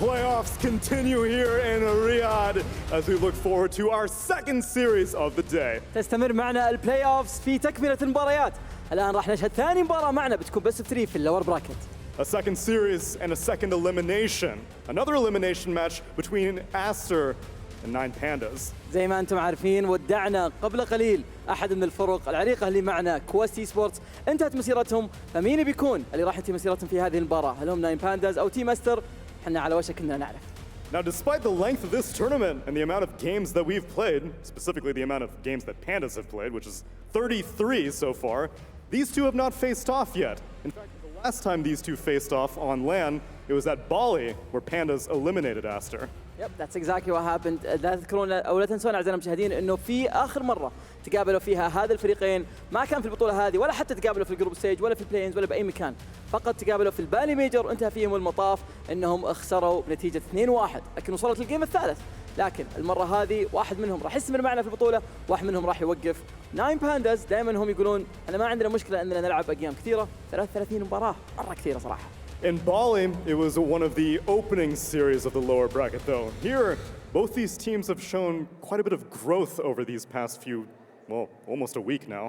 Playoffs continue here in Riyadh as we look forward to our second series of the day. تستمر معنا البلاي اوفز في تكملة المباريات. الآن راح نشهد ثاني مباراة معنا بتكون بس في 3 في اللور براكت. A second series and a second elimination. Another elimination match between Aster and 9Pandas. زي ما أنتم عارفين ودعنا قبل قليل أحد من الفرق العريقة اللي معنا كويست ايسبورتس، انتهت مسيرتهم، فمين بيكون اللي راح ينتهي مسيرتهم في هذه المباراة؟ هل هم 9Pandas أو تيم أستر؟ احنا على وشك إننا نعرف. Now, despite the length of this tournament and the amount of games that we've played, specifically the amount of games that Pandas have played, which is 33 so far, these two have not faced off yet. In fact, the last time these two faced off on LAN, it was at Bali, where Pandas eliminated Aster. Yep, that's exactly what happened. لا تذكرون أو لا تنسون أعزائنا المشاهدين إنه في آخر مرة تقابلوا فيها هذا الفريقين ما كان في البطولة هذه ولا حتى تقابلوا في الجروب ستيج ولا في البلاينز ولا بأي مكان، فقط تقابلوا في البالي ميجر وانتهى فيهم المطاف إنهم خسروا بنتيجة 2-1، لكن وصلت الجيم الثالث. لكن المرة هذه واحد منهم راح يستمر معنا في البطولة، واحد منهم راح يوقف. 9Pandas دائما هم يقولون أنا ما عندنا مشكلة إننا نلعب أيام كثيرة، 33 مباراة مرة كثيرة صراحة. In Bali, it was one of the opening series of the lower bracket, though. Here, both these teams have shown quite a bit of growth over these past few, well, almost a week now.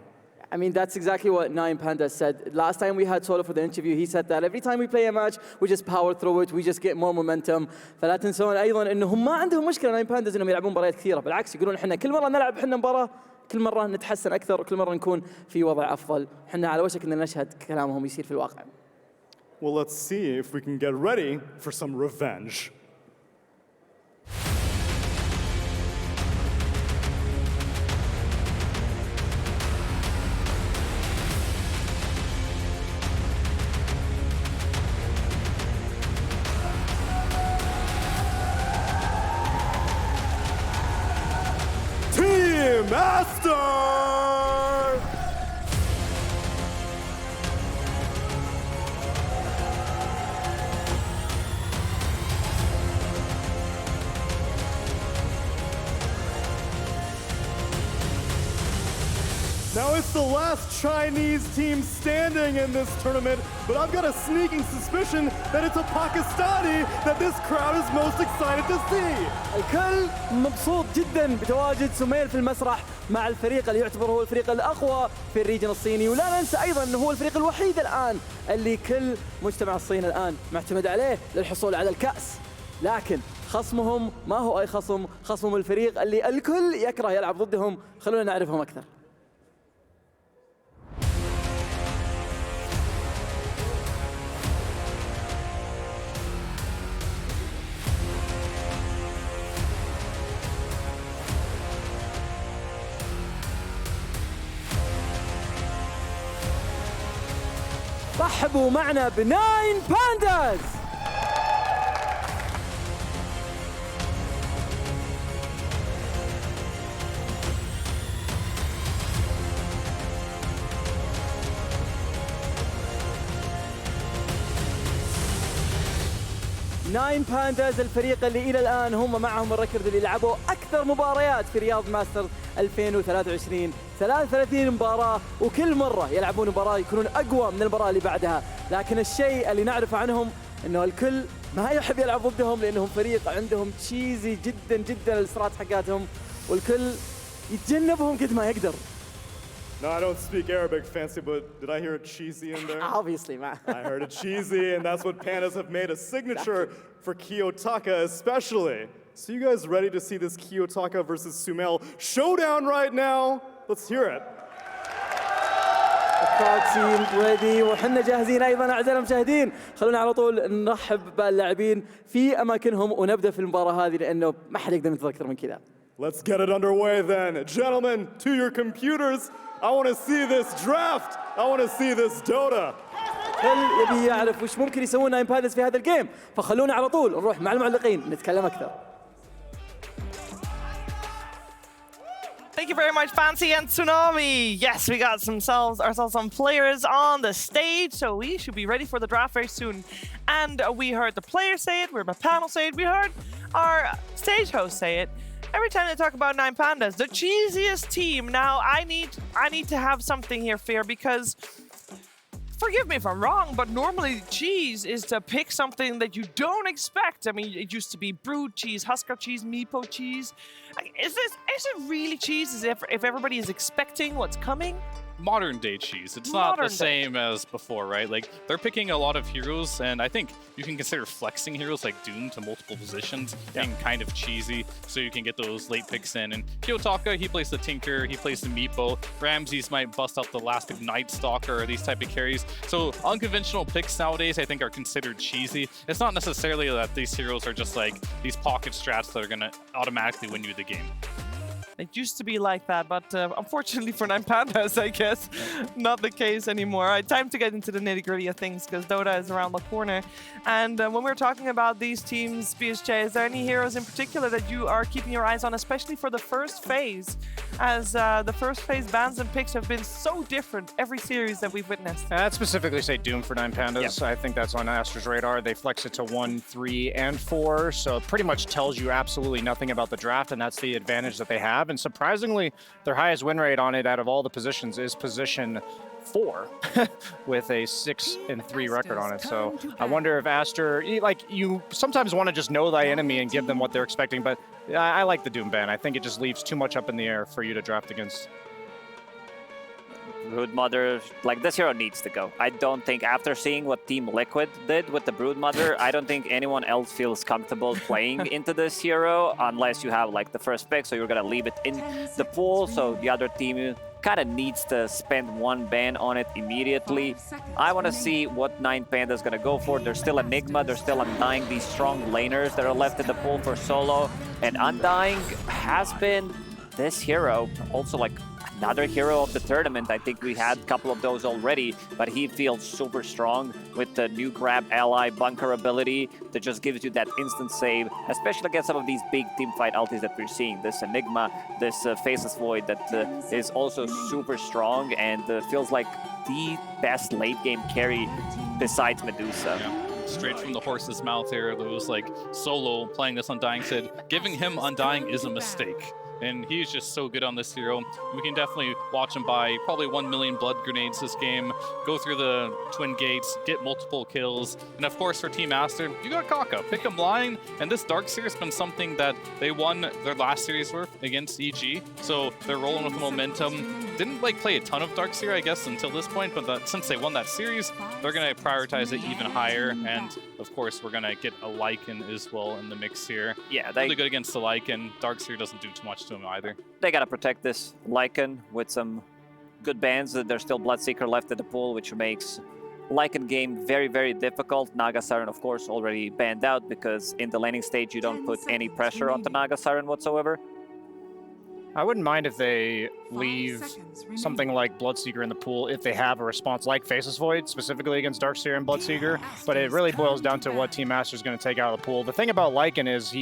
I mean, that's exactly what 9Pandas said. Last time we had Solo for the interview, he said that every time we play a match, we just power through it, we just get more momentum. فلا تنسون أيضاً إنهم ما عندهم مشكلة 9Pandas إنهم يلعبون مباريات كثيرة، بالعكس يقولون إحنا كل مرة نلعب إحنا مباراة كل مرة نتحسن أكثر وكل مرة نكون في وضع أفضل. إحنا على وشك إن نشهد كلامهم يصير في الواقع. Well, let's see if we can get ready for some revenge. Team Aster! Now it's the last Chinese team standing in this tournament, but I've got a sneaking suspicion that it's a Pakistani that this crowd is most excited to see. الكل مبسوط جدا بتواجد سمير في المسرح مع الفريق اللي يعتبر هو الفريق الأقوى في الريجن الصيني، ولا ننسى أيضا أنه هو الفريق الوحيد الآن اللي كل مجتمع الصين الآن معتمد عليه للحصول على الكأس. لكن خصمهم ما هو أي خصم، خصمهم الفريق اللي الكل يكره يلعب ضدهم. خلونا نعرفهم أكثر. رحبوا معنا ب 9Pandas. الفريق اللي إلى الآن هم معهم الركورد اللي لعبوا أكثر مباريات في رياض ماسترز 2023، 33 مباراة، وكل مرة يلعبون مباراة يكونون أقوى من المباراة اللي بعدها. لكن الشيء اللي نعرفه عنهم إنه الكل ما يحب يلعب ضدهم لأنهم فريق عندهم تشيزي جدا جدا الإسرات حقاتهم، والكل يتجنبهم قد ما يقدر. No, I don't speak Arabic, Fancy, but did I hear a cheesy in there? Obviously, man. I heard a cheesy, and that's what Pandas have made a signature for Kiyotaka especially. So you guys ready to see this Kiyotaka versus Sumail showdown right now? Let's hear it. الكراود سين ريدي وحنا جاهزين أيضا أعزائنا المشاهدين. خلونا على طول نرحب باللاعبين في أماكنهم ونبدأ في المباراة هذه لأنه ما حد يقدر ينتظر أكثر من كذا. Let's get it underway then. Gentlemen, to your computers. I want to see this draft. I want to see this Dota. كل يبي يعرف وش ممكن يسوون 9Pandas في هذا الجيم، فخلونا على طول نروح مع المعلقين نتكلم أكثر. Thank you very much, Fancy and Tsunami. Yes, we got ourselves some players on the stage, so we should be ready for the draft very soon. And we heard the players say it, we heard my panel say it, we heard our stage host say it. Every time they talk about 9Pandas, the cheesiest team. Now, I need to have something here, Fear, because forgive me if I'm wrong, but normally cheese is to pick something that you don't expect. I mean, it used to be brewed cheese, Husker cheese, Meepo cheese. Is it really cheese? If everybody is expecting what's coming? Modern day cheese. It's not the same as before, right? Like, they're picking a lot of heroes, and I think you can consider flexing heroes like Doom to multiple positions being kind of cheesy, so you can get those late picks in. And Kiyotaka, he plays the Tinker, he plays the Meepo. Ramses might bust out the last Night Stalker or these type of carries. So unconventional picks nowadays, I think, are considered cheesy. It's not necessarily that these heroes are just like these pocket strats that are going to automatically win you the game. It used to be like that, but unfortunately for 9Pandas, I guess, not the case anymore. All right, time to get into the nitty-gritty of things, because Dota is around the corner. And when we're talking about these teams, BSJ, is there any heroes in particular that you are keeping your eyes on, especially for the first phase, as the first phase bans and picks have been so different every series that we've witnessed? I'd specifically say Doom for 9Pandas. I think that's on Aster's radar. They flex it to 1, 3, and 4, so it pretty much tells you absolutely nothing about the draft, and that's the advantage that they have. And surprisingly, their highest win rate on it out of all the positions is position 4 with a 6-3 record on it. So I wonder if Aster, you sometimes want to just know thy enemy and give them what they're expecting, but I like the Doom ban. I think it just leaves too much up in the air for you to draft against. Broodmother, like, this hero needs to go. I don't think, after seeing what Team Liquid did with the Broodmother, I don't think anyone else feels comfortable playing into this hero unless you have like the first pick, so you're gonna leave it in the pool, so the other team kind of needs to spend one ban on it immediately. I want to see what 9Pandas is gonna go for. There's still Enigma, there's still Undying, these strong laners that are left in the pool for solo, and Undying has been this hero, also like another hero of the tournament. I think we had a couple of those already, but he feels super strong with the new grab ally bunker ability that just gives you that instant save, especially against some of these big team fight ultis that we're seeing. This Enigma, this Faceless Void that is also super strong and feels like the best late game carry besides Medusa. Yeah. Straight from the horse's mouth here, it was like Solo playing this Undying said, giving him Undying is a mistake. And he's just so good on this hero. We can definitely watch him buy probably 1 million blood grenades this game, go through the twin gates, get multiple kills. And of course for Team Aster, you got Kaka, pick him line. And this Darkseer has been something that they won their last series worth against EG. So they're rolling with the momentum. Didn't like play a ton of Darkseer, I guess, until this point, but since they won that series, they're gonna prioritize it even higher. And of course, we're gonna get a Lycan as well in the mix here. Yeah, really good against the Lycan. Darkseer doesn't do too much to him either. They gotta protect this Lycan with some good bans. There's still Bloodseeker left in the pool, which makes Lycan game very, very difficult. Naga Siren, of course, already banned out because in the laning stage, you don't put any pressure onto Naga Siren whatsoever. I wouldn't mind if they leave something like Bloodseeker in the pool if they have a response like Faceless Void, specifically against Darkseer and Bloodseeker, but it really boils down to what Team Aster is going to take out of the pool. The thing about Lycan is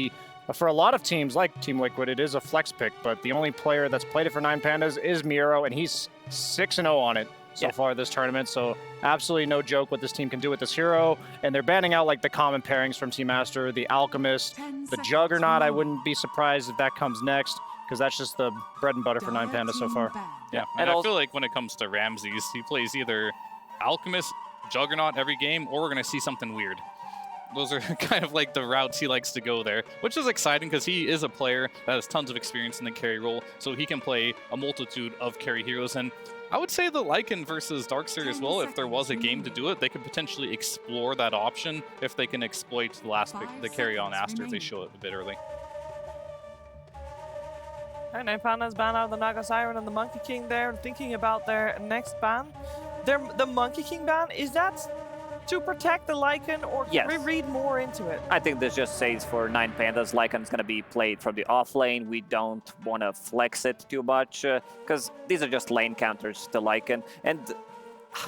for a lot of teams like Team Liquid, it is a flex pick, but the only player that's played it for 9Pandas is Miro, and he's 6-0 on it so far this tournament, so absolutely no joke what this team can do with this hero. And they're banning out like the common pairings from Team Aster, the Alchemist, the Juggernaut. I wouldn't be surprised if that comes next, because that's just the bread and butter for 9Pandas so far. Yeah, and I feel like when it comes to Ramses, he plays either Alchemist, Juggernaut every game, or we're going to see something weird. Those are kind of like the routes he likes to go there, which is exciting because he is a player that has tons of experience in the carry role, so he can play a multitude of carry heroes. And I would say the Lycan versus Darkseer as well, if there was a game to do it, they could potentially explore that option if they can exploit the last pick, the carry on Aster, if they show it a bit early. And 9Pandas ban out the Naga Siren and the Monkey King there, thinking about their next ban. The Monkey King ban, is that to protect the Lycan, or can we read more into it? I think this just says for 9Pandas, Lycan's going to be played from the off lane. We don't want to flex it too much, because these are just lane counters to Lycan. And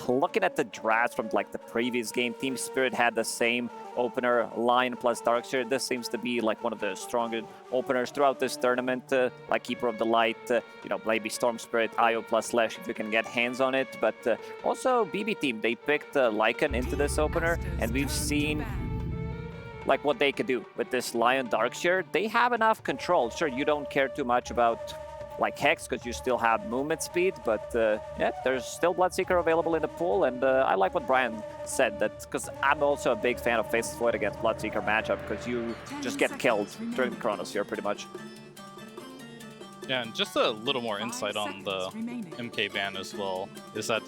looking at the drafts from like the previous game, Team Spirit had the same opener, Lion plus Darkseer. This seems to be like one of the stronger openers throughout this tournament, like Keeper of the Light, you know, maybe Storm Spirit, IO plus Slash if you can get hands on it. But also BB Team, they picked Lycan into this opener, and we've seen like what they could do with this Lion Darkseer. They have enough control. Sure, you don't care too much about like Hex, because you still have movement speed, but yeah, there's still Bloodseeker available in the pool, and I like what Brian said, that because I'm also a big fan of Faceless Void against Bloodseeker matchup, because you just get killed during the Chronosphere pretty much. Yeah, and just a little more insight on the MK ban as well, is that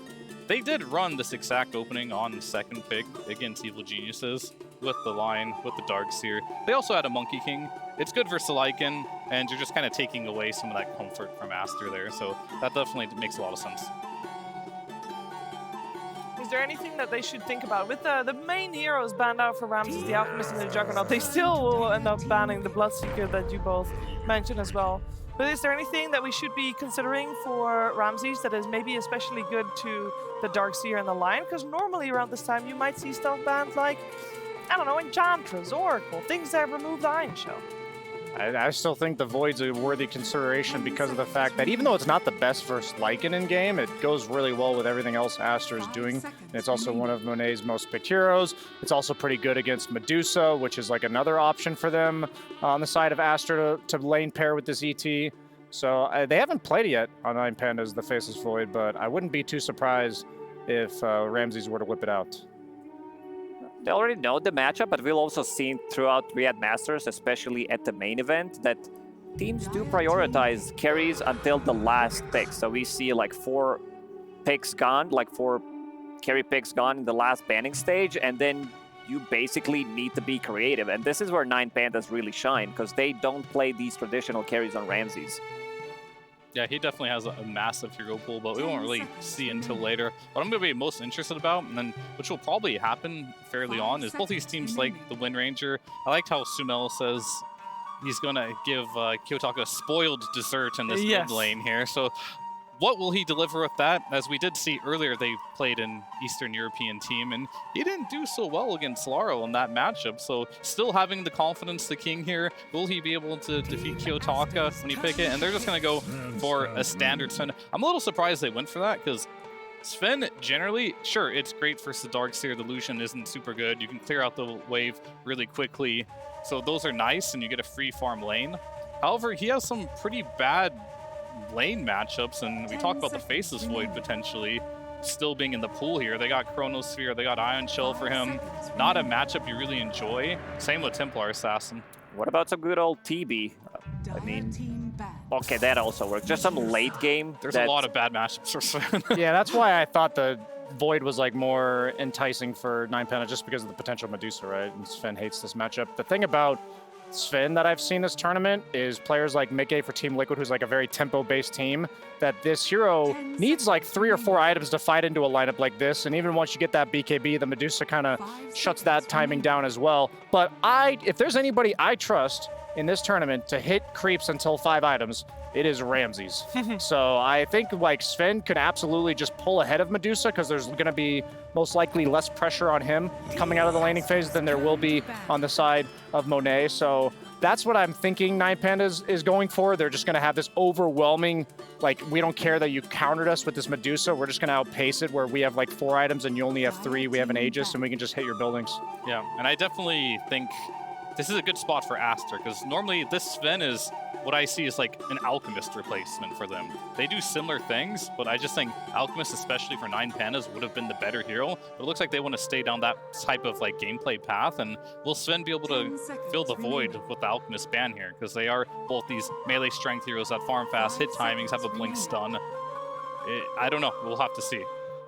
they did run this exact opening on second pick against Evil Geniuses with the line, with the Darkseer. They also had a Monkey King. It's good for Saliken, and you're just kind of taking away some of that comfort from Aster there, so that definitely makes a lot of sense. Is there anything that they should think about? With the main heroes banned out for Ramses, the Alchemist and the Juggernaut, they still will end up banning the Bloodseeker that you both mentioned as well. But is there anything that we should be considering for Ramses that is maybe especially good to the Darkseer and the Lion? Because normally around this time you might see stuff banned like, I don't know, Enchantress, Oracle, things that remove the Iron Shell. I still think the Void's a worthy consideration because of the fact that even though it's not the best versus Lycan in game, it goes really well with everything else Aster is doing. And it's also one of Monet's most picked heroes. It's also pretty good against Medusa, which is like another option for them on the side of Aster to lane pair with this ET. So they haven't played it yet on 9Pandas, the Faceless Void, but I wouldn't be too surprised if Ramses were to whip it out. They already know the matchup, but we've also seen throughout Riyadh Masters, especially at the main event, that teams do prioritize carries until the last pick. So we see like 4 picks gone, like 4 carry picks gone in the last banning stage, and then you basically need to be creative. And this is where 9Pandas really shine, because they don't play these traditional carries on Ramses. Yeah, he definitely has a massive hero pool, but we won't really see until later. What I'm going to be most interested about, and then which will probably happen fairly on, is both these teams like the Wind Ranger. I liked how Sumel says he's going to give Kiyotaka a spoiled dessert in this mid lane here. So what will he deliver with that? As we did see earlier, they played an Eastern European team, and he didn't do so well against Laro in that matchup. So still having the confidence, the king here, will he be able to defeat Kiyotaka when he pick it? And they're just going to go for a standard Sven. I'm a little surprised they went for that, because Sven, generally, sure, it's great for Darkseer. The Lucian isn't super good. You can clear out the wave really quickly. So those are nice, and you get a free farm lane. However, he has some pretty bad lane matchups, and we talked about the Faceless Void potentially still being in the pool here. They got Chronosphere, they got Ion Shell for him. Not a matchup you really enjoy. Same with Templar Assassin. What about some good old TB? I mean, okay, that also works. Just some late game. There's a lot of bad matchups for Sven. Yeah, that's why I thought the Void was like more enticing for 9Pandas, just because of the potential Medusa, right? And Sven hates this matchup. The thing about Sven that I've seen this tournament is players like Mickey for Team Liquid, who's like a very tempo-based team, that this hero needs like 3 or 4 items to fight into a lineup like this, and even once you get that BKB, the Medusa kind of shuts that timing down as well. But if there's anybody I trust in this tournament to hit creeps until 5 items, it is Ramses. So I think like Sven could absolutely just pull ahead of Medusa, because there's going to be most likely less pressure on him coming out of the laning phase than there will be on the side of Monet. So that's what I'm thinking 9Pandas is going for. They're just going to have this overwhelming, like, we don't care that you countered us with this Medusa. We're just going to outpace it, where we have like 4 items and you only have 3. We have an Aegis, and we can just hit your buildings. Yeah, and I definitely think this is a good spot for Aster, because normally this Sven is what I see is like an Alchemist replacement for them. They do similar things, but I just think Alchemist, especially for 9Pandas, would have been the better hero. But it looks like they want to stay down that type of like gameplay path, and will Sven be able to fill the void with the Alchemist ban here? Because they are both these melee strength heroes that farm fast, hit timings, have a blink stun. I don't know, we'll have to see.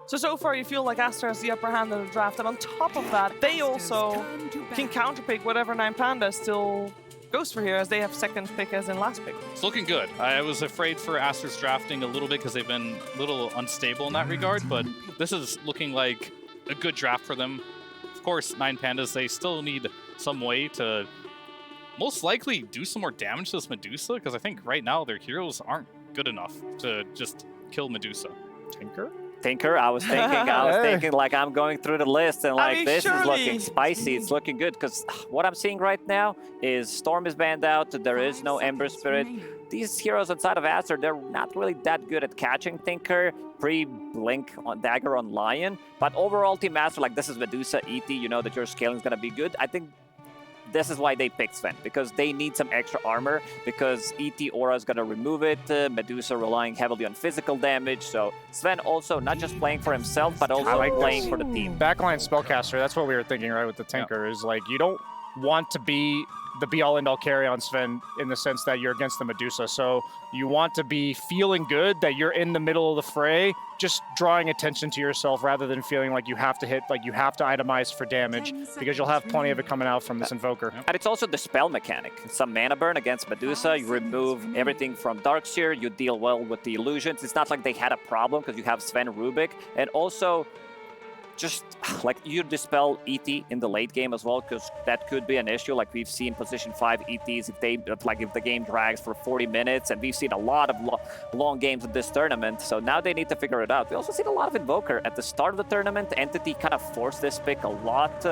So far you feel like Aster has the upper hand in the draft, and on top of that, they also can counterpick whatever 9Pandas still goes for here, as they have second pick as in last pick. It's looking good. I was afraid for Aster's drafting a little bit, because they've been a little unstable in that regard, but this is looking like a good draft for them. Of course, 9Pandas, they still need some way to most likely do some more damage to this Medusa, because I think right now their heroes aren't good enough to just kill Medusa. Tinker, I was thinking like I'm going through the list, and like this is looking spicy. It's looking good, because what I'm seeing right now is Storm is banned out. There is no Ember Spirit. These heroes outside of Aster, they're not really that good at catching Tinker, pre-blink on Dagger on Lion. But overall, Team Aster, like this is Medusa, ET, you know that your scaling is going to be good. I think this is why they picked Sven, because they need some extra armor, because ET Aura is going to remove it, Medusa relying heavily on physical damage, so Sven also not just playing for himself, but also playing for the team. Backline spellcaster, that's what we were thinking, right, with the Tinker, is like, you don't want to be the be-all, end-all carry on Sven in the sense that you're against the Medusa. So you want to be feeling good that you're in the middle of the fray, just drawing attention to yourself rather than feeling like you have to hit, like you have to itemize for damage, because you'll have plenty of it coming out from this Invoker. And it's also the spell mechanic. Some mana burn against Medusa, you remove everything from Darkseer, you deal well with the illusions. It's not like they had a problem because you have Sven Rubik. And also, just like you dispel ET in the late game as well, because that could be an issue. Like we've seen position 5 ETs if the game drags for 40 minutes, and we've seen a lot of long games in this tournament. So now they need to figure it out. We also seen a lot of Invoker at the start of the tournament. Entity kind of forced this pick a lot.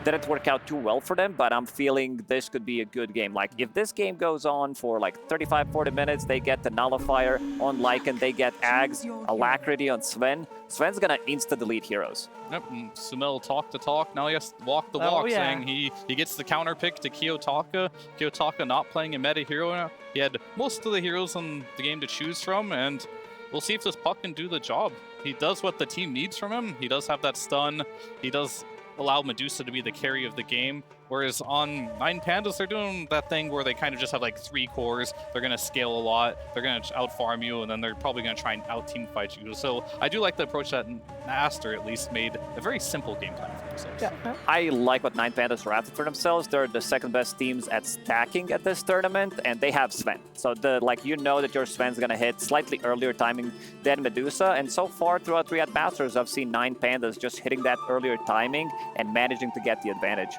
Didn't work out too well for them, but I'm feeling this could be a good game. Like if this game goes on for like 35-40 minutes, they get the Nullifier on Lycan, they get Ags, Alacrity on Sven. Sven's gonna insta-delete heroes. Yep, and Sumel talked the talk, now he has to walk the walk, saying he gets the counter pick to Kiyotaka. Kiyotaka not playing a meta hero now. He had most of the heroes in the game to choose from, and we'll see if this puck can do the job. He does what the team needs from him. He does have that stun. He does allow Medusa to be the carry of the game. Whereas on 9Pandas, they're doing that thing where they kind of just have like 3 cores. They're going to scale a lot. They're going to out-farm you, and then they're probably going to try and out-team fight you. So I do like the approach that Aster at least made a very simple game plan for themselves. Yeah. I like what 9Pandas drafted for themselves. They're the second best teams at stacking at this tournament, and they have Sven. So you know that your Sven's going to hit slightly earlier timing than Medusa. And so far throughout Riyadh Masters, I've seen 9Pandas just hitting that earlier timing and managing to get the advantage.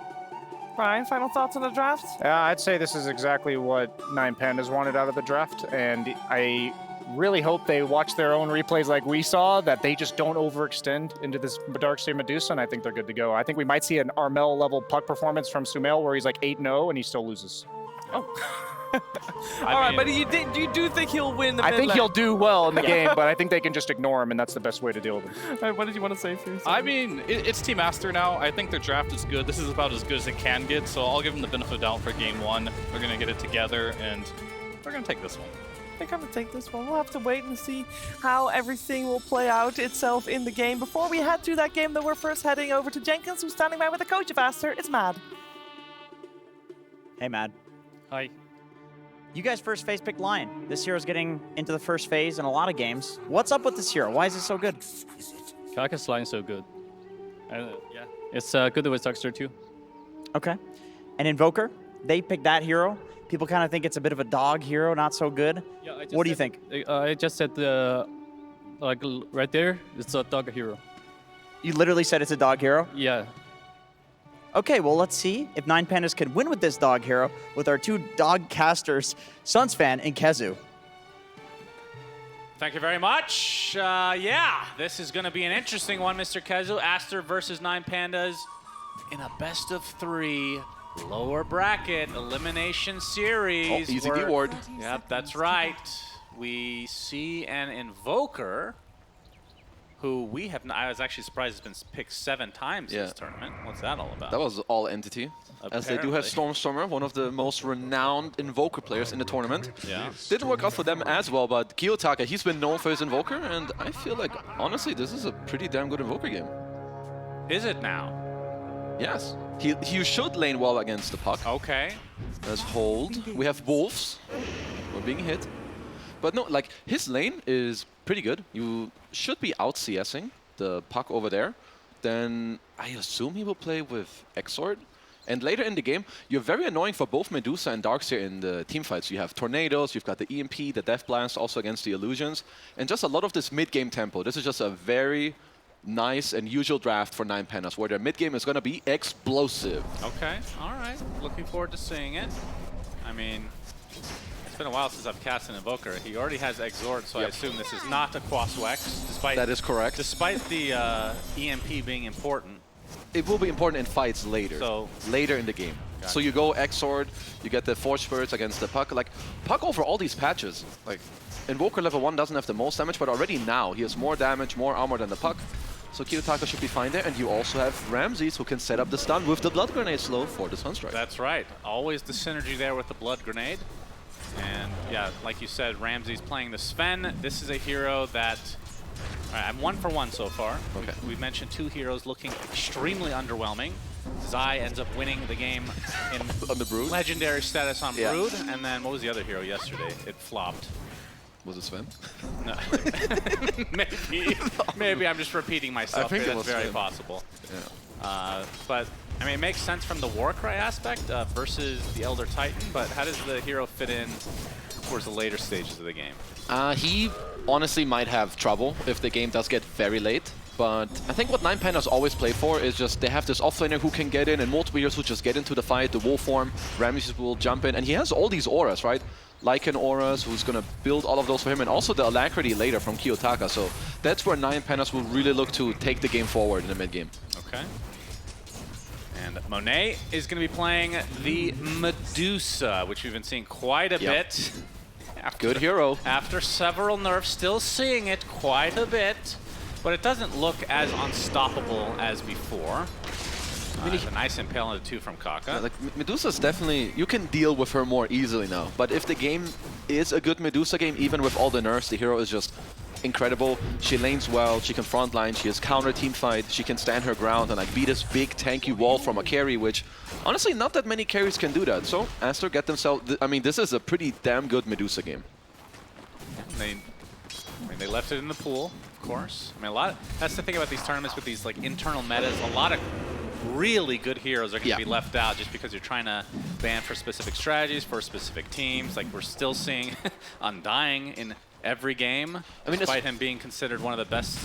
Brian, final thoughts on the draft? I'd say this is exactly what 9Pandas wanted out of the draft, and I really hope they watch their own replays like we saw, that they just don't overextend into this Darkseer Medusa, and I think they're good to go. I think we might see an Armel-level puck performance from Sumel where he's like 8-0 and he still loses. Oh. All right, but you do think he'll win the I mid think lane? he'll do well in the game, but I think they can just ignore him, and that's the best way to deal with him. All right, what did you want to say, Fierce? I mean, it's Team Aster now. I think their draft is good. This is about as good as it can get, so I'll give them the benefit of the doubt for game 1. They're going to get it together, and they're going to take this one. They're going to take this one. We'll have to wait and see how everything will play out itself in the game. Before we head to that game, though, we're first heading over to Jenkins, who's standing by with the coach of Aster. It's Mad. Hey, Mad. Hi. You guys first phase picked Lion. This hero's getting into the first phase in a lot of games. What's up with this hero? Why is it so good? Kaka's line so good. Yeah, it's good with Darkseer too. Okay. And Invoker, they picked that hero. People kind of think it's a bit of a dog hero, not so good. Yeah, what do you think? I just said like right there, it's a dog hero. You literally said it's a dog hero? Yeah. Okay, well, let's see if 9Pandas can win with this dog hero with our 2 dog casters, Sunsfan and Kezu. Thank you very much. Yeah, this is going to be an interesting one, Mr. Kezu. Aster versus 9Pandas in a best of 3 lower bracket elimination series. Oh, easy reward. Yep, that's right. We see an Invoker who we have not, I was actually surprised has been picked 7 times in this tournament. What's that all about? That was all Entity. Apparently. As they do have Stormstormer, one of the most renowned Invoker players in the tournament. Yeah. Didn't work out for them as well, but Kiyotaka, he's been known for his Invoker, and I feel like, honestly, this is a pretty damn good Invoker game. Is it now? Yes. He should lane well against the puck. Okay. Let's hold. We have Wolves. We're being hit. But no, like, his lane is pretty good. You should be out CSing the puck over there. Then I assume he will play with Exort. And later in the game, you're very annoying for both Medusa and Darkseer in the team fights. You have Tornadoes, you've got the EMP, the Death Blast, also against the Illusions. And just a lot of this mid-game tempo. This is just a very nice and usual draft for 9Pandas, where their mid-game is going to be explosive. Okay, all right. Looking forward to seeing it. I mean, it's been a while since I've cast an Invoker. He already has Exort, so I assume this is not a Quaswex, despite That is correct. Despite the EMP being important. It will be important in fights later. So later in the game. So you go Exort, you get the Force Spirits against the Puck. Like, Puck over all these patches. Like, Invoker level 1 doesn't have the most damage, but already now he has more damage, more armor than the Puck. So Kiyotaka should be fine there, and you also have Ramses who can set up the stun with the Blood Grenade slow for the Sunstrike. That's right. Always the synergy there with the Blood Grenade. And yeah, like you said, Ramses playing the Sven. This is a hero that... Alright, I'm 1 for 1 so far. Okay. We mentioned 2 heroes looking extremely underwhelming. Zai ends up winning the game in On the Brood? legendary status on Yeah. Brood. And then what was the other hero yesterday? It flopped. Was it Sven? No. Maybe I'm just repeating myself. I think here. it That's was very Sven. possible. Yeah. But I mean, it makes sense from the Warcry aspect versus the Elder Titan. But how does the hero fit in towards the later stages of the game? He honestly might have trouble if the game does get very late. But I think what 9Pandas always play for is just they have this offlaner who can get in and multiple heroes who just get into the fight. The wolf form, Ramses will jump in, and he has all these auras, right? Lycan auras, who's going to build all of those for him, and also the Alacrity later from Kiyotaka. So that's where 9Pandas will really look to take the game forward in the mid game. Okay. And Monet is going to be playing the Medusa, which we've been seeing quite a bit. Good hero. After several nerfs, still seeing it quite a bit, but it doesn't look as unstoppable as before. It's a nice impale on the 2 from Kaka. Yeah, like Medusa's definitely, you can deal with her more easily now. But if the game is a good Medusa game, even with all the nerfs, the hero is just incredible. She lanes well, she can frontline, she has counter team fight, she can stand her ground and like beat this big tanky wall from a carry, which honestly not that many carries can do that. So Aster get themselves, I mean, this is a pretty damn good Medusa game. They left it in the pool, of course. I mean, that's the thing about these tournaments with these like internal metas. A lot of really good heroes are going to be left out just because you're trying to ban for specific strategies, for specific teams. Like we're still seeing Undying in every game, despite him being considered one of the best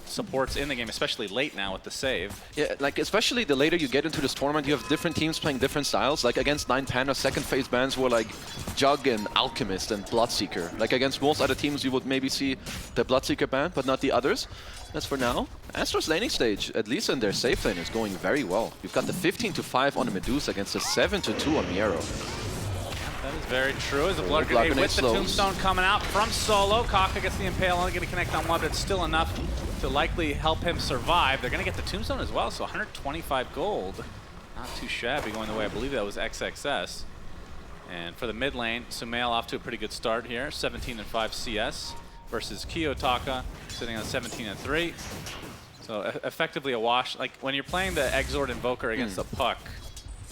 supports in the game, especially late now with the save. Yeah, like especially the later you get into this tournament, you have different teams playing different styles. Like against 9Pandas, second phase bans were like Jug and Alchemist and Bloodseeker. Like against most other teams, you would maybe see the Bloodseeker ban, but not the others. As for now, Astra's laning stage, at least in their safe lane, is going very well. You've got the 15-5 on the Medusa against the 7-2 on Miero. That is very true. As a Blood Grenade with the Tombstone coming out from Solo. Kaka gets the Impale, only going to connect on one, but it's still enough to likely help him survive. They're going to get the Tombstone as well, so 125 gold. Not too shabby going the way, I believe that was XXS. And for the mid lane, Sumail off to a pretty good start here. 17-5 CS versus Kiyotaka, sitting on 17-3. So effectively a wash. Like when you're playing the Exort Invoker against a Puck,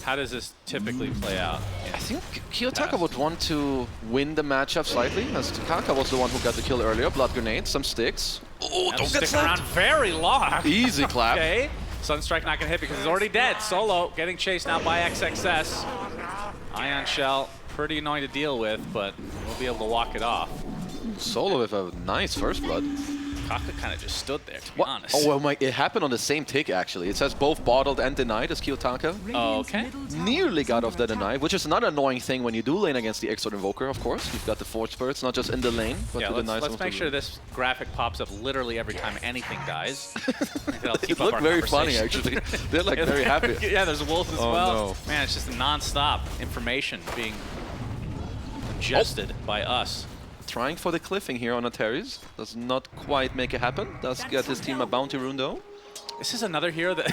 how does this typically play out? I think Kiyotaka would want to win the matchup slightly, as Kaka was the one who got the kill earlier. Blood Grenade, some sticks. Oh, don't get sticking around very long. Easy clap. Okay, Sunstrike not gonna hit because he's already dead. Solo getting chased now by XXS. Ion Shell, pretty annoying to deal with, but we'll be able to walk it off. Solo with a nice first blood. Kaka kind of just stood there, to be honest. Oh, well, it happened on the same tick, actually. It says both bottled and denied as Kiyotaka. Okay. Nearly got off the deny, which is another annoying thing when you do lane against the Exort Invoker, of course. You've got the Forge Spirits, not just in the lane, but yeah, to the nice let's make sure this graphic pops up literally every time anything dies. It looked very funny, actually. They're like very happy. Yeah, there's wolves as well. No. Man, it's just non-stop information being ingested by us. Trying for the cliffing here on Ataris. Does not quite make it happen. Does get his team a bounty rune though. This is another hero that...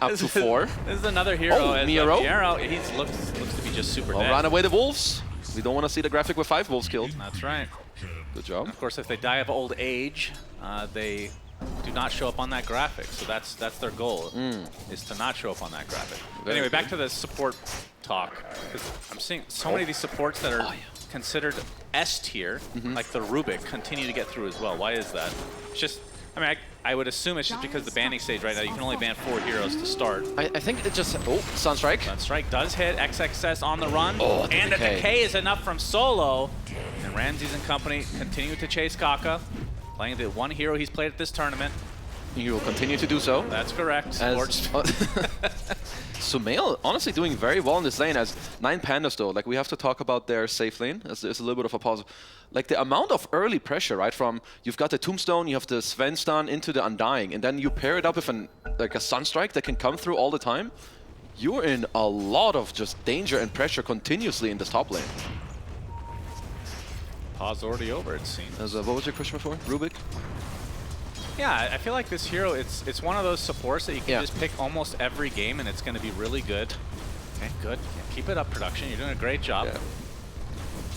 Up to 4. This is another hero. Oh, Miero. Miero, he looks to be just super dead. Run away the wolves. We don't want to see the graphic with 5 wolves killed. That's right. Good job. Of course, if they die of old age, they do not show up on that graphic. So that's their goal, is to not show up on that graphic. Anyway, back to the support talk. I'm seeing so many of these supports that are considered S tier, like the Rubik, continue to get through as well. Why is that? It's just, I mean, I would assume it's just because the banning stage right now, you can only ban 4 heroes to start. I think it just, Sunstrike. Sunstrike does hit, XXS on the run, Oh, and the decay is enough from Solo. And Ramses and company continue to chase Kaka, playing the one hero he's played at this tournament. He will continue to do so. That's correct. Sumail honestly doing very well in this lane as 9Pandas though. Like we have to talk about their safe lane as there's a little bit of a pause. Like the amount of early pressure, right? From you've got the Tombstone, you have the Sven stun into the Undying, and then you pair it up with a Sunstrike that can come through all the time. You're in a lot of just danger and pressure continuously in this top lane. Pause already over, it seems. What was your question before? Rubik? Yeah, I feel like this hero, it's one of those supports that you can just pick almost every game and it's going to be really good. Okay, good. Yeah, keep it up, production. You're doing a great job.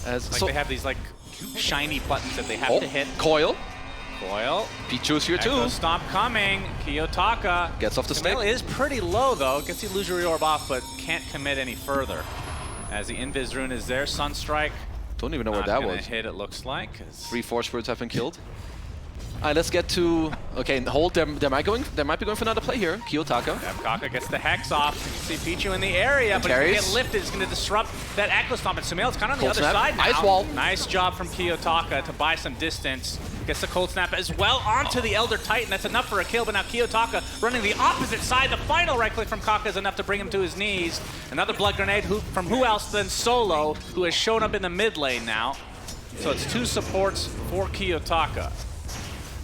Yeah. They have these like shiny buttons that they have to hit. Coil. Coil. Pichu's here Echo too. Stomp coming. Kiyotaka. Gets off the stick. Sumail is pretty low though. Gets the illusory orb off, but can't commit any further. As the Invis rune is there. Sunstrike. Don't even know where that was. Hit, it looks like. 3 Force Spirits have been killed. Alright, let's get to... Okay, hold. They might be going for another play here. Kiyotaka. Kaka gets the Hex off. You can see Pichu in the area, but he's going to get lifted. It's going to disrupt that Echo Stomp. And Sumail's kind of on the other side now. Ice wall. Nice job from Kiyotaka to buy some distance. Gets the Cold Snap as well onto the Elder Titan. That's enough for a kill, but now Kiyotaka running the opposite side. The final right click from Kaka is enough to bring him to his knees. Another Blood Grenade from who else than Solo, who has shown up in the mid lane now. So it's 2 supports for Kiyotaka.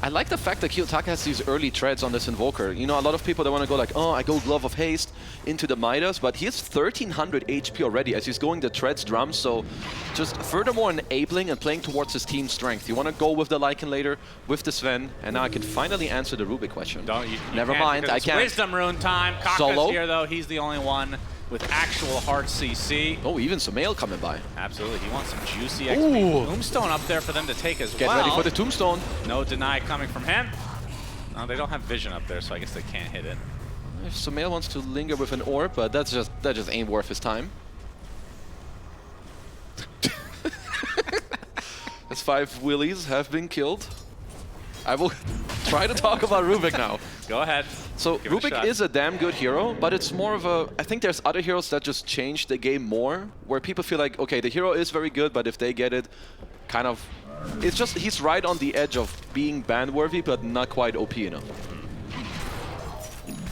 I like the fact that Kiyotaka has these early treads on this Invoker. You know, a lot of people, they want to go like, oh, I go Glove of Haste into the Midas, but he has 1300 HP already as he's going the treads drums, so just furthermore enabling and playing towards his team's strength. You want to go with the Lycan later, with the Sven, and now I can finally answer the Rubik question. You Never mind, I can't. Wisdom Rune time. Kaka's Solo. here though, he's the only one with actual hard CC. Oh, even Sumail coming by. Absolutely, he wants some juicy XP. Tombstone up there for them to take as well. Get ready for the Tombstone. No deny coming from him. No, they don't have vision up there, so I guess they can't hit it. If Sumail wants to linger with an orb, but that just ain't worth his time. His 5 willies have been killed. I will try to talk about Rubik now. Go ahead. So Rubik is a damn good hero, but it's more of a... I think there's other heroes that just change the game more, where people feel like, okay, the hero is very good, but if they get it, kind of... It's just, he's right on the edge of being ban-worthy, but not quite OP enough.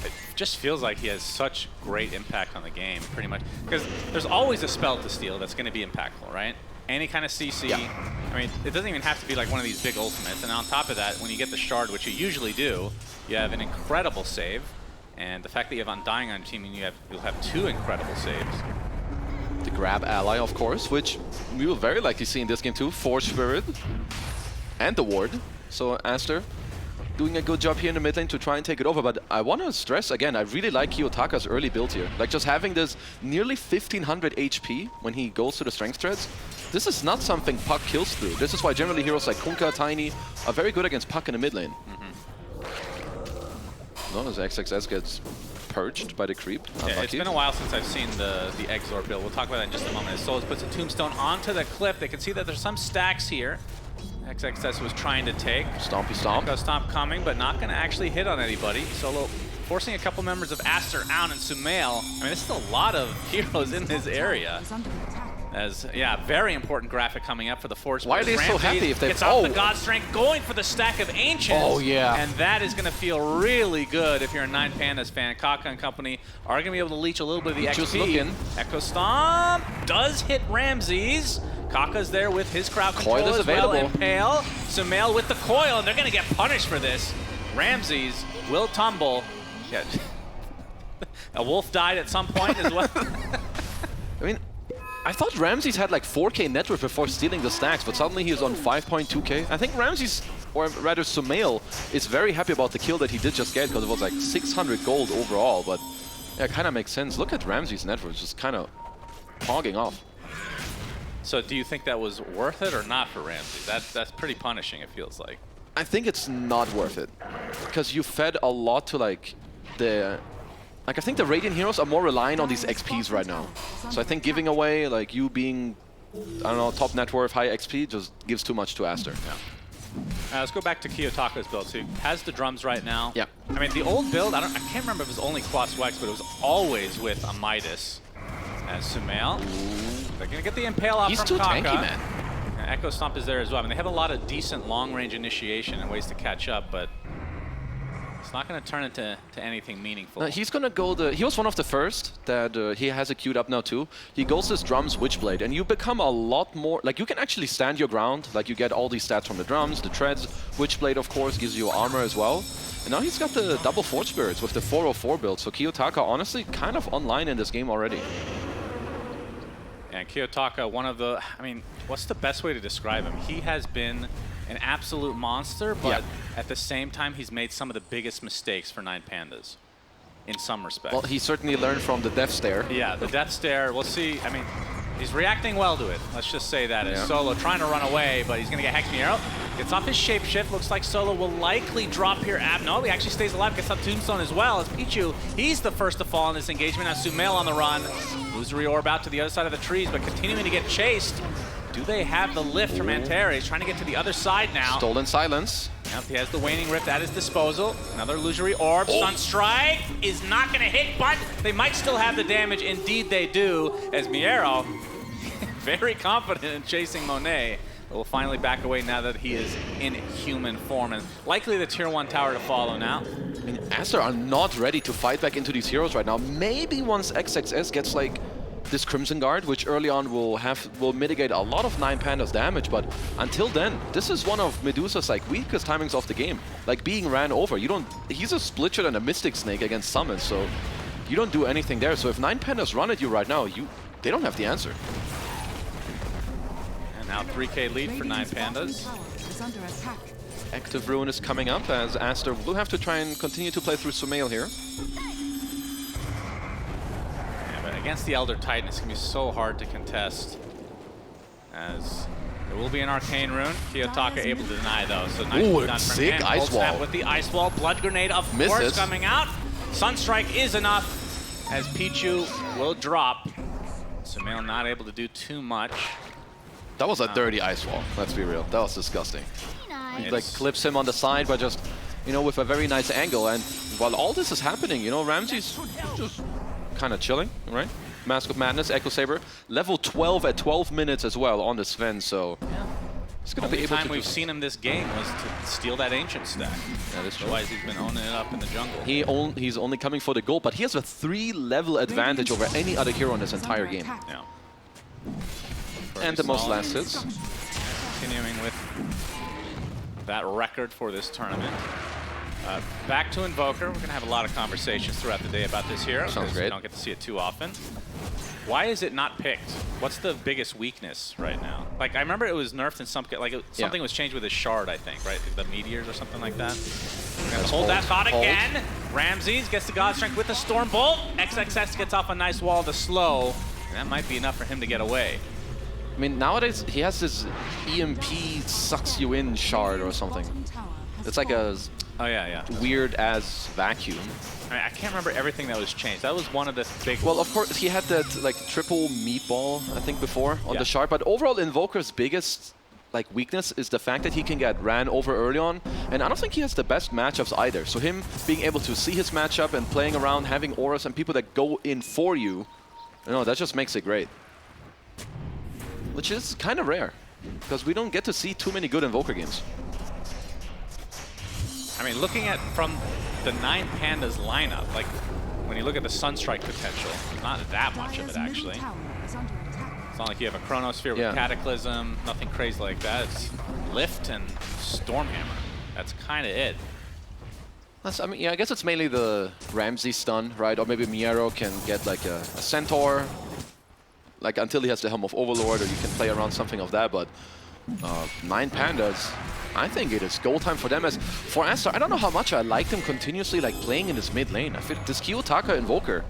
It just feels like he has such great impact on the game, pretty much. Because there's always a spell to steal that's going to be impactful, right? Any kind of CC. Yeah. I mean, it doesn't even have to be like one of these big ultimates. And on top of that, when you get the shard, which you usually do, you have an incredible save. And the fact that you have Undying on your team, you'll have 2 incredible saves. The grab ally, of course, which we will very likely see in this game too. Force Spirit and the ward. So Aster doing a good job here in the mid lane to try and take it over. But I want to stress again, I really like Kiyotaka's early build here. Like just having this nearly 1500 HP when he goes to the strength treads. This is not something Puck kills through. This is why generally heroes like Kunkka, Tiny are very good against Puck in the mid lane. Notice XXS gets purged by the creep. Yeah, it's been a while since I've seen the Exor build. We'll talk about that in just a moment. As Solos puts a Tombstone onto the cliff, they can see that there's some stacks here. XXS was trying to take. Stompy Stomp. Echo Stomp coming, but not going to actually hit on anybody. Solo forcing a couple members of Aster out and Sumail. I mean, this is a lot of heroes in this area. As, yeah, very important graphic coming up for the Force. Why are they so happy if they... Gets off the God Strength, going for the stack of Ancients. Oh, yeah. And that is going to feel really good if you're a 9Pandas fan. Kaka and company are going to be able to leech a little bit of the XP. Looking. Echo Stomp does hit Ramses. Kaka's there with his crowd control Coil is as well. available. Impale. Sumail with the coil, and they're going to get punished for this. Ramses will tumble. Yeah. A wolf died at some point as well. I mean, I thought Ramses had like 4k net worth before stealing the stacks, but suddenly he was on 5.2k. I think Ramses, or rather Sumail, is very happy about the kill that he did just get because it was like 600 gold overall, but yeah, it kind of makes sense. Look at Ramses' net worth, just kind of hogging off. So do you think that was worth it or not for Ramses? That's pretty punishing, it feels like. I think it's not worth it, because you fed a lot to like the... Like, I think the Radiant heroes are more reliant on these XPs right now. So I think giving away, like, you being, I don't know, top net worth, high XP, just gives too much to Aster. Yeah. Let's go back to Kiyotaka's build. So he has the drums right now. Yeah. I mean, the old build, I can't remember if it was only Quas Wex, but it was always with a Midas. As Sumail. They're going to get the Impale off He's from too Kaka. tanky, man. And Echo Stomp is there as well. I mean, they have a lot of decent long-range initiation and ways to catch up, but it's not going to turn into anything meaningful. He's going to go he was one of the first that he has it queued up now too. He goes this drums Witchblade, and you become a lot more, like you can actually stand your ground. Like you get all these stats from the drums, the treads. Witchblade, of course, gives you armor as well. And now he's got the double Force Spirits with the 404 build. So Kiyotaka, honestly, kind of online in this game already. And Kiyotaka, one of the, I mean, what's the best way to describe him? He has been an absolute monster, but at the same time, he's made some of the biggest mistakes for 9Pandas in some respects. Well, he certainly learned from the death stare. Yeah, the death stare, we'll see. I mean, he's reacting well to it. Let's just say that. It's Solo trying to run away, but he's going to get Hex Arrow. Gets off his shapeshift. Looks like Solo will likely drop here. No, he actually stays alive. Gets up Tombstone as well as Pichu. He's the first to fall in this engagement. Now Sumail on the run. Illusory Orb out to the other side of the trees, but continuing to get chased. Do they have the lift from Anteri? He's trying to get to the other side now. Stolen Silence. Yep, he has the Waning Rift at his disposal. Another Illusory Orb. Sunstrike is not going to hit, but they might still have the damage. Indeed they do, as Miero, very confident in chasing Monet, but will finally back away now that he is in human form, and likely the tier 1 tower to follow now. I mean, Aster are not ready to fight back into these heroes right now. Maybe once XXS gets like this Crimson Guard, which early on will mitigate a lot of 9Pandas damage, but until then, this is one of Medusa's like weakest timings of the game. Like being ran over, he's a split shot and a Mystic Snake against summons, so you don't do anything there. So if 9Pandas run at you right now, they don't have the answer. And now 3K lead for 9Pandas. Active Ruin is coming up as Aster will have to try and continue to play through Sumail here. Against the Elder Titan, it's going to be so hard to contest, as there will be an Arcane Rune. Kiyotaka able to deny, though, so nice done from sick him. Ice Wall. With the Ice Wall, Blood Grenade, of course, coming out. Sunstrike is enough, as Pichu will drop. Sumail not able to do too much. That was a dirty Ice Wall, let's be real. That was disgusting. He like clips him on the side, but just, with a very nice angle. And while all this is happening, Ramsey's just kind of chilling, right? Mask of Madness, Echo Saber, level 12 at 12 minutes as well on the Sven, so he's going to be able to. The time we've seen him this game was to steal that Ancient stack. That is true. Otherwise, he's been owning it up in the jungle. He's only coming for the gold, but he has a 3-level advantage over any other hero in this entire game. Yeah. And the most last hits. Continuing with that record for this tournament. Back to Invoker. We're going to have a lot of conversations throughout the day about this hero. Sounds great. We don't get to see it too often. Why is it not picked? What's the biggest weakness right now? Like, I remember it was nerfed in something was changed with his shard, I think, right? The meteors or something like that. We're going to hold that thought again. Ramses gets the God Strength with the Storm Bolt. XXS gets off a nice wall to slow. And that might be enough for him to get away. I mean, nowadays he has this EMP sucks you in shard or something. It's like a weird-ass vacuum. I can't remember everything that was changed. That was one of the big... Well, of course, he had that like triple meatball, I think, before on the shard. But overall, Invoker's biggest weakness is the fact that he can get ran over early on. And I don't think he has the best matchups either. So him being able to see his matchup and playing around, having auras and people that go in for you, that just makes it great. Which is kind of rare, because we don't get to see too many good Invoker games. I mean, looking at from the 9Pandas lineup, like when you look at the Sunstrike potential, not that much of it actually. It's not like you have a Chronosphere with Cataclysm, nothing crazy like that. It's Lift and Stormhammer. That's kind of it. I guess it's mainly the Ramsey stun, right? Or maybe Miero can get like a Centaur, like until he has the Helm of Overlord, or you can play around something of that. But 9Pandas, I think it is goal time for them. As for Aster, I don't know how much I liked him continuously playing in this mid lane. I feel this Kiyotaka Invoker,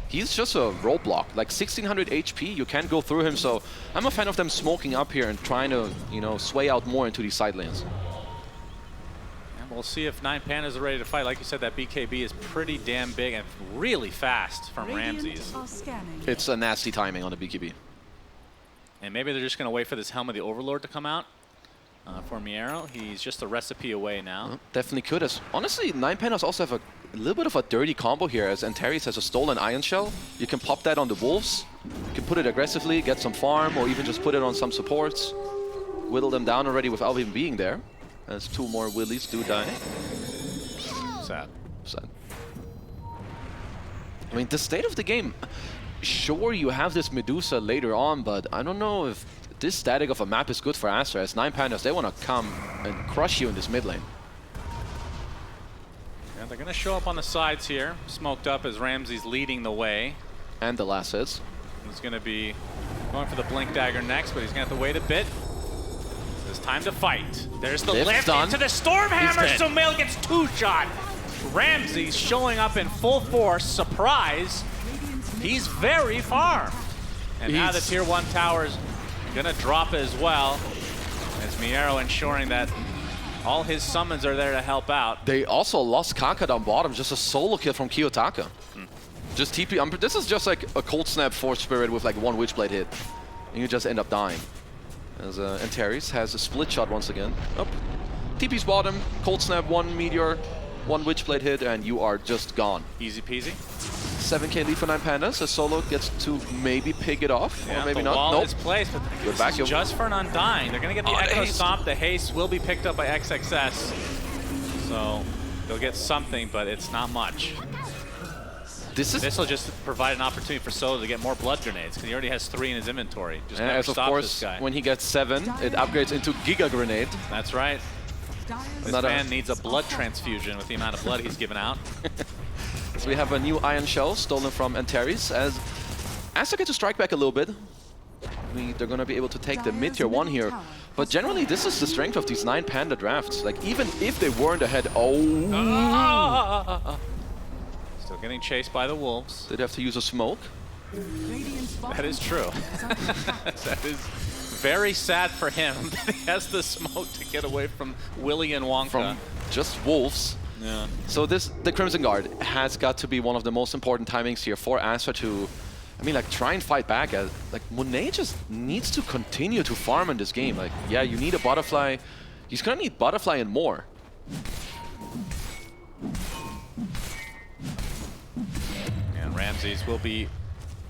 he's just a roadblock. Like 1600 HP, you can't go through him. So I'm a fan of them smoking up here and trying to, sway out more into these side lanes. And we'll see if 9Pandas are ready to fight. Like you said, that BKB is pretty damn big and really fast from Ramses. It's a nasty timing on the BKB. And maybe they're just going to wait for this Helm of the Overlord to come out. For Miero, he's just a recipe away now. Definitely could. Honestly, 9Pandas also have a little bit of a dirty combo here, as Antares has a Stolen Ion Shell. You can pop that on the Wolves. You can put it aggressively, get some farm, or even just put it on some supports. Whittle them down already without even being there, as 2 more Willies do die. Sad. I mean, the state of the game, sure, you have this Medusa later on, but I don't know if this static of a map is good for Aster, as 9Pandas, they want to come and crush you in this mid lane. Yeah, they're going to show up on the sides here, smoked up as Ramsey's leading the way. And the last hits. He's going to be going for the Blink Dagger next, but he's going to have to wait a bit. it's time to fight. There's the Lift lift done. into the Stormhammer. He's dead. Sumail gets 2-shot. Ramsey's showing up in full force. Surprise. He's very far. And now the tier 1 tower's gonna drop as well. As Miero ensuring that all his summons are there to help out. They also lost Kaka down bottom, just a solo kill from Kiyotaka. Just TP. This is just like a Cold Snap Force Spirit with like 1 Witchblade hit. And you just end up dying. As Antares has a split shot once again. Up. TP's bottom, Cold Snap, 1 Meteor, 1 Witchblade hit, and you are just gone. Easy peasy. 7k lead for 9Pandas. As Solo gets to maybe pick it off, Yeah, or maybe the not. wall Nope. is placed, but You're this back, is you're- just for an Undying. They're going to get the Oh, the Echo haste. Stomp. The haste will be picked up by XXS. So they'll get something, but it's not much. This will just provide an opportunity for Solo to get more blood grenades, because he already has 3 in his inventory. Just never As of stop course, this guy. when he gets 7, it upgrades into Giga Grenade. That's right. This Another- man needs a blood transfusion with the amount of blood he's given out. So we have a new Iron Shell stolen from Antares, as Aster gets to strike back a little bit. They're going to be able to take the mid tier 1 here. But generally, this is the strength of these 9Panda drafts. Like, even if they weren't ahead, Still getting chased by the wolves. they'd have to use a smoke. That is true. That is very sad for him that he has the smoke to get away from Willy and Wonka. From just wolves. Yeah. So the Crimson Guard has got to be one of the most important timings here for Aster to, I mean, like, try and fight back. Like, Monet just needs to continue to farm in this game. Like, yeah, you need a Butterfly. He's gonna need Butterfly and more. And Ramses will be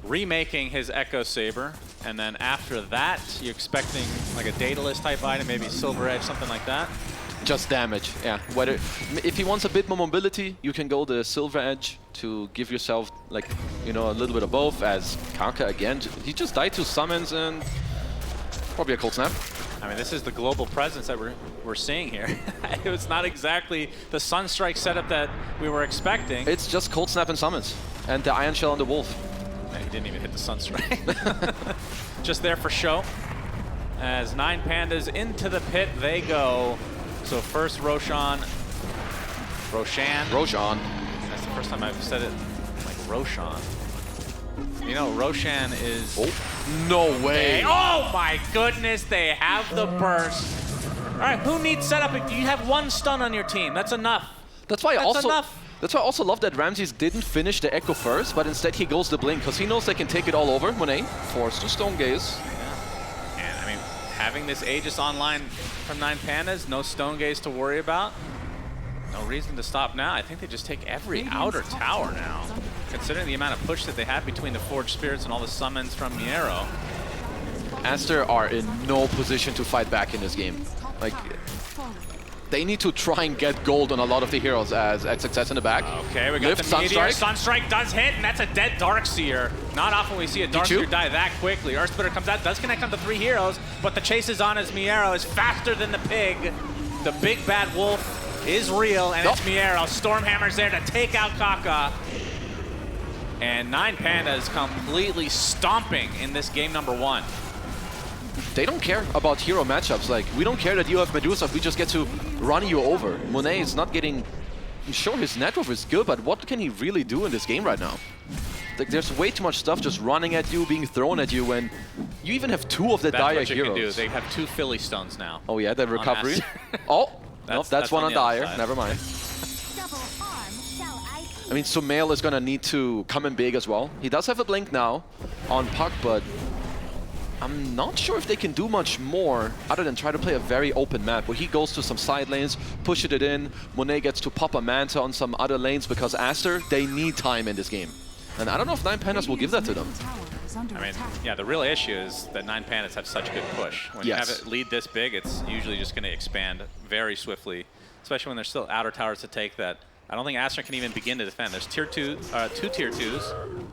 remaking his Echo Saber. And then after that, you're expecting like a Daedalus type item, maybe Silver Edge, something like that. Just damage, yeah. Whether if he wants a bit more mobility, you can go the Silver Edge to give yourself, like, you know, a little bit of both. As Kaka again, he just died to summons and probably a Cold Snap. I mean, this is the global presence that we're seeing here. It was not exactly the Sunstrike setup that we were expecting. It's just Cold Snap and summons, and the Iron Shell on the Wolf. Man, he didn't even hit the Sunstrike. Just there for show. As 9Pandas into the pit they go. So first Roshan. Roshan. That's the first time I've said it like Roshan. You know, Roshan is... Oh, no way. Oh my goodness, they have the burst. All right, who needs setup? If you have 1 stun on your team, that's enough. That's why That's enough. That's why I also love that Ramses didn't finish the Echo first, but instead he goes the Blink, because he knows they can take it all over. Monet forced to Stone Gaze. Yeah. And I mean, having this Aegis online from 9Pandas, no Stone Gaze to worry about. No reason to stop now. I think they just take every outer tower now, considering the amount of push that they have between the Forged Spirits and all the summons from Miero. Aster are in no position to fight back in this game. Like, they need to try and get gold on a lot of the heroes as XXS in the back. Okay, we got Lift, the Meteor. Sunstrike. Sunstrike does hit, and that's a dead Darkseer. Not often we see a Darkseer die that quickly. Earthsplitter comes out, does connect on the 3 heroes, but the chase is on as Miero is faster than the pig. The big bad wolf is real, and it's Miero. Stormhammer's there to take out Kaka. And 9Pandas completely stomping in this game number 1. They don't care about hero matchups. Like, we don't care that you have Medusa, we just get to run you over. Monet is not getting... Sure, his net worth is good, but what can he really do in this game right now? Like, there's way too much stuff just running at you, being thrown at you, when you even have 2 of the That's Dire what you heroes. can do. They have 2 Philly Stones now. Oh yeah, the recovery. Aster. Oh, nope, that's one on the other Dire. side. Never mind. I mean, Sumail is gonna need to come in big as well. He does have a Blink now on Puck, but I'm not sure if they can do much more other than try to play a very open map where he goes to some side lanes, pushes it in. Monet gets to pop a Manta on some other lanes because Aster, they need time in this game. And I don't know if 9Pandas will give that to them. I mean, yeah, the real issue is that 9Pandas have such good push. When you have it lead this big, it's usually just going to expand very swiftly, especially when there's still outer towers to take that. I don't think Aster can even begin to defend. There's two tier 2s,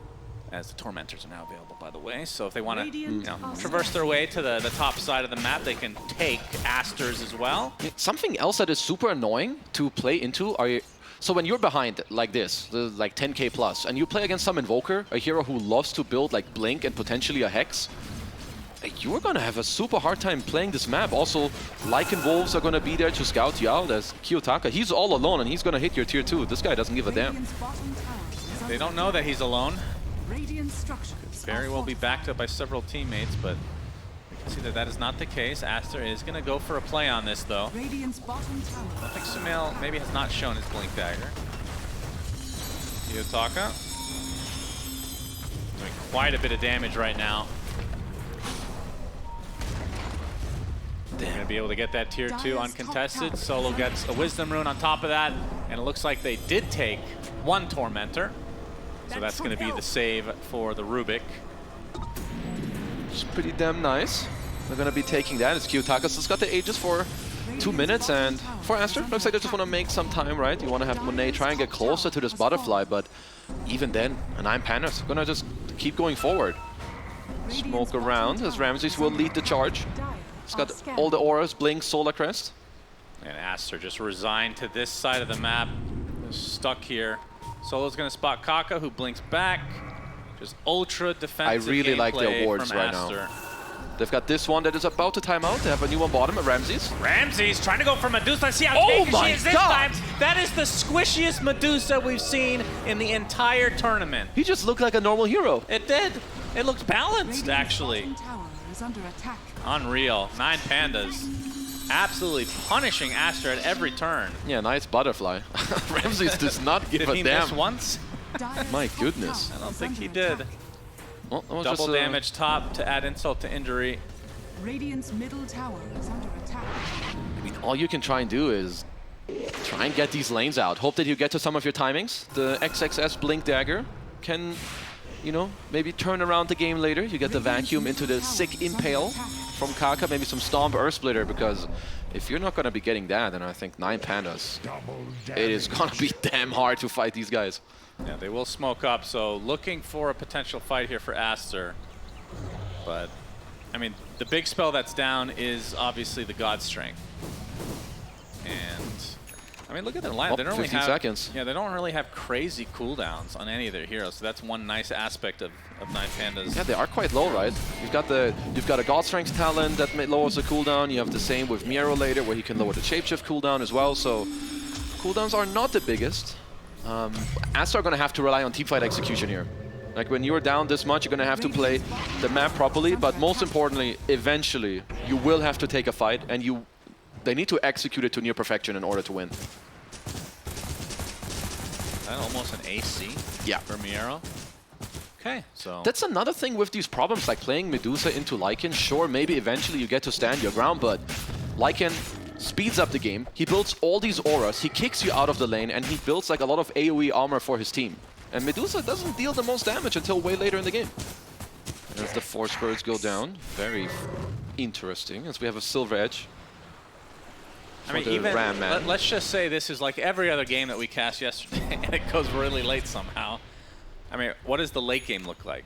as the Tormentors are now available, by the way. So if they want to traverse their way to the top side of the map, they can take Asters as well. Something else that is super annoying to play into are... So when you're behind like this, like 10k plus, and you play against some Invoker, a hero who loves to build like Blink and potentially a Hex, you're going to have a super hard time playing this map. Also, Lycan Wolves are going to be there to scout you out as Kiyotaka. He's all alone and he's going to hit your tier 2. This guy doesn't give a damn. They don't know that he's alone. Could very well be backed up by several teammates, but we can see that that is not the case. Aster is going to go for a play on this, though. I think Sumail maybe has not shown his Blink Dagger. Kiyotaka doing quite a bit of damage right now. They're going to be able to get that tier 2 uncontested. Solo gets a Wisdom Rune on top of that, and it looks like they did take one Tormentor. So that's going to be the save for the Rubik. It's pretty damn nice. They're going to be taking that. It's Kiyotaka. So it's got the Aegis for 2 minutes, and for Aster, looks like they just want to make some time, right? You want to have Monet try and get closer to this butterfly, but even then, a 9Pandas going to just keep going forward. Smoke around as Ramses will lead the charge. He's got all the auras, Blink, Solar Crest. And Aster just resigned to this side of the map. They're stuck here. Solo's going to spot Kaka, who blinks back. Just ultra defensive. I really like the awards right Aster. now. They've got this one that is about to time out. They have a new one bottom, Ramses. Ramses trying to go for Medusa. See how Oh my she is this God. time. That is the squishiest Medusa we've seen in the entire tournament. He just looked like a normal hero. It did. It looked balanced, actually. Unreal. 9Pandas absolutely punishing Aster at every turn. Yeah, nice butterfly. Ramses does not give Did a he damn. miss once? My goodness. I don't think he did. Well, that was Double just, damage top to add insult to injury. Radiant's middle tower is under attack. I mean, all you can try and do is try and get these lanes out. Hope that you get to some of your timings. The XXS Blink Dagger can, you know, maybe turn around the game later. You get the vacuum into the sick Impale from Kaka, maybe some Stomp Earth Splitter, because if you're not going to be getting that, then I think 9Pandas, it is going to be damn hard to fight these guys. Yeah, they will smoke up, so looking for a potential fight here for Aster. But, I mean, the big spell that's down is obviously the God Strength. And, I mean, look at their line. They don't really 15 have, seconds. Yeah, they don't really have crazy cooldowns on any of their heroes, so that's one nice aspect of 9Pandas. Yeah, they are quite low, right? You've got a God Strength talent that lowers the cooldown. You have the same with Miero later, where he can lower the Shapeshift cooldown as well. So cooldowns are not the biggest. Aster are going to have to rely on teamfight execution here. Like, when you're down this much, you're going to have to play the map properly, but most importantly, eventually, you will have to take a fight, and they need to execute it to near perfection in order to win. Almost an AC for Miero. Okay, so... That's another thing with these problems, like playing Medusa into Lycan. Sure, maybe eventually you get to stand your ground, but Lycan speeds up the game. He builds all these auras, he kicks you out of the lane, and he builds like a lot of AoE armor for his team. And Medusa doesn't deal the most damage until way later in the game. As the Force Birds go down, very interesting, as we have a Silver Edge. I mean, even let's just say this is like every other game that we cast yesterday, and it goes really late somehow. I mean, what does the late game look like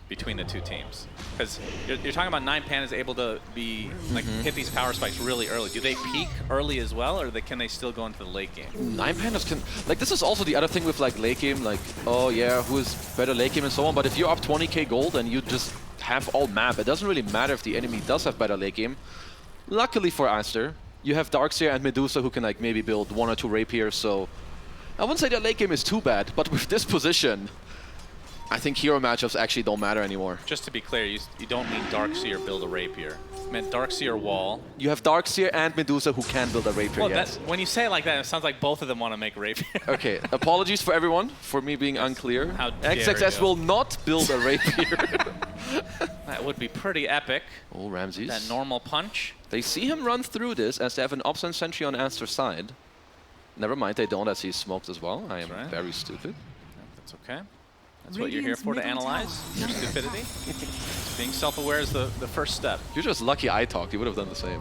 between the two teams? Because you're talking about 9Pandas able to be like hit these power spikes really early. Do they peak early as well, or can they still go into the late game? 9Pandas can, like, this is also the other thing with like late game, like, oh yeah, who is better late game and so on. But if you're up 20k gold and you just have all map, it doesn't really matter if the enemy does have better late game. Luckily for Aster, you have Darkseer and Medusa who can like maybe build 1 or 2 rapiers, so I wouldn't say their late game is too bad, but with this position, I think hero matchups actually don't matter anymore. Just to be clear, you don't mean Darkseer build a rapier. You meant Darkseer wall. You have Darkseer and Medusa who can build a rapier, well, yes. When you say it like that, it sounds like both of them want to make rapier. Okay, apologies for everyone for me being unclear. How dare XXS you. will not build a rapier. That would be pretty epic. Oh, Ramses. That normal punch. They see him run through this as they have an Obscene Sentry on Aster's side. Never mind, they don't, as he's smoked as well. I am very stupid. That's okay. That's what you're here for, to analyze your stupidity. Being self-aware is the first step. You're just lucky I talked. You would have done the same.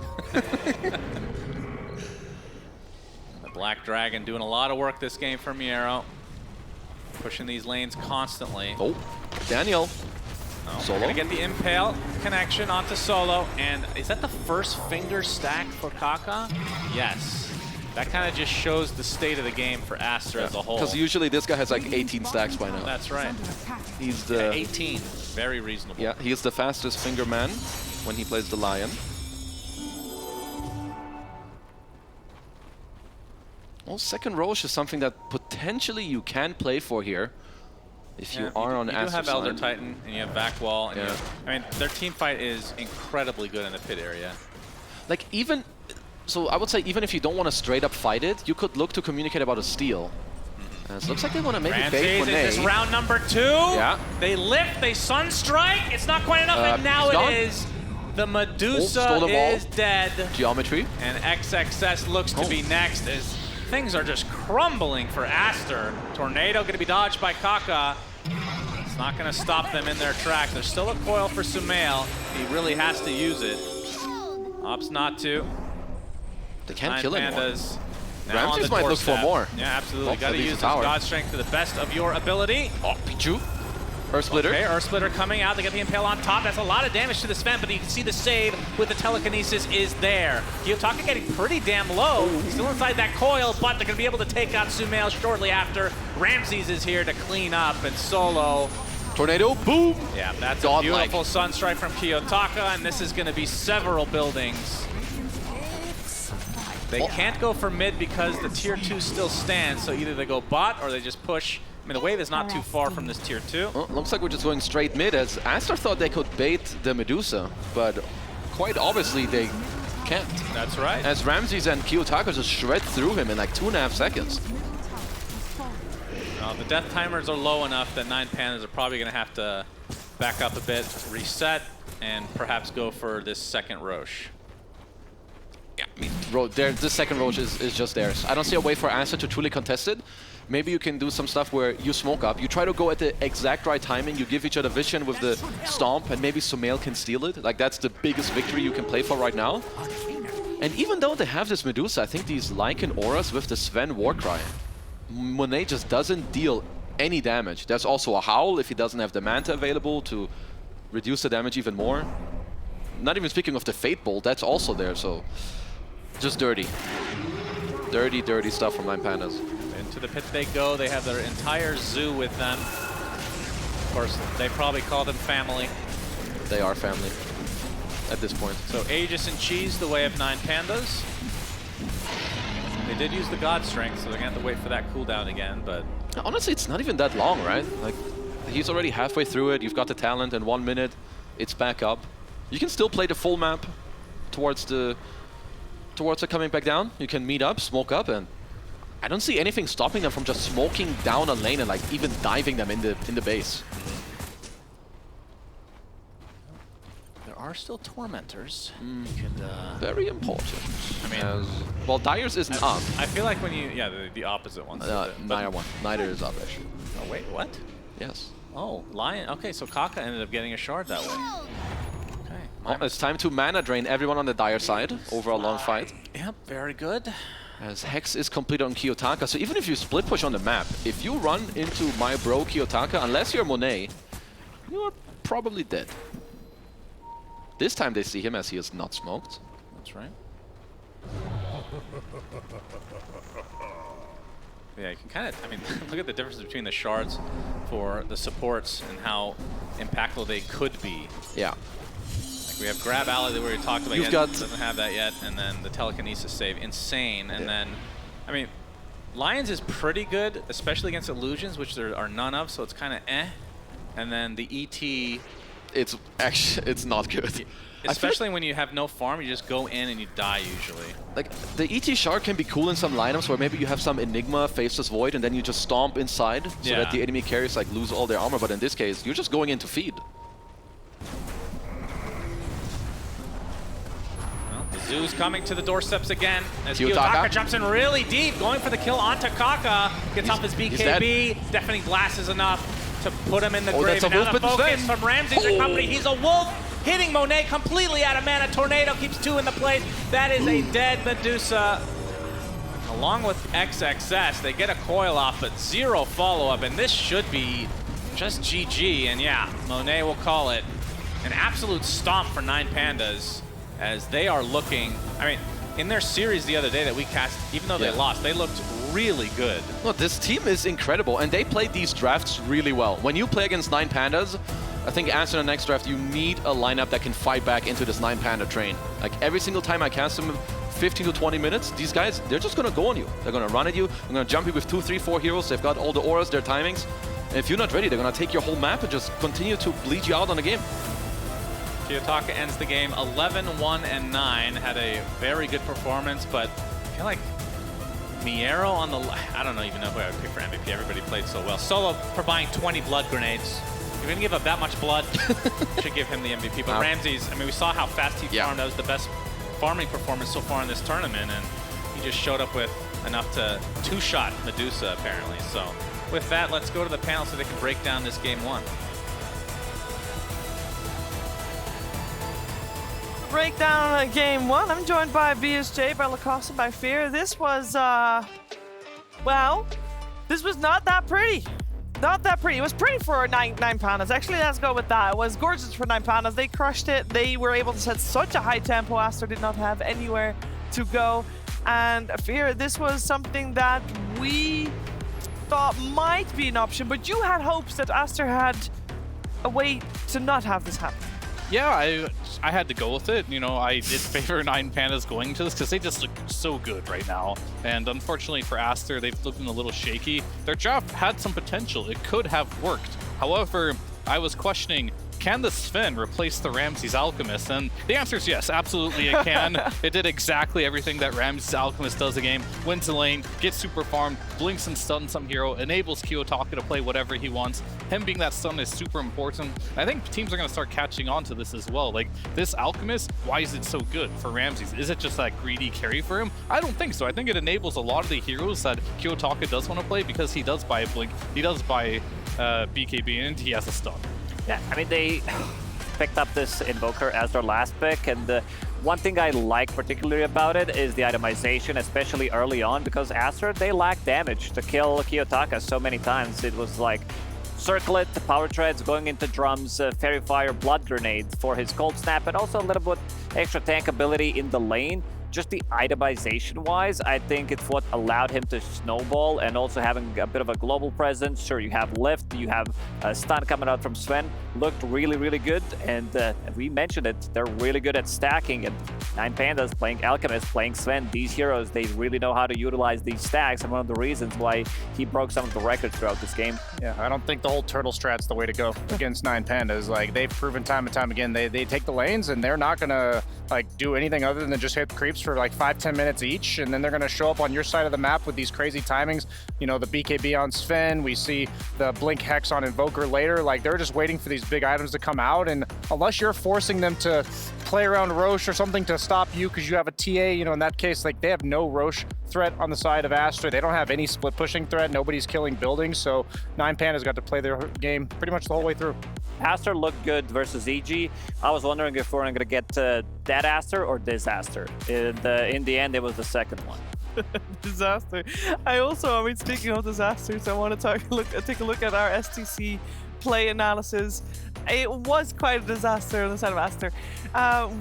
The Black Dragon doing a lot of work this game for Miero. Pushing these lanes constantly. Oh, Daniel. Solo. Gonna get the Impale connection onto Solo. And is that the first finger stack for Kaka? Yes. That kind of just shows the state of the game for Aster as a whole. Because usually this guy has like 18 stacks by now. That's right. He's the 18. Very reasonable. Yeah, he is the fastest finger man when he plays the Lion. Well, second Roche is something that potentially you can play for here. If you are on Aster You do have Elder side. Titan, and you have back wall, and I mean, their team fight is incredibly good in the pit area. Like even, so I would say even if you don't want to straight up fight it, you could look to communicate about a steal. It looks like they want to maybe bait for Ramses, this is round number 2. Yeah. They lift, they Sunstrike. It's not quite enough, and now it is. The Medusa is dead. Geometry. And XXS looks to be next as things are just crumbling for Aster. Tornado going to be dodged by Kaka. It's not going to stop them in their track. There's still a coil for Sumail. He really has to use it. Opts not to. They can't kill anyone. Ramses might look for more. Yeah, absolutely. Oh, Got to use his God Strength to the best of your ability. Oh, Pichu. Earth Splitter. Okay, Earth Splitter coming out. They get the Impale on top. That's a lot of damage to the Sven, but you can see the save with the telekinesis is there. Kiyotaka getting pretty damn low. Still inside that coil, but they're going to be able to take out Sumail shortly after. Ramses is here to clean up, and Solo. Tornado, boom! Yeah, that's a beautiful Sunstrike from Kiyotaka, and this is going to be several buildings. They can't go for mid because the tier 2 still stands, so either they go bot or they just push. I mean, the wave is not too far from this tier 2. Well, looks like we're just going straight mid, as Aster thought they could bait the Medusa, but quite obviously they can't. That's right. As Ramses and Kiyotaka just shred through him in like 2.5 seconds. The death timers are low enough that 9Pandas are probably going to have to back up a bit, reset, and perhaps go for this second Roche. Yeah, I mean, this second Roche is just theirs. I don't see a way for Aster to truly contest it. Maybe you can do some stuff where you smoke up, you try to go at the exact right timing, you give each other vision with the stomp, and maybe Sumail can steal it. Like, that's the biggest victory you can play for right now. And even though they have this Medusa, I think these Lycan auras with the Sven Warcry, Monet just doesn't deal any damage. There's also a Howl if he doesn't have the Manta available to reduce the damage even more. Not even speaking of the Fate Bolt, that's also there, so just dirty. Dirty, dirty stuff from 9Pandas. Into the pit they go. They have their entire zoo with them. Of course, they probably call them family. They are family at this point. So Aegis and Cheese, the way of 9Pandas. They did use the God Strength, so they're going to have to wait for that cooldown again, but... Honestly, it's not even that long, right? Like, he's already halfway through it. You've got the talent in 1 minute. It's back up. You can still play the full map towards it coming back down. You can meet up, smoke up, and I don't see anything stopping them from just smoking down a lane and like even diving them in the base. There are still Tormentors. Very important. I mean, well, Dyer's isn't up. I feel like when you, the opposite ones. Neither is up, actually. Oh, wait, what? Yes. Oh, Lion. Okay, so Kaka ended up getting a shard that way. Okay. Well, it's time to mana drain everyone on the Dyer side over a long fight. Yep, very good. As Hex is complete on Kiyotaka, so even if you split push on the map, if you run into my bro Kiyotaka, unless you're Monet, you're probably dead. This time they see him as he is not smoked. That's right. Yeah, you can kind of, I mean, look at the difference between the shards for the supports and how impactful they could be. Yeah. Like we have Grab Alley that we already talked about. Doesn't have that yet, and then the telekinesis save, insane. And then, I mean, Lions is pretty good, especially against illusions, which there are none of, so it's kind of eh. And then the ET... It's actually, it's not good. Especially when you have no farm, you just go in and you die usually. Like, the ET Shard can be cool in some lineups where maybe you have some Enigma, Faceless Void, and then you just stomp inside so that the enemy carriers like lose all their armor, but in this case, you're just going in to feed. Well, the Zoo's coming to the doorsteps again as Kiyotaka Kiyotaka jumps in really deep, going for the kill onto Kaka, gets off his BKB, deafening blast is enough to put him in the grave. And now the focus from Ramses and company, he's a wolf! Hitting Monet completely out of mana. Tornado keeps 2 in the place. That is a dead Medusa. Along with XXS, they get a coil off, but 0 follow-up, and this should be just GG. And yeah, Monet will call it an absolute stomp for 9Pandas as they are looking. I mean, in their series the other day that we cast, even though they lost, they looked really good. No, this team is incredible, and they played these drafts really well. When you play against 9Pandas, I think after the next draft, you need a lineup that can fight back into this 9Panda train. Like every single time I cast them 15 to 20 minutes, these guys, they're just going to go on you. They're going to run at you. They're going to jump you with 2, 3, 4 heroes. They've got all the auras, their timings. And if you're not ready, they're going to take your whole map and just continue to bleed you out on the game. Kiyotaka ends the game 11-1-9. Had a very good performance, but I feel like Miero on the... I don't even know who I would pick for MVP. Everybody played so well. Solo for buying 20 blood grenades. If you're going to give up that much blood, should give him the MVP. But Ramses, I mean, we saw how fast he farmed. That was the best farming performance so far in this tournament, and he just showed up with enough to two-shot Medusa, apparently. So with that, let's go to the panel so they can break down this game one. Breakdown game one. I'm joined by BSJ, by Lacoste, by Fear. This was, well, this was not that pretty. Not that pretty. It was pretty for 9Pandas. Actually, let's go with that. It was gorgeous for 9Pandas. They crushed it. They were able to set such a high tempo. Aster did not have anywhere to go. And Fear, this was something that we thought might be an option, but you had hopes that Aster had a way to not have this happen. Yeah, I had to go with it. You know, I did favor 9Pandas going to this because they just look so good right now. And unfortunately for Aster, they've looked a little shaky. Their draft had some potential. It could have worked. However, I was questioning, can the Sven replace the Ramses Alchemist? And the answer is yes, absolutely it can. It did exactly everything that Ramses Alchemist does a game. Wins the lane, gets super farmed, blinks and stuns some hero, enables Kiyotaka to play whatever he wants. Him being that stun is super important. I think teams are going to start catching on to this as well. Like, this Alchemist, why is it so good for Ramses? Is it just that greedy carry for him? I don't think so. I think it enables a lot of the heroes that Kiyotaka does want to play because he does buy a blink, he does buy BKB, and he has a stun. Yeah, I mean, they picked up this Invoker as their last pick, and one thing I like particularly about it is the itemization, especially early on, because Aster, they lack damage to kill Kiyotaka so many times. It was like Circlet, Power Treads, going into drums, Fairy Fire, Blood Grenade for his Cold Snap, and also a little bit extra tank ability in the lane. Just the itemization-wise, I think it's what allowed him to snowball, and also having a bit of a global presence. Sure, you have lift, you have a stun coming out from Sven. Looked really, really good, and we mentioned it, they're really good at stacking, and 9Pandas playing Alchemist, playing Sven, these heroes, they really know how to utilize these stacks, and one of the reasons why he broke some of the records throughout this game. Yeah, I don't think the whole turtle strat's the way to go against 9Pandas. Like, they've proven time and time again, they take the lanes, and they're not gonna like do anything other than just hit creeps for like 5-10 minutes each, and then they're going to show up on your side of the map with these crazy timings. You know, the BKB on Sven, we see the Blink Hex on Invoker later. Like, they're just waiting for these big items to come out, and unless you're forcing them to play around Roche or something to stop you because you have a TA, you know, in that case, like, they have no Roche threat on the side of Aster. They don't have any split pushing threat. Nobody's killing buildings, so 9Pandas got to play their game pretty much the whole way through. Aster looked good versus EG. I was wondering if we're going to get that Aster or this Aster. In the end, it was the second one. Disaster. I mean, speaking of disasters, I want to take a look at our STC play analysis. It was quite a disaster on the side of Aster.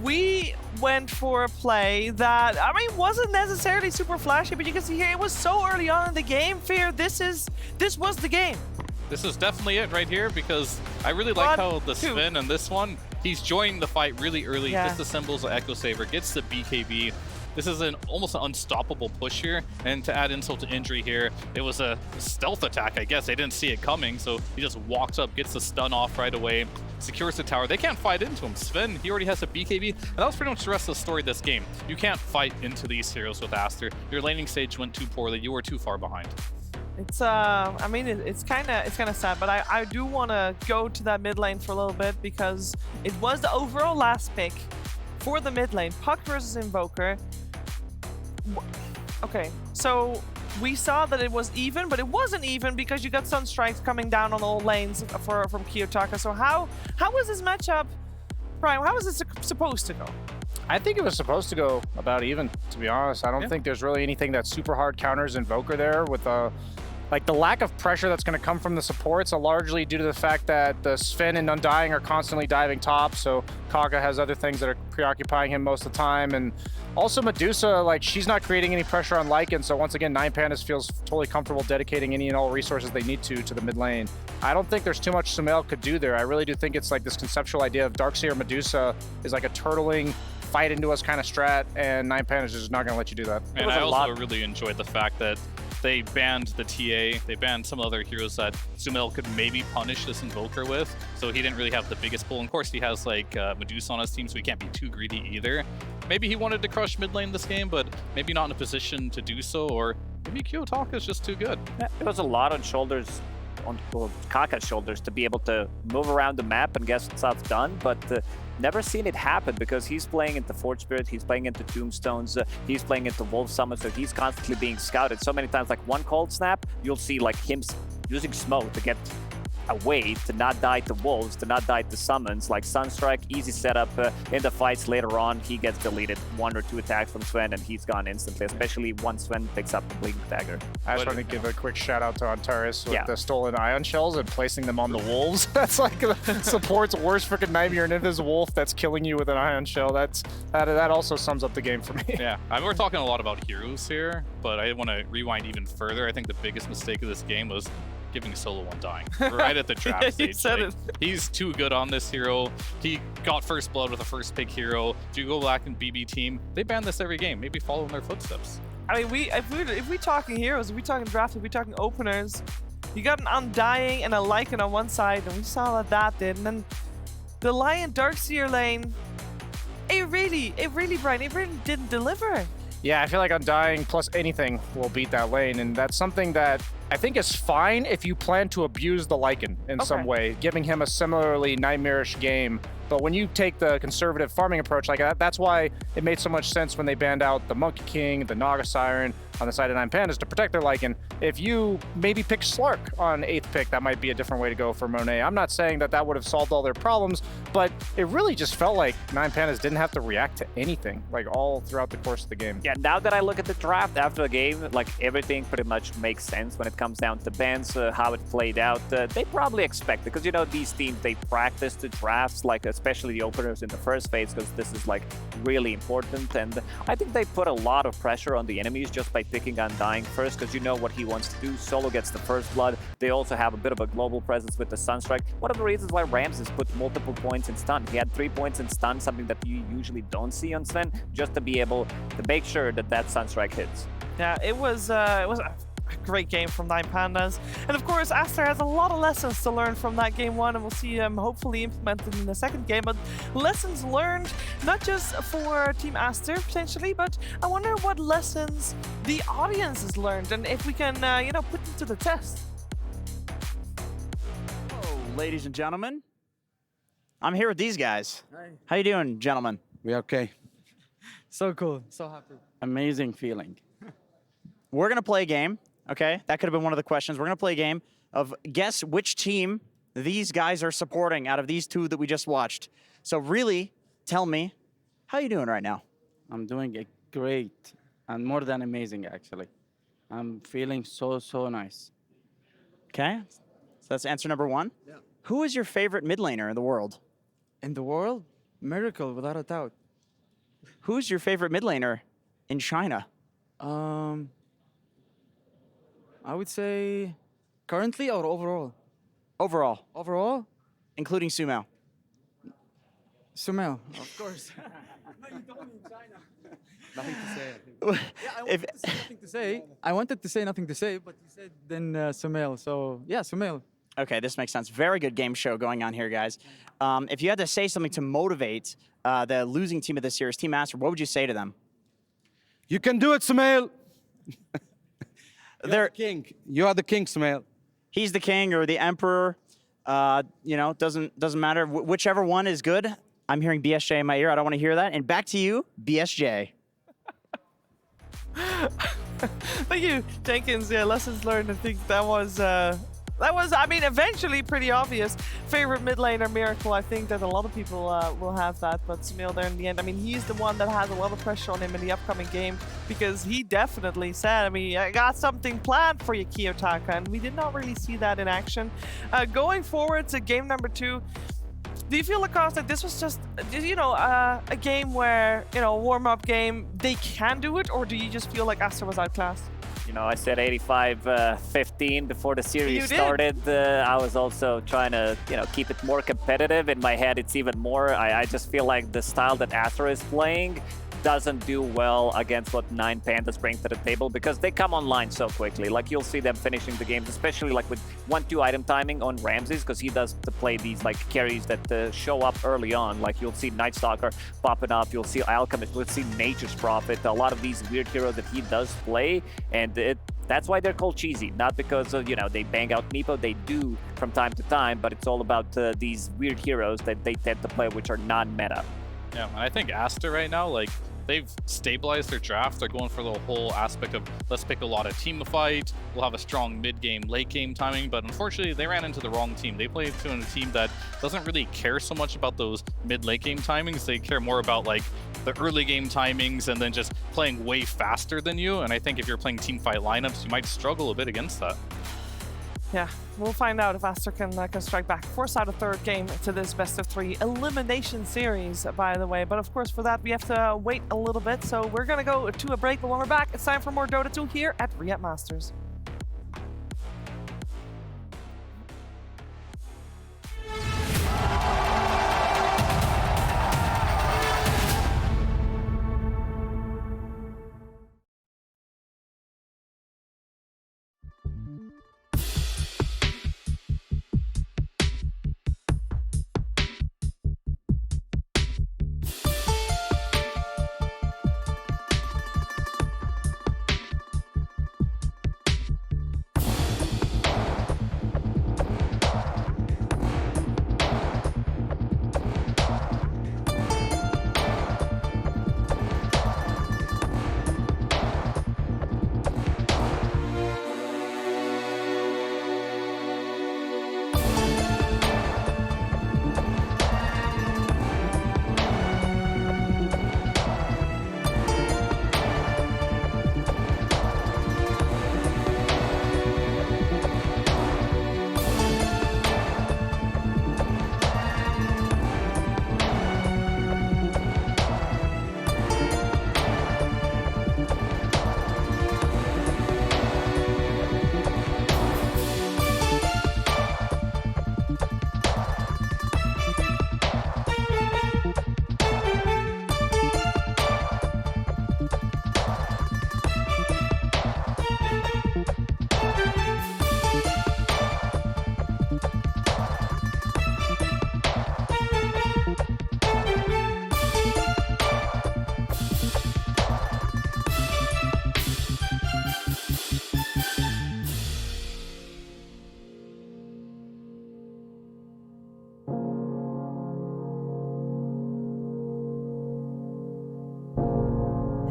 We went for a play that, I mean, wasn't necessarily super flashy, but you can see here, it was so early on in the game. Fear, this was the game. This is definitely it right here, because I really like how the Sven and this one, he's joining the fight really early, gets the symbols of Echo Saber, gets the BKB. This is almost an unstoppable push here, and to add insult to injury here, it was a stealth attack, I guess. They didn't see it coming, so he just walks up, gets the stun off right away, secures the tower. They can't fight into him. Sven, he already has a BKB, and that was pretty much the rest of the story of this game. You can't fight into these heroes with Aster. Your laning stage went too poorly. You were too far behind. It's I mean, it's kind of sad, but I do want to go to that mid lane for a little bit, because it was the overall last pick for the mid lane, Puck versus Invoker. Okay, so we saw that it was even, but it wasn't even because you got Sunstrikes coming down on all lanes from Kiyotaka. So how was this matchup, Brian? How was it supposed to go? I think it was supposed to go about even, to be honest. I don't think there's really anything that super hard counters Invoker there with like the lack of pressure that's going to come from the supports are largely due to the fact that the Sven and Undying are constantly diving top, so Kaga has other things that are preoccupying him most of the time, and Also, Medusa, like, she's not creating any pressure on Lycan, so once again, 9Pandas feels totally comfortable dedicating any and all resources they need to the mid lane. I don't think there's too much Sumail could do there. I really do think it's like this conceptual idea of Darkseer Medusa is like a turtling, fight into us kind of strat, and 9Pandas is just not going to let you do that. And I also really enjoyed the fact that they banned the TA, they banned some other heroes that Sumail could maybe punish this Invoker with, so he didn't really have the biggest pull. And of course, he has like Medusa on his team, so he can't be too greedy either. Maybe he wanted to crush mid lane this game, but maybe not in a position to do so, or maybe Kiyotaka is just too good. Yeah, it was a lot on shoulders, on Kaka's shoulders, to be able to move around the map and get stuff done, but never seen it happen because he's playing into Forge Spirit, he's playing into Tombstones, he's playing into Wolf Summon, so he's constantly being scouted. So many times, like one cold snap, you'll see like him using smoke to get away, to not die to wolves, to not die to summons. Like Sunstrike, easy setup in the fights later on. He gets deleted 1 or 2 attacks from Sven and he's gone instantly, especially once Sven picks up the Bleeding Dagger. I just want to give a quick shout out to Antares with the stolen Ion Shells and placing them on the wolves. That's like the support's worst freaking nightmare, and if there's a wolf that's killing you with an Ion Shell, that also sums up the game for me. Yeah, I mean, we're talking a lot about heroes here, but I want to rewind even further. I think the biggest mistake of this game was giving Solo Undying right at the draft stage. He's too good on this hero. He got first blood with a first pick hero. If you go back in BB team, they ban this every game. Maybe follow in their footsteps. I mean, if we talking heroes, if we talking draft, if we talking openers, you got an Undying and a Lycan on one side, and we saw that did, and then the Lion Darkseer lane, it really, Brian, it really didn't deliver. Yeah, I feel like Undying plus anything will beat that lane, and that's something that I think is fine if you plan to abuse the Lycan in some way, giving him a similarly nightmarish game. But when you take the conservative farming approach like that, that's why it made so much sense when they banned out the Monkey King, the Naga Siren on the side of 9Pandas to protect their Lycan. If you maybe pick Slark on 8th pick, that might be a different way to go for Monet. I'm not saying that would have solved all their problems, but it really just felt like 9Pandas didn't have to react to anything, like all throughout the course of the game. Yeah, now that I look at the draft after the game, like everything pretty much makes sense when it comes down to bans, how it played out. They probably expect it, because you know these teams, they practice the drafts, like especially the openers in the first phase, because this is like really important, and I think they put a lot of pressure on the enemies just by picking Undying first, because you know what he wants to do. Solo gets the first blood. They also have a bit of a global presence with the Sunstrike. One of the reasons why Ramses put multiple points in stun. He had 3 points in stun, something that you usually don't see on Sven, just to be able to make sure that Sunstrike hits. Yeah, it was a great game from 9Pandas. And of course, Aster has a lot of lessons to learn from that game 1, and we'll see them hopefully implemented in the second game. But lessons learned, not just for Team Aster potentially, but I wonder what lessons the audience has learned, and if we can, you know, put them to the test. Hello, ladies and gentlemen. I'm here with these guys. Hi. How you doing, gentlemen? We okay. So cool. So happy. Amazing feeling. We're going to play a game, okay? That could have been one of the questions. We're going to play a game of guess which team these guys are supporting out of these two that we just watched. So really, tell me, how you doing right now? I'm doing great and more than amazing, actually. I'm feeling so nice. Okay, so that's answer number 1. Yeah. Who is your favorite mid laner in the world? In the world? Miracle, without a doubt. Who's your favorite mid laner in China? I would say currently or overall? Overall. Overall? Including Sumail. Sumail, of course. No, you told me in China. Nothing to say. I wanted to say nothing to say, but you said then Sumail. So yeah, Sumail. Okay, this makes sense. Very good game show going on here, guys. If you had to say something to motivate the losing team of this year's Team Aster, what would you say to them? You can do it, Sumail. They're the king. You are the king, Sumail. He's the king or the emperor. You know, doesn't matter. Whichever one is good. I'm hearing BSJ in my ear. I don't want to hear that. And back to you, BSJ. Thank you, Jenkins. Yeah, lessons learned. I think that was, I mean, eventually pretty obvious. Favorite mid laner, Miracle. I think that a lot of people will have that, but Sumail there in the end, I mean, he's the one that has a lot of pressure on him in the upcoming game, because he definitely said, I mean, I got something planned for you, Kiyotaka, and we did not really see that in action. Going forward to game number 2, Do you feel, Lacoste, that this was just, you know, a game where, you know, a warm-up game, they can do it, or do you just feel like Aster was outclassed? You know, I said 85-15 before the series You did. started. I was also trying to, you know, keep it more competitive. In my head, it's even more. I just feel like the style that Aster is playing doesn't do well against what 9Pandas bring to the table because they come online so quickly. Like, you'll see them finishing the games, especially like with 1-2 item timing on Ramses, because he does to play these like carries that show up early on. Like, you'll see Night Stalker popping up, you'll see Alchemist, you'll see Nature's Prophet, a lot of these weird heroes that he does play, and that's why they're called cheesy. Not because of, you know, they bang out Nepo, they do from time to time, but it's all about these weird heroes that they tend to play, which are non-meta. Yeah, and I think Aster right now, like, they've stabilized their draft. They're going for the whole aspect of let's pick a lot of team-a-fight. We'll have a strong mid-game, late-game timing, but unfortunately, they ran into the wrong team. They played to a team that doesn't really care so much about those mid-late game timings. They care more about like the early game timings and then just playing way faster than you. And I think if you're playing team fight lineups, you might struggle a bit against that. Yeah, we'll find out if Aster can strike back. Force out a third game to this best-of-3 elimination series, by the way. But of course, for that, we have to wait a little bit. So we're going to go to a break. But when we're back, it's time for more Dota 2 here at Riyadh Masters.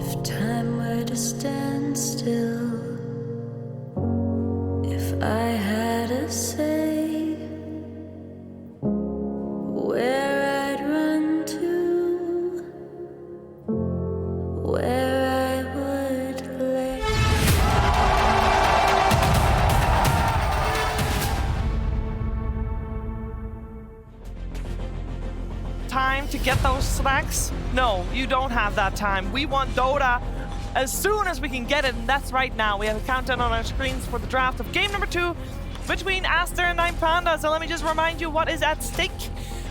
If time were to stand still, if I had a say, where I'd run to, where I would lay. Time to get those snacks? No, you don't have that time. We want Dota as soon as we can get it, and that's right now. We have a countdown on our screens for the draft of game number 2 between Aster and 9Pandas. And let me just remind you what is at stake.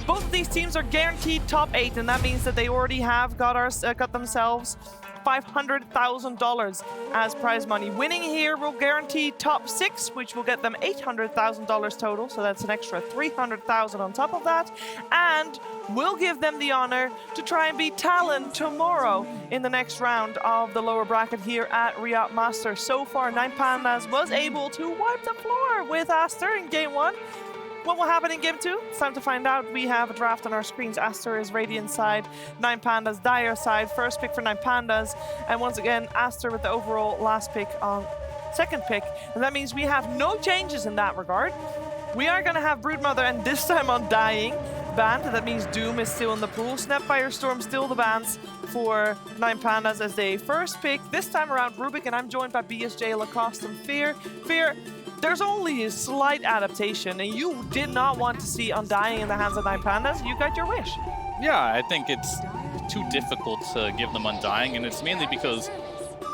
Both of these teams are guaranteed top 8, and that means that they already have got themselves $500,000 as prize money. Winning here will guarantee top 6, which will get them $800,000 total, so that's an extra $300,000 on top of that, and will give them the honor to try and beat Talon tomorrow in the next round of the lower bracket here at Riyadh Masters. So far, 9Pandas was able to wipe the floor with Aster in game 1. What will happen in game 2? It's time to find out. We have a draft on our screens. Aster is Radiant side, 9Pandas Dire side. First pick for 9Pandas. And once again, Aster with the overall last pick on second pick. And that means we have no changes in that regard. We are going to have Broodmother, and this time on Dying, banned. That means Doom is still in the pool. Snapfire Storm still the bans for 9Pandas as they first pick. This time around, Rubik, and I'm joined by BSJ, Lacoste, and Fear. Fear, there's only a slight adaptation, and you did not want to see Undying in the hands of 9Pandas. You got your wish. Yeah, I think it's too difficult to give them Undying, and it's mainly because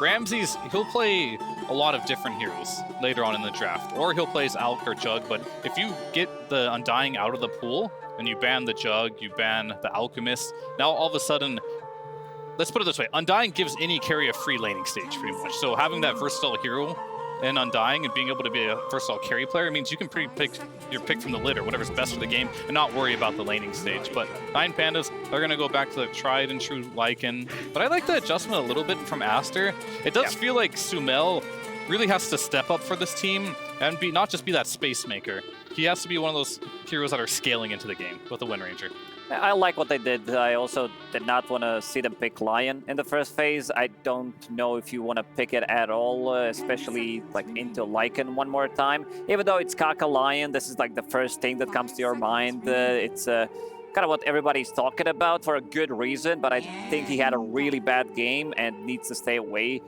Ramses, he'll play a lot of different heroes later on in the draft, or he'll play as Alk or Jug, but if you get the Undying out of the pool, and you ban the Jug, you ban the Alchemist, now all of a sudden, let's put it this way, Undying gives any carry a free laning stage, pretty much. So having that versatile hero in Undying and being able to be a versatile carry player means you can pick your pick from the litter, whatever's best for the game, and not worry about the laning stage. But 9Pandas are going to go back to the tried and true Lycan. But I like the adjustment a little bit from Aster. It does feel like Sumail really has to step up for this team and not just be that space maker. He has to be one of those heroes that are scaling into the game with the Wind Ranger. I like what they did. I also did not want to see them pick Lion in the first phase. I don't know if you want to pick it at all, especially like into Lycan one more time. Even though it's Kaka Lion, this is like the first thing that comes to your mind. It's kind of what everybody's talking about for a good reason, but I think he had a really bad game and needs to stay away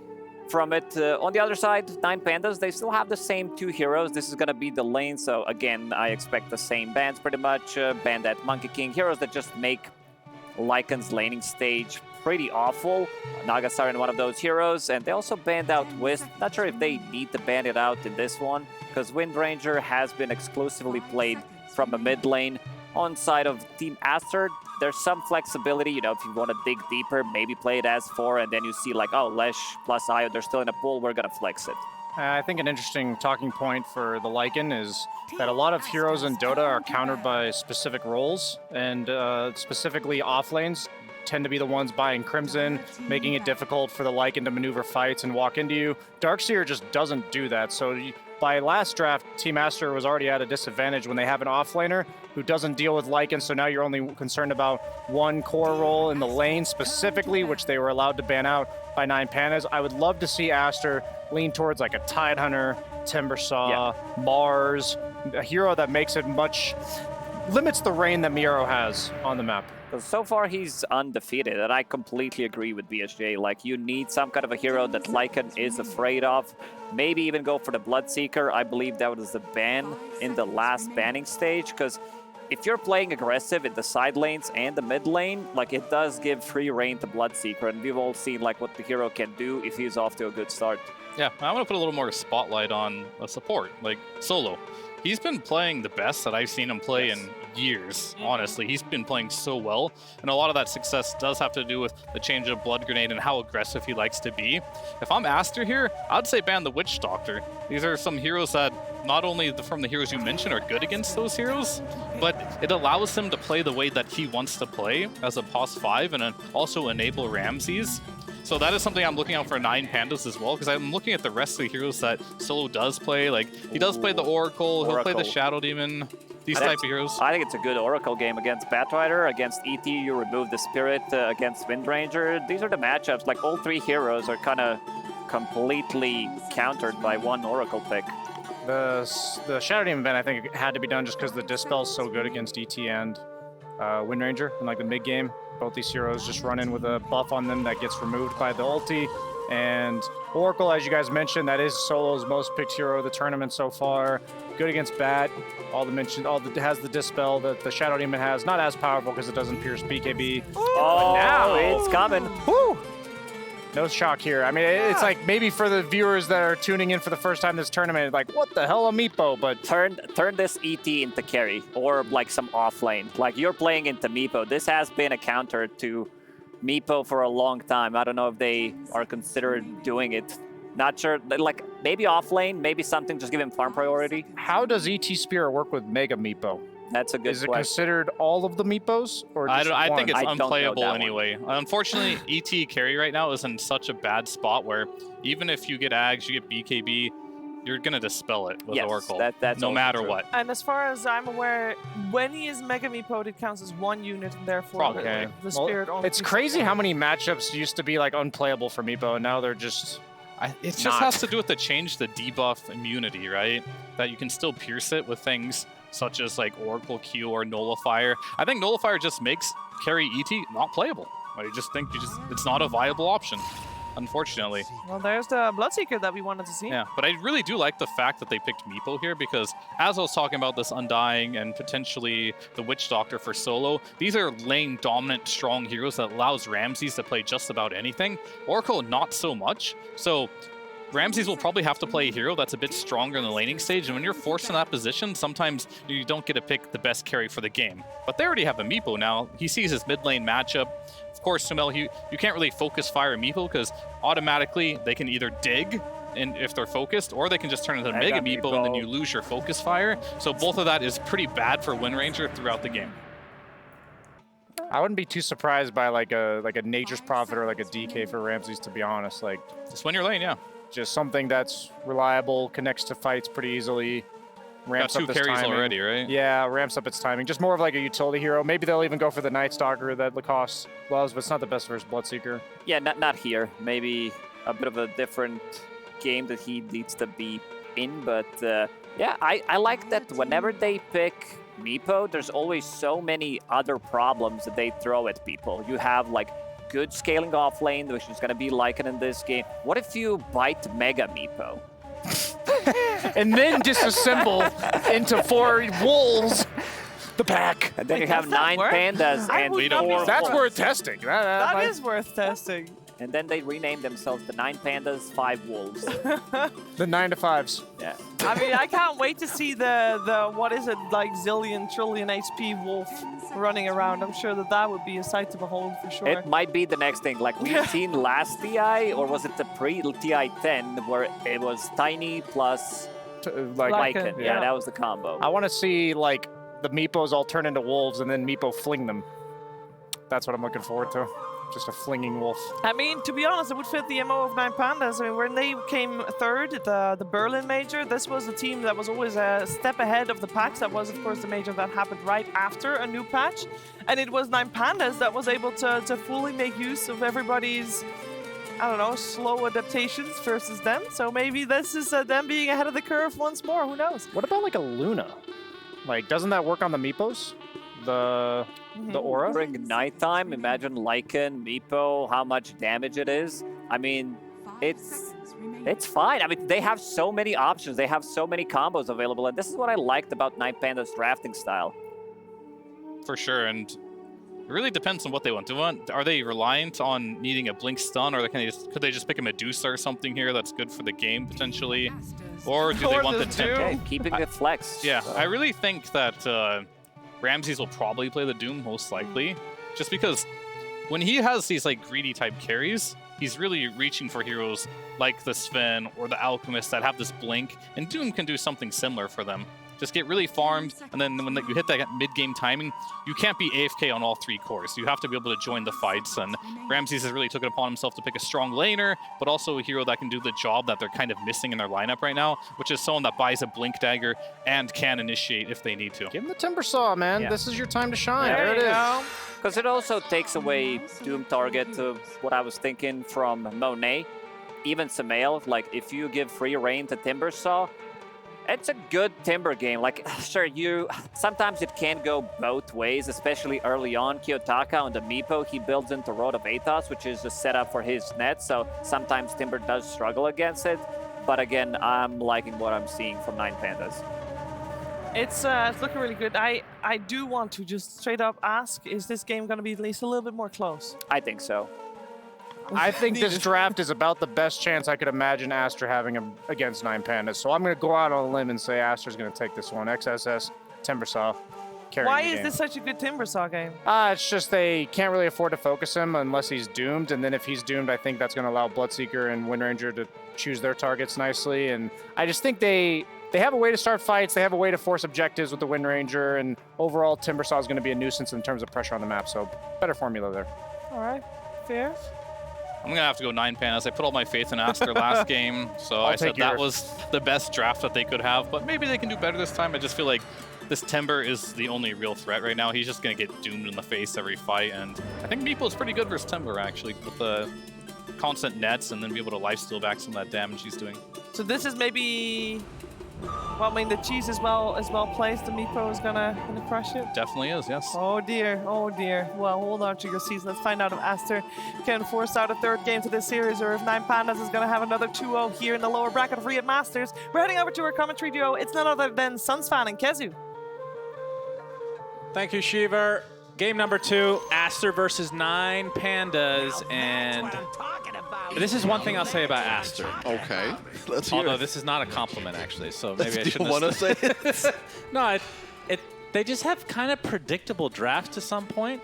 from it. On the other side, 9Pandas, they still have the same two heroes. This is going to be the lane, so again, I expect the same bans pretty much. Ban that Monkey King, heroes that just make Lycan's laning stage pretty awful. Nagastar in one of those heroes, and they also banned out Wisp. Not sure if they need to ban it out in this one, because Wind Ranger has been exclusively played from a mid lane. On side of Team Aster, there's some flexibility, you know, if you want to dig deeper, maybe play it as 4, and then you see like, oh, Lesh plus Io, they're still in a pool, we're going to flex it. I think an interesting talking point for the Lycan is that a lot of heroes in Dota are countered by specific roles, and specifically off lanes tend to be the ones buying Crimson, making it difficult for the Lycan to maneuver fights and walk into you. Darkseer just doesn't do that, so by last draft, Team Aster was already at a disadvantage when they have an offlaner who doesn't deal with Lycan, so now you're only concerned about one core role in the lane specifically, which they were allowed to ban out by 9Pandas. I would love to see Aster lean towards like a Tidehunter, Timbersaw, Mars, a hero that makes it limits the reign that Miro has on the map. So far, he's undefeated, and I completely agree with BSJ. Like, you need some kind of a hero that Lycan is afraid of. Maybe even go for the Bloodseeker. I believe that was the ban in the last banning stage, because if you're playing aggressive in the side lanes and the mid lane, like, it does give free reign to Bloodseeker, and we've all seen like what the hero can do if he's off to a good start. Yeah, I want to put a little more spotlight on a support, like Solo. He's been playing the best that I've seen him play in years, honestly. He's been playing so well, and a lot of that success does have to do with the change of Blood Grenade and how aggressive he likes to be. If I'm Aster here, I'd say ban the Witch Doctor. These are some heroes that, not only from the heroes you mentioned, are good against those heroes, but it allows him to play the way that he wants to play as a POS 5 and also enable Ramses. So that is something I'm looking out for 9Pandas as well, because I'm looking at the rest of the heroes that Solo does play. Like, he does play the Oracle, he'll play the Shadow Demon, these type of heroes. I think it's a good Oracle game against Batrider. Against ET, you remove the Spirit. Against Wind Ranger, these are the matchups. Like, all three heroes are kind of completely countered by one Oracle pick. The Shadow Demon event, I think, it had to be done just because the Dispel is so good against ET and Wind Ranger in like the mid game. Both these heroes just run in with a buff on them that gets removed by the ulti. And Oracle, as you guys mentioned, that is Solo's most picked hero of the tournament so far. Good against Bat. Has the Dispel that the Shadow Demon has. Not as powerful because it doesn't pierce BKB. Oh, now it's coming. Woo! No shock here. I mean, it's like maybe for the viewers that are tuning in for the first time this tournament, like, what the hell, a Meepo? But turn this ET into carry or like some off lane. Like, you're playing into Meepo. This has been a counter to Meepo for a long time. I don't know if they are considering doing it. Not sure. Like, maybe off lane, maybe something, just give him farm priority. How does ET Spear work with Mega Meepo? That's a good question. Is it considered all of the Meepos? Or just I think it's I unplayable anyway. Unfortunately, ET carry right now is in such a bad spot where even if you get Ags, you get BKB, you're going to dispel it with Oracle, that's no matter what. And as far as I'm aware, when he is Mega Meepoed, it counts as one unit, and therefore the Spirit only... It's crazy how many matchups used to be like unplayable for Meepo, and now they're just... It just has to do with the change the debuff immunity, right? That you can still pierce it with things such as like Oracle Q or Nullifier. I think Nullifier just makes carry ET not playable. I just think it's not a viable option. unfortunately. Well, there's the Bloodseeker that we wanted to see. Yeah, but I really do like the fact that they picked Meepo here, because as I was talking about this Undying and potentially the Witch Doctor for solo, these are lane dominant, strong heroes that allows Ramses to play just about anything. Oracle, not so much. So Ramses will probably have to play a hero that's a bit stronger in the laning stage, and when you're forced in that position, sometimes you don't get to pick the best carry for the game. But they already have a Meepo now. He sees his mid lane matchup. Of course, Sumel, you can't really focus fire a Meepo because automatically they can either dig and if they're focused, or they can just turn into a Mega Meepo and then you lose your focus fire. So both of that is pretty bad for Wind Ranger throughout the game. I wouldn't be too surprised by like a Nature's Prophet or like a DK for Ramses, to be honest. Like, just win your lane, yeah. Just something that's reliable, connects to fights pretty easily. Ramps Got 2 up its carries timing. already, right? Yeah, ramps up its timing. Just more of like a utility hero. Maybe they'll even go for the Night Stalker that Lacoste loves, but it's not the best versus Bloodseeker. Yeah, not here. Maybe a bit of a different game that he needs to be in. But yeah, I like that whenever they pick Meepo, there's always so many other problems that they throw at people. You have like good scaling off lane, which is going to be like it in this game. What if you bite Mega Meepo? And then disassemble into 4 wolves the pack. And then you have 9 pandas and 4 That's wolves. worth testing. That is worth testing. And then they rename themselves the 9 pandas, 5 wolves. The 9 to 5s. Yeah. I mean, I can't wait to see the what is it, like zillion, trillion HP wolf running around. I'm sure that would be a sight to behold for sure. It might be the next thing. Like we've seen last TI, or was it the pre-TI 10, where it was Tiny plus Lycan. Yeah, that was the combo. I want to see like the Meepos all turn into wolves and then Meepo fling them. That's what I'm looking forward to. Just a flinging wolf. I mean, to be honest, it would fit the MO of 9Pandas. I mean, when they came third at the Berlin Major, this was a team that was always a step ahead of the packs. That was, of course, the major that happened right after a new patch. And it was 9Pandas that was able to fully make use of everybody's, I don't know, slow adaptations versus them. So maybe this is them being ahead of the curve once more. Who knows? What about like a Luna? Like, doesn't that work on the Meepos? The aura? During nighttime, imagine Lycan, Meepo, how much damage it is. I mean, it's fine. I mean, they have so many options. They have so many combos available. And this is what I liked about 9Pandas' drafting style. For sure, and it really depends on what they want. Are they reliant on needing a blink stun, or could they just pick a Medusa or something here that's good for the game potentially? Or do they want the tempo? Keeping it flex. Yeah, I really think that Ramses will probably play the Doom most likely, just because when he has these like greedy type carries, he's really reaching for heroes like the Sven or the Alchemist that have this blink, and Doom can do something similar for them. Just get really farmed, and then when you hit that mid-game timing, you can't be AFK on all 3 cores. You have to be able to join the fights, and Ramses has really taken it upon himself to pick a strong laner, but also a hero that can do the job that they're kind of missing in their lineup right now, which is someone that buys a Blink Dagger and can initiate if they need to. Give him the Timber Saw, man. Yeah. This is your time to shine. There it is. Because it also takes away Doom target to what I was thinking from Monet. Even Samael, like if you give free reign to Timber Saw, it's a good Timber game. Like, sure, sometimes it can go both ways, especially early on. Kiyotaka on the Meepo, he builds into Road of Athos, which is a setup for his net, so sometimes Timber does struggle against it. But again, I'm liking what I'm seeing from 9Pandas. It's looking really good. I do want to just straight up ask, is this game going to be at least a little bit more close? I think so. I think this draft is about the best chance I could imagine Aster having against 9Pandas. So I'm going to go out on a limb and say Aster's going to take this one. XSS, Timbersaw, carrying Why the is game. this such a good Timbersaw game? It's just they can't really afford to focus him unless he's doomed. And then if he's doomed, I think that's going to allow Bloodseeker and Wind Ranger to choose their targets nicely. And I just think they have a way to start fights. They have a way to force objectives with the Wind Ranger. And overall, Timbersaw is going to be a nuisance in terms of pressure on the map. So better formula there. All right, fair. I'm going to have to go 9Pandas. I put all my faith in Aster last game, so I said that was the best draft that they could have. But maybe they can do better this time. I just feel like this Timber is the only real threat right now. He's just going to get doomed in the face every fight. And I think Meepo is pretty good versus Timber, actually, with the constant nets and then be able to lifesteal back some of that damage he's doing. So this is maybe Well, I mean, the cheese is well placed. The Meepo is gonna crush it. Definitely is, yes. Oh dear, oh dear. Well, hold on to your seats. Let's find out if Aster can force out a third game to this series, or if 9Pandas is gonna have another 2-0 here in the lower bracket of Riyadh Masters. We're heading over to our commentary duo. It's none other than Sunsfan and Kezu. Thank you, Shiver. Game number 2, Aster versus 9Pandas, and this is one thing I'll say about Aster. Okay, let's hear Although it. this is not a compliment, actually, so maybe I Do shouldn't you want to say it? No, they just have kind of predictable drafts to some point.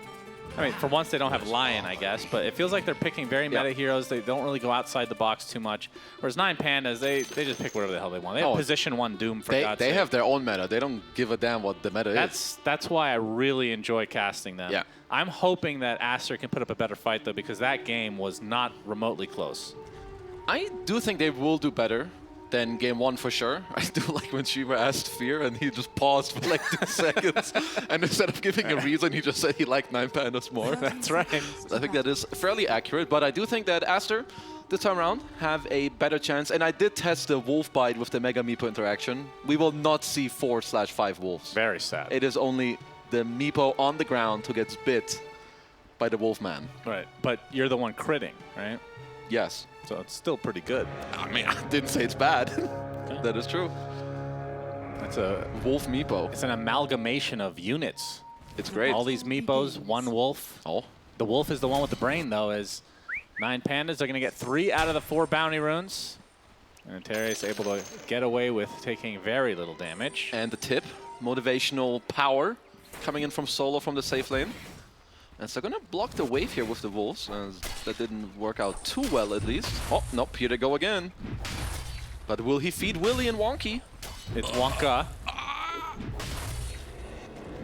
I mean, for once, they don't have Lion, I guess, but it feels like they're picking very meta heroes. They don't really go outside the box too much. Whereas 9Pandas, they just pick whatever the hell they want. They have position 1 Doom, for God's sake. They have their own meta. They don't give a damn what the meta is. That's why I really enjoy casting them. Yeah. I'm hoping that Aster can put up a better fight, though, because that game was not remotely close. I do think they will do better than game 1 for sure. I do like when Shiva asked Fear and he just paused for like 2 seconds. And instead of giving a reason, he just said he liked 9Pandas more. That's right. I think that is fairly accurate, but I do think that Aster, this time around, have a better chance. And I did test the Wolf Bite with the Mega Meepo interaction. We will not see 4/5 wolves. Very sad. It is only the Meepo on the ground who gets bit by the Wolfman. Right, but you're the one critting, right? Yes. So it's still pretty good. I mean, I didn't say it's bad. Okay. That is true. It's a Wolf Meepo. It's an amalgamation of units. It's great. All these Meepos, 1 wolf. Oh. The wolf is the one with the brain, though, as 9Pandas are going to get 3 out of the 4 bounty runes. And Terry is able to get away with taking very little damage. And the tip, motivational power, coming in from solo from the safe lane. And so they're going to block the wave here with the wolves. That didn't work out too well, at least. Oh, nope, here they go again. But will he feed Willy and Wonky? It's Wonka.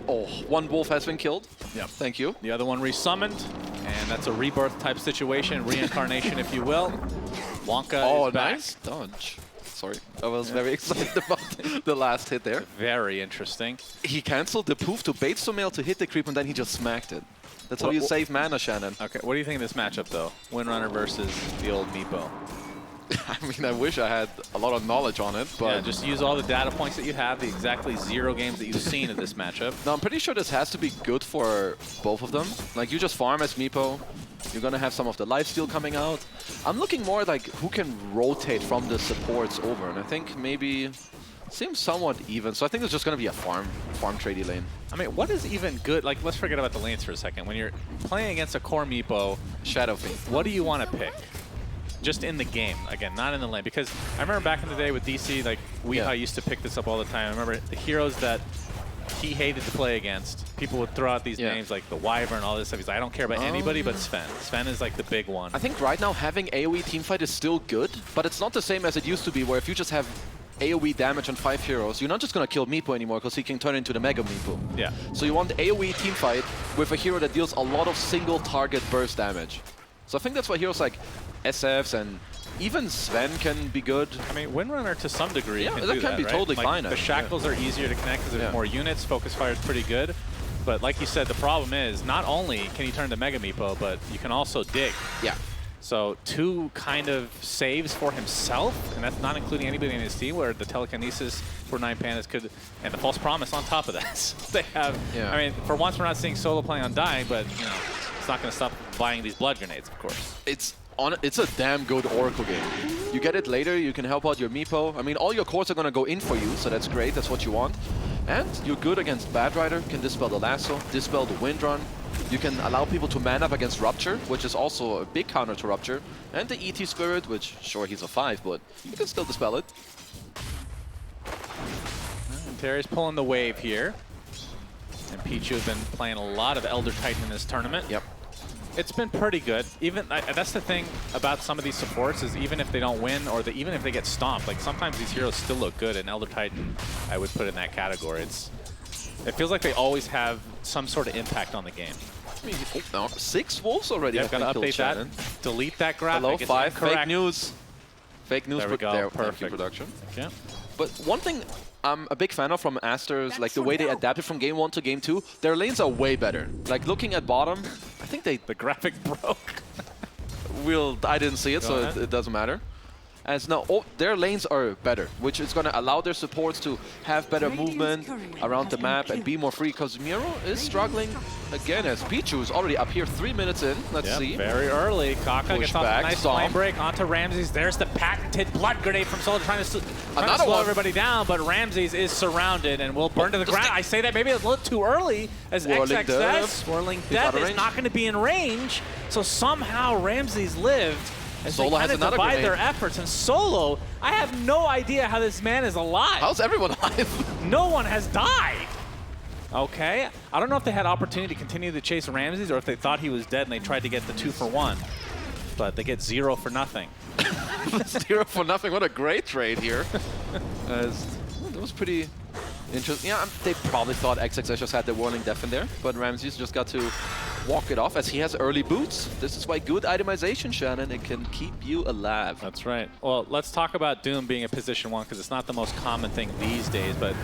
Oh, 1 wolf has been killed. Yep. Thank you. The other one resummoned. And that's a rebirth type situation, reincarnation, if you will. Wonka is back. Nice dodge. Sorry, I was very excited about the last hit there. Very interesting. He cancelled the poof to bait Sumail to hit the creep, and then he just smacked it. That's how you save mana, Shannon. Okay, what do you think of this matchup, though? Windrunner versus the old Meepo. I mean, I wish I had a lot of knowledge on it, but... Yeah, just use all the data points that you have, the exactly 0 games that you've seen in this matchup. No, I'm pretty sure this has to be good for both of them. Like, you just farm as Meepo. You're going to have some of the lifesteal coming out. I'm looking more like who can rotate from the supports over, and I think maybe... Seems somewhat even, so I think it's just going to be a farm tradey lane. I mean, what is even good? Like, let's forget about the lanes for a second. When you're playing against a core Meepo, Shadow Fiend, what do you want to pick? Just in the game, again, not in the lane. Because I remember back in the day with DC, like, Weeha used to pick this up all the time. I remember the heroes that he hated to play against, people would throw out these names like the Wyvern and all this stuff. He's like, I don't care about anybody but Sven. Sven is like the big one. I think right now having AoE teamfight is still good, but it's not the same as it used to be, where if you just have AoE damage on 5 heroes, you're not just going to kill Meepo anymore, because he can turn into the Mega Meepo. Yeah. So you want AoE teamfight with a hero that deals a lot of single target burst damage. So I think that's why heroes like SFs and even Sven can be good. I mean, Windrunner to some degree can that can be right? totally like, fine. The shackles are easier to connect because there's more units. Focus fire is pretty good. But like you said, the problem is not only can he turn to Mega Meepo, but you can also dig. Yeah. So 2 kind of saves for himself, and that's not including anybody in his team, where the telekinesis for 9Pandas could, and the false promise on top of that. They have, I mean, for once we're not seeing solo playing on dying, but you know, it's not going to stop buying these blood grenades, of course. It's a damn good Oracle game. You get it later, you can help out your Meepo. I mean, all your cores are going to go in for you, so that's great, that's what you want. And you're good against Bad Rider, can dispel the Lasso, dispel the Wind Run. You can allow people to man up against Rupture, which is also a big counter to Rupture. And the ET Spirit, which, sure, he's a 5, but you can still dispel it. And Terry's pulling the wave here. And Pichu has been playing a lot of Elder Titan in this tournament. Yep. It's been pretty good. Even that's the thing about some of these supports, is even if they don't win, or even if they get stomped, like sometimes these heroes still look good, and Elder Titan I would put in that category. It feels like they always have some sort of impact on the game. I mean, no, 6 wolves already. Yeah, I've got to update that. Delete that graphic. Hello, it's 5. incorrect. Fake news. Fake news. There we go. Perfect. Production. Yeah. But one thing I'm a big fan of from Aster's, like the way they adapted from game 1 to game 2, their lanes are way better. Like looking at bottom, I think the graphic broke. I didn't see it, so it doesn't matter. As now, their lanes are better, which is going to allow their supports to have better movement around the map and be more free, because Miro is struggling again as Pichu is already up here 3 minutes in. Let's see. Very early. Kaka gets off a nice flame break onto Ramses. There's the patented blood grenade from Solar trying to slow everybody down, but Ramses is surrounded and will burn to the ground. I say that maybe a little too early as XXS, Swirling Death, is not going to be in range, so somehow Ramses lived. As Solo they has another divide grenade. their efforts, and Solo, I have no idea how this man is alive. How's everyone alive? No one has died. Okay, I don't know if they had opportunity to continue to chase Ramses or if they thought he was dead and they tried to get the 2 for 1. But they get 0 for nothing. 0 for nothing, what a great trade here. That was pretty interesting. Yeah, they probably thought XXS just had the Whirling Death in there, but Ramses just got to walk it off as he has early boots. This is why good itemization, Shannon, it can keep you alive. That's right. Well, let's talk about Doom being a position 1 because it's not the most common thing these days, but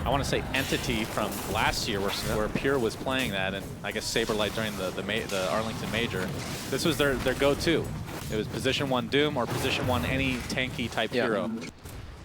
I want to say Entity from last year where Pure was playing that, and I guess Saberlight during the Arlington Major. This was their go-to. It was position 1 Doom or position 1 any tanky type hero.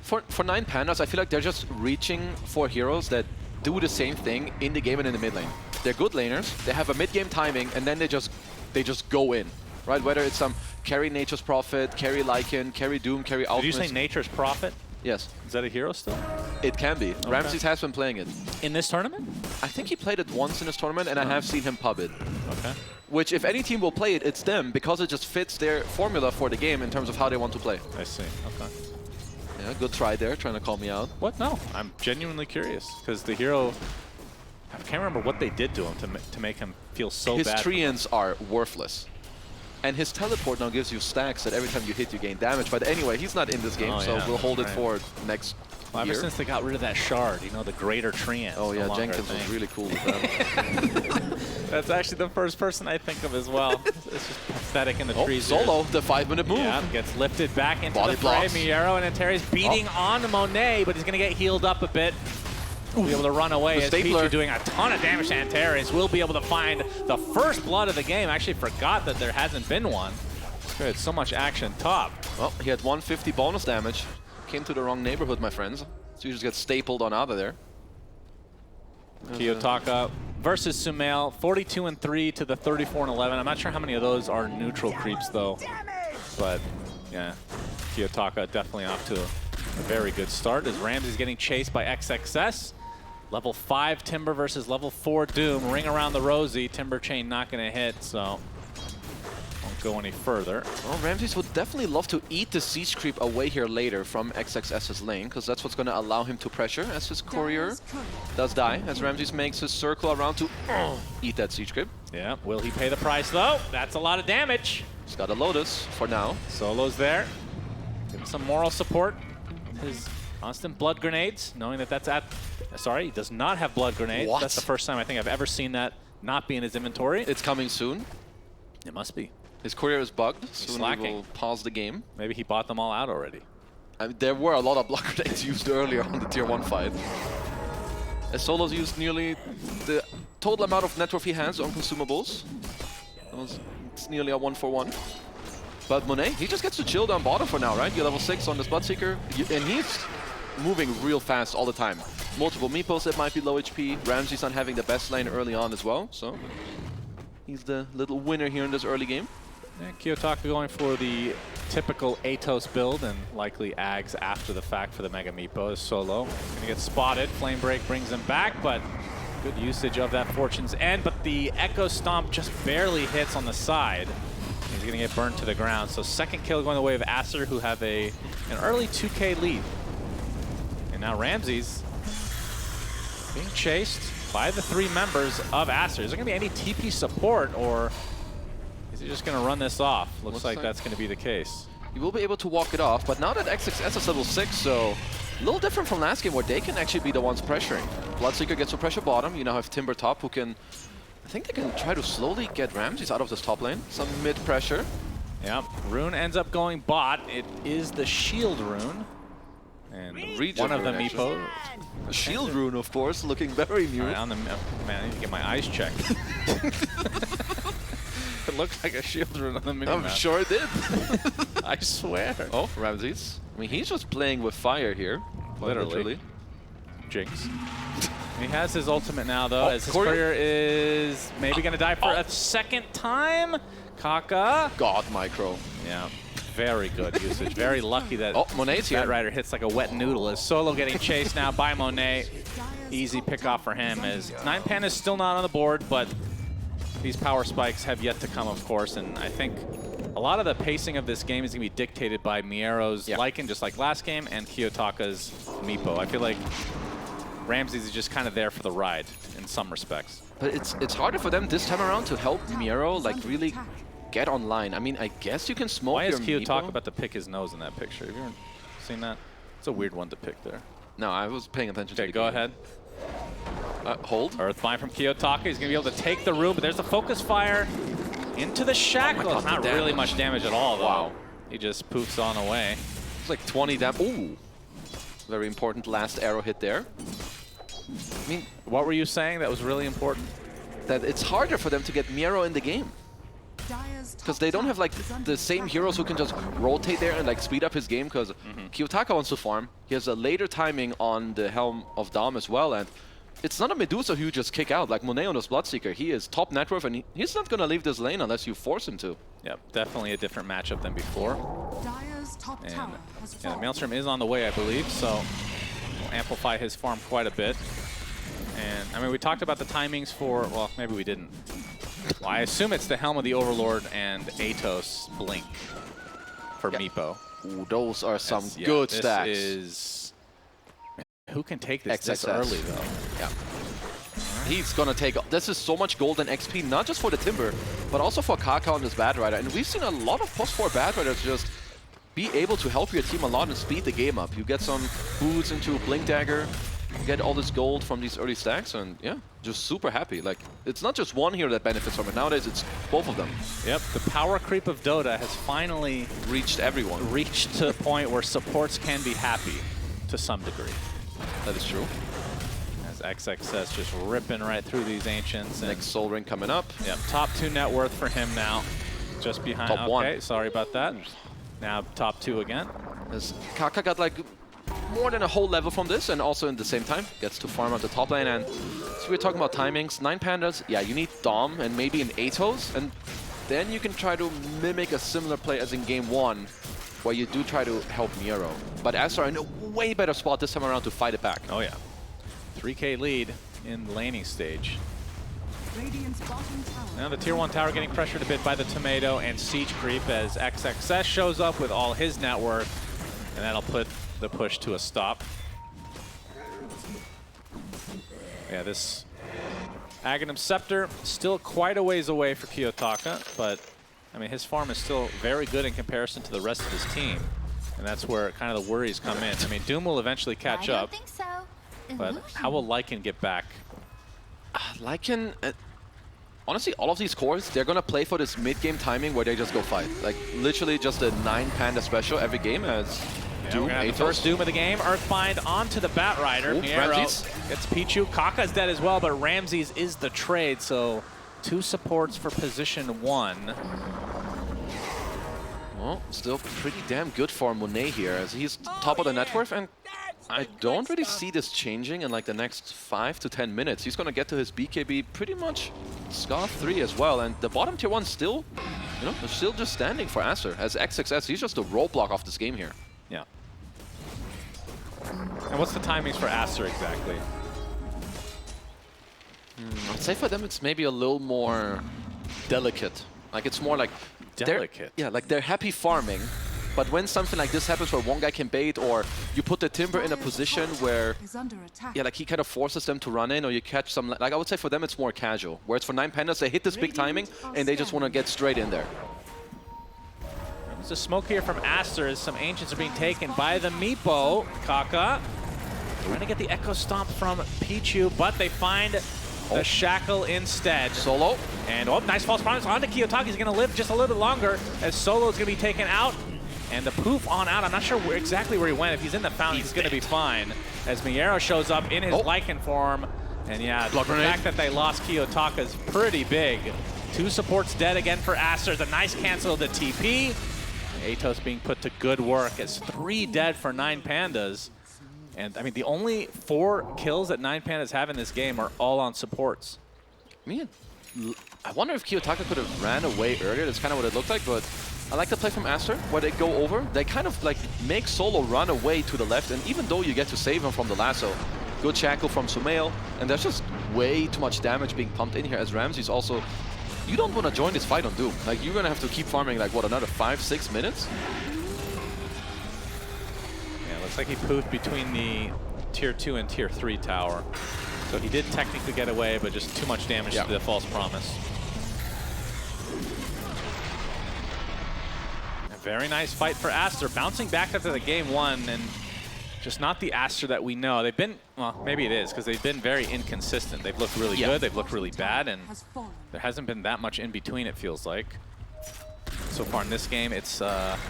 For 9Pandas, I feel like they're just reaching for heroes that do the same thing in the game and in the mid lane. They're good laners, they have a mid-game timing, and then they just go in, right? Whether it's some carry Nature's Prophet, carry Lycan, carry Doom, carry Alchemist. Did you say Nature's Prophet? Yes. Is that a hero still? It can be. Okay. Ramses has been playing it. In this tournament? I think he played it once in this tournament, and I have seen him pub it. Okay. Which, if any team will play it, it's them, because it just fits their formula for the game in terms of how they want to play. I see. Okay. Yeah, good try there, trying to call me out. What? No, I'm genuinely curious, because the hero, I can't remember what they did to him to make him feel so bad. His treants are worthless. And his teleport now gives you stacks that every time you hit, you gain damage. But anyway, he's not in this game, so we'll hold it for next year. Ever since they got rid of that shard, you know, the greater treant. Oh yeah, Jenkins was really cool with that. That's actually the first person I think of as well. It's just pathetic in the trees. Solo, the 5-minute move. Yeah, gets lifted back into Body the fray. blocks. Miero and Antares beating on Monet, but he's going to get healed up a bit. Be able to run away as Pichu doing a ton of damage to Antares. Will be able to find the first blood of the game. I actually forgot that there hasn't been one. Good, so much action top. Well, he had 150 bonus damage. Came to the wrong neighborhood, my friends. So you just get stapled on out of there. Kiyotaka versus Sumail, 42-3 to the 34-11. I'm not sure how many of those are neutral creeps though. But yeah, Kiyotaka definitely off to a very good start as Ramses getting chased by XXS. Level 5 Timber versus level 4 Doom. Ring around the rosy. Timber Chain not going to hit, so won't go any further. Well, Ramses would definitely love to eat the siege creep away here later from XXS's lane, because that's what's going to allow him to pressure as his courier does die, as Ramses makes his circle around to eat that siege creep. Yeah, will he pay the price though? That's a lot of damage. He's got a Lotus for now. Solo's there. Give him some moral support. His constant blood grenades, knowing that that's at... Sorry, he does not have blood grenades. What? That's the first time I think I've ever seen that not be in his inventory. It's coming soon. It must be. His courier is bugged, He's soon slacking. we will pause the game. Maybe he bought them all out already. I mean, there were a lot of blood grenades used earlier on the tier 1 fight. As Solo's used nearly the total amount of net worth he has on consumables. It's nearly a 1-for-1. But Monet, he just gets to chill down bottom for now, right? You're level 6 on this Bloodseeker, and he's moving real fast all the time. Multiple meeples that might be low HP. Ramses not having the best lane early on as well, so he's the little winner here in this early game. Yeah, Kiyotaka going for the typical Atos build and likely Ags after the fact for the Mega Meepo is Solo. Gonna get spotted. Flame Break brings him back, but good usage of that Fortune's End. But the Echo Stomp just barely hits on the side. He's gonna get burnt to the ground. So second kill going the way of Aster, who have an early 2K lead. And now Ramses being chased by the 3 members of Aster. Is there gonna be any TP support, or is he just gonna run this off? Looks like that's gonna be the case. He will be able to walk it off, but now that XXS is level 6, so a little different from last game where they can actually be the ones pressuring. Bloodseeker gets to pressure bottom. You now have Timber top who can, I think they can try to slowly get Ramses out of this top lane. Some mid pressure. Yeah, Rune ends up going bot. It is the Shield Rune. And one of the Meepo. The Shield Rune, of course, looking very new. Right, man, I need to get my eyes checked. looked like a shield rune on the minimap. I'm sure it did. I swear. Oh, Ramses. I mean, he's just playing with fire here. Literally. Jinx. He has his ultimate now, though, as his courier is maybe going to die for a second time. Kaka. God micro. Yeah, very good usage. Very lucky that Monet's here. Batrider hits like a wet noodle. As Solo getting chased now by Monet. Easy pick off for him, as 9Pandas is still not on the board, but these power spikes have yet to come, of course, and I think a lot of the pacing of this game is going to be dictated by Miero's Lycan, just like last game, and Kiyotaka's Meepo. I feel like Ramses is just kind of there for the ride in some respects. But it's harder for them this time around to help Miero like really get online. I mean, I guess you can smoke. Why is your Kiyotaka Meepo. about to pick his nose in that picture? Have you ever seen that? It's a weird one to pick there. No, I was paying attention to the go game. ahead. Hold. Earthbind from Kiyotaka. He's going to be able to take the room, but there's a focus fire into the shackle. God, It's not the really damage. much damage at all, though. Wow. He just poofs on away. It's like 20 damage. Ooh. Very important last arrow hit there. I mean, what were you saying that was really important? That it's harder for them to get Miero in the game. Because they don't have like the same heroes who can just rotate there and like speed up his game, because Kiyotaka wants to farm. He has a later timing on the Helm of Dom as well, and it's not a Medusa who you just kick out like Monet on his Bloodseeker. He is top net worth, and he's not going to leave this lane unless you force him to. Yep, definitely a different matchup than before. Dire's top And tower has yeah, fallen. Maelstrom is on the way, I believe, so we'll amplify his farm quite a bit. And I mean, we talked about the timings for, well, maybe we didn't. Well, I assume it's the Helm of the Overlord and Atos Blink for Meepo. Ooh, those are some good stacks. This is... Who can take this XXS. early, though? Yeah. He's gonna take... This is so much gold and XP, not just for the Timber, but also for Kaka on this Batrider. And we've seen a lot of post-4 Batriders just be able to help your team a lot and speed the game up. You get some boots into Blink Dagger, you get all this gold from these early stacks, and yeah, just super happy. Like, it's not just one hero that benefits from it. Nowadays, it's both of them. Yep, the power creep of Dota has finally reached everyone. Reached to the point where supports can be happy to some degree. That is true. As XXS just ripping right through these Ancients. And next Soul Ring coming up. Yep, top 2 net worth for him now. Just behind. Top 1. Okay, sorry about that. Now top 2 again. As Kaka got like more than a whole level from this, and also in the same time gets to farm out the top lane. And so we're talking about timings. 9Pandas, yeah, you need Dom and maybe an Atos, and then you can try to mimic a similar play as in game 1, where you do try to help Miero. But Aster are in a way better spot this time around to fight it back. Oh yeah. 3K lead in the laning stage. Radiant's bottom tower. Now the tier 1 tower getting pressured a bit by the tomato and siege creep as XXS shows up with all his net worth, and that'll put the push to a stop. Yeah, this Aghanim Scepter still quite a ways away for Kiyotaka, but I mean his farm is still very good in comparison to the rest of his team, and that's where kind of the worries come in. I mean, Doom will eventually catch up, but how will Lycan get back? Lycan, honestly, all of these cores, they're gonna play for this mid-game timing where they just go fight. Like, literally just a 9-Panda special every game as Doom, we're gonna have the first Doom of the game. Earthbind onto the Batrider. Miero gets Pichu. Kaka's dead as well, but Ramses is the trade, so 2 supports for position 1. Well, still pretty damn good for Monet here, as he's top of the net worth, and I don't really see this changing in like the next 5 to 10 minutes. He's gonna get to his BKB pretty much Scarf 3 as well, and the bottom tier 1 still, you know, they're still just standing for Aster. As XXS, he's just a roadblock off this game here. Yeah. And what's the timings for Aster exactly? I'd say for them it's maybe a little more delicate. Like, it's more like... Delicate? Yeah, like they're happy farming, but when something like this happens where one guy can bait, or you put the Timber in a position where, yeah, like he kind of forces them to run in, or you catch some, like I would say for them it's more casual. Whereas for 9Pandas, they hit this big timing, and they just want to get straight in there. There's a smoke here from Aster as some Ancients are being taken by the Meepo. Kaka trying to get the Echo Stomp from Pichu, but they find the Shackle instead. Solo. And oh, nice false promise onto Kiyotaka. He's going to live just a little bit longer as Solo is going to be taken out. And the poof on out. I'm not sure exactly where he went. If he's in the fountain, he's going to be fine. As Miero shows up in his Lycan form. And yeah, the fact that they lost Kiyotaka is pretty big. 2 supports dead again for Aster. The nice cancel of the TP. Atos being put to good work as 3 dead for 9Pandas. And I mean, the only 4 kills that 9Pandas have in this game are all on supports. Man, I wonder if Kiyotaka could have ran away earlier. That's kind of what it looked like, but I like the play from Aster, where they go over. They kind of like make Solo run away to the left, and even though you get to save him from the lasso, good shackle from Sumail, and there's just way too much damage being pumped in here as Ramsey's also... You don't want to join this fight on Doom. Like, you're going to have to keep farming, like, what, another 5-6 minutes? Yeah, looks like he poofed between the tier 2 and tier 3 tower. So he did technically get away, but just too much damage to the false promise. A very nice fight for Aster, bouncing back after the game 1, and just not the Aster that we know. They've been, well, maybe it is, because they've been very inconsistent. They've looked really good, they've looked really bad, and there hasn't been that much in between, it feels like. So far in this game, it's,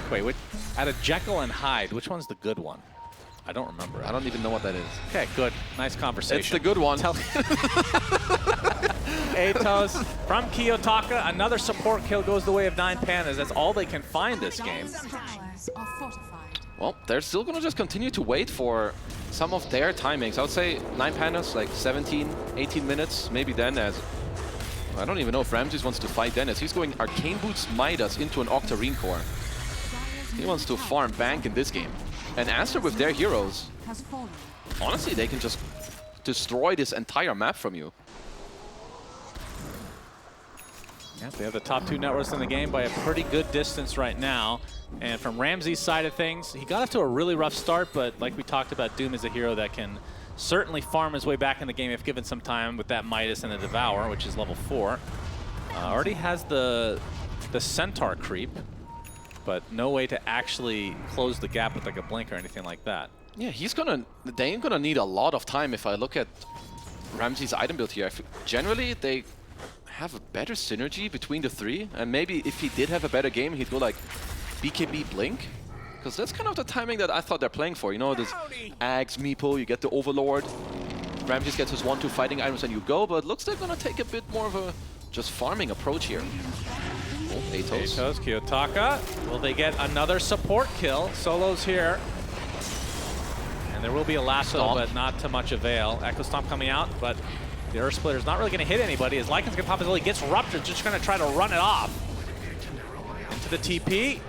wait, out of Jekyll and Hyde, which one's the good one? I don't remember. I don't even know what that is. Okay, good. Nice conversation. It's the good one. Atos from Kiyotaka. Another support kill goes the way of 9Pandas. That's all they can find this game. Well, they're still going to just continue to wait for some of their timings. I would say 9Pandas, like 17, 18 minutes, maybe then as... I don't even know if Ramses wants to fight Dennis. He's going Arcane Boots Midas into an Octarine Core. He wants to farm bank in this game. And Aster with their heroes, honestly, they can just destroy this entire map from you. Yeah, they have the top 2 networks in the game by a pretty good distance right now. And from Ramsey's side of things, he got off to a really rough start, but like we talked about, Doom is a hero that can certainly farm his way back in the game if given some time with that Midas and the Devour, which is level 4. Already has the Centaur creep, but no way to actually close the gap with like a blink or anything like that. Yeah, they're gonna need a lot of time. If I look at Ramsey's item build here, generally they have a better synergy between the 3, and maybe if he did have a better game, he'd go like BKB Blink, because that's kind of the timing that I thought they're playing for. You know, this Ags, Meepo, you get the Overlord, Ramses gets his 1-2 fighting items and you go, but looks like they're gonna take a bit more of a just farming approach here. Oh, Atos, Kiyotaka. Will they get another support kill? Solo's here. And there will be a lasso, but not to much avail. Echo Stomp coming out, but the Earth Splitter's not really going to hit anybody. As Lycan's going to pop his ulti, gets ruptured, just going to try to run it off. Into the TP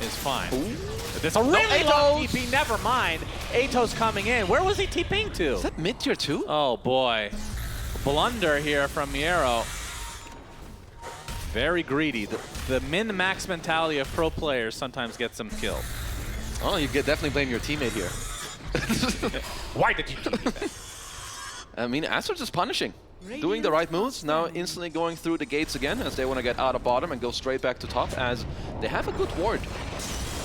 is fine. But there's a really long TP, never mind. Atos coming in. Where was he TPing to? Is that mid-tier 2? Oh boy. Blunder here from Miero. Very greedy. The min-max mentality of pro players sometimes gets them killed. Oh, you could definitely blame your teammate here. Why did you do that? I mean, Aster just punishing. Doing the right moves, now instantly going through the gates again as they want to get out of bottom and go straight back to top, as they have a good ward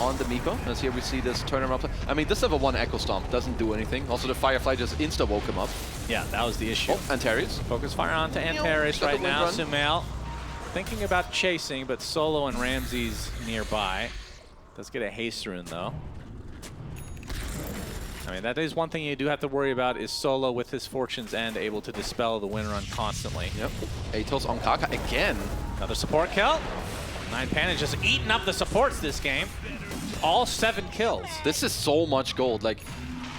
on the Meepo. As here we see this turnaround play. I mean, this level 1 Echo Stomp doesn't do anything. Also, the Firefly just insta-woke him up. Yeah, that was the issue. Oh, Antares. Focus fire onto Antares right now. Sumail thinking about chasing, but Solo and Ramses nearby. Does get a haste rune, though. I mean, that is one thing you do have to worry about is Solo with his Fortune's End able to dispel the win run constantly. Yep. Atos on Kaka again. Another support kill. 9Pandas just eating up the supports this game. All 7 kills. This is so much gold. Like,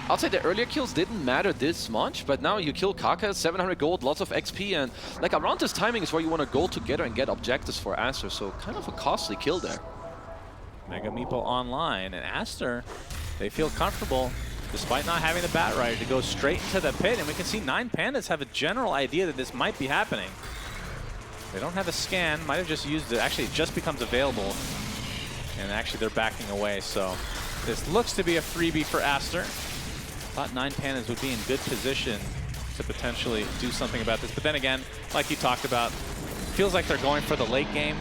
I'll say the earlier kills didn't matter this much, but now you kill Kaka, 700 gold, lots of XP, and like around this timing is where you want to go together and get objectives for Aster, so kind of a costly kill there. Mega Meepo online, and Aster, they feel comfortable despite not having the Bat Rider to go straight into the pit, and we can see 9Pandas have a general idea that this might be happening. They don't have a scan, might have just used it. Actually, it just becomes available, and actually they're backing away, so this looks to be a freebie for Aster. Thought 9Pandas would be in good position to potentially do something about this, but then again, like you talked about, feels like they're going for the late game.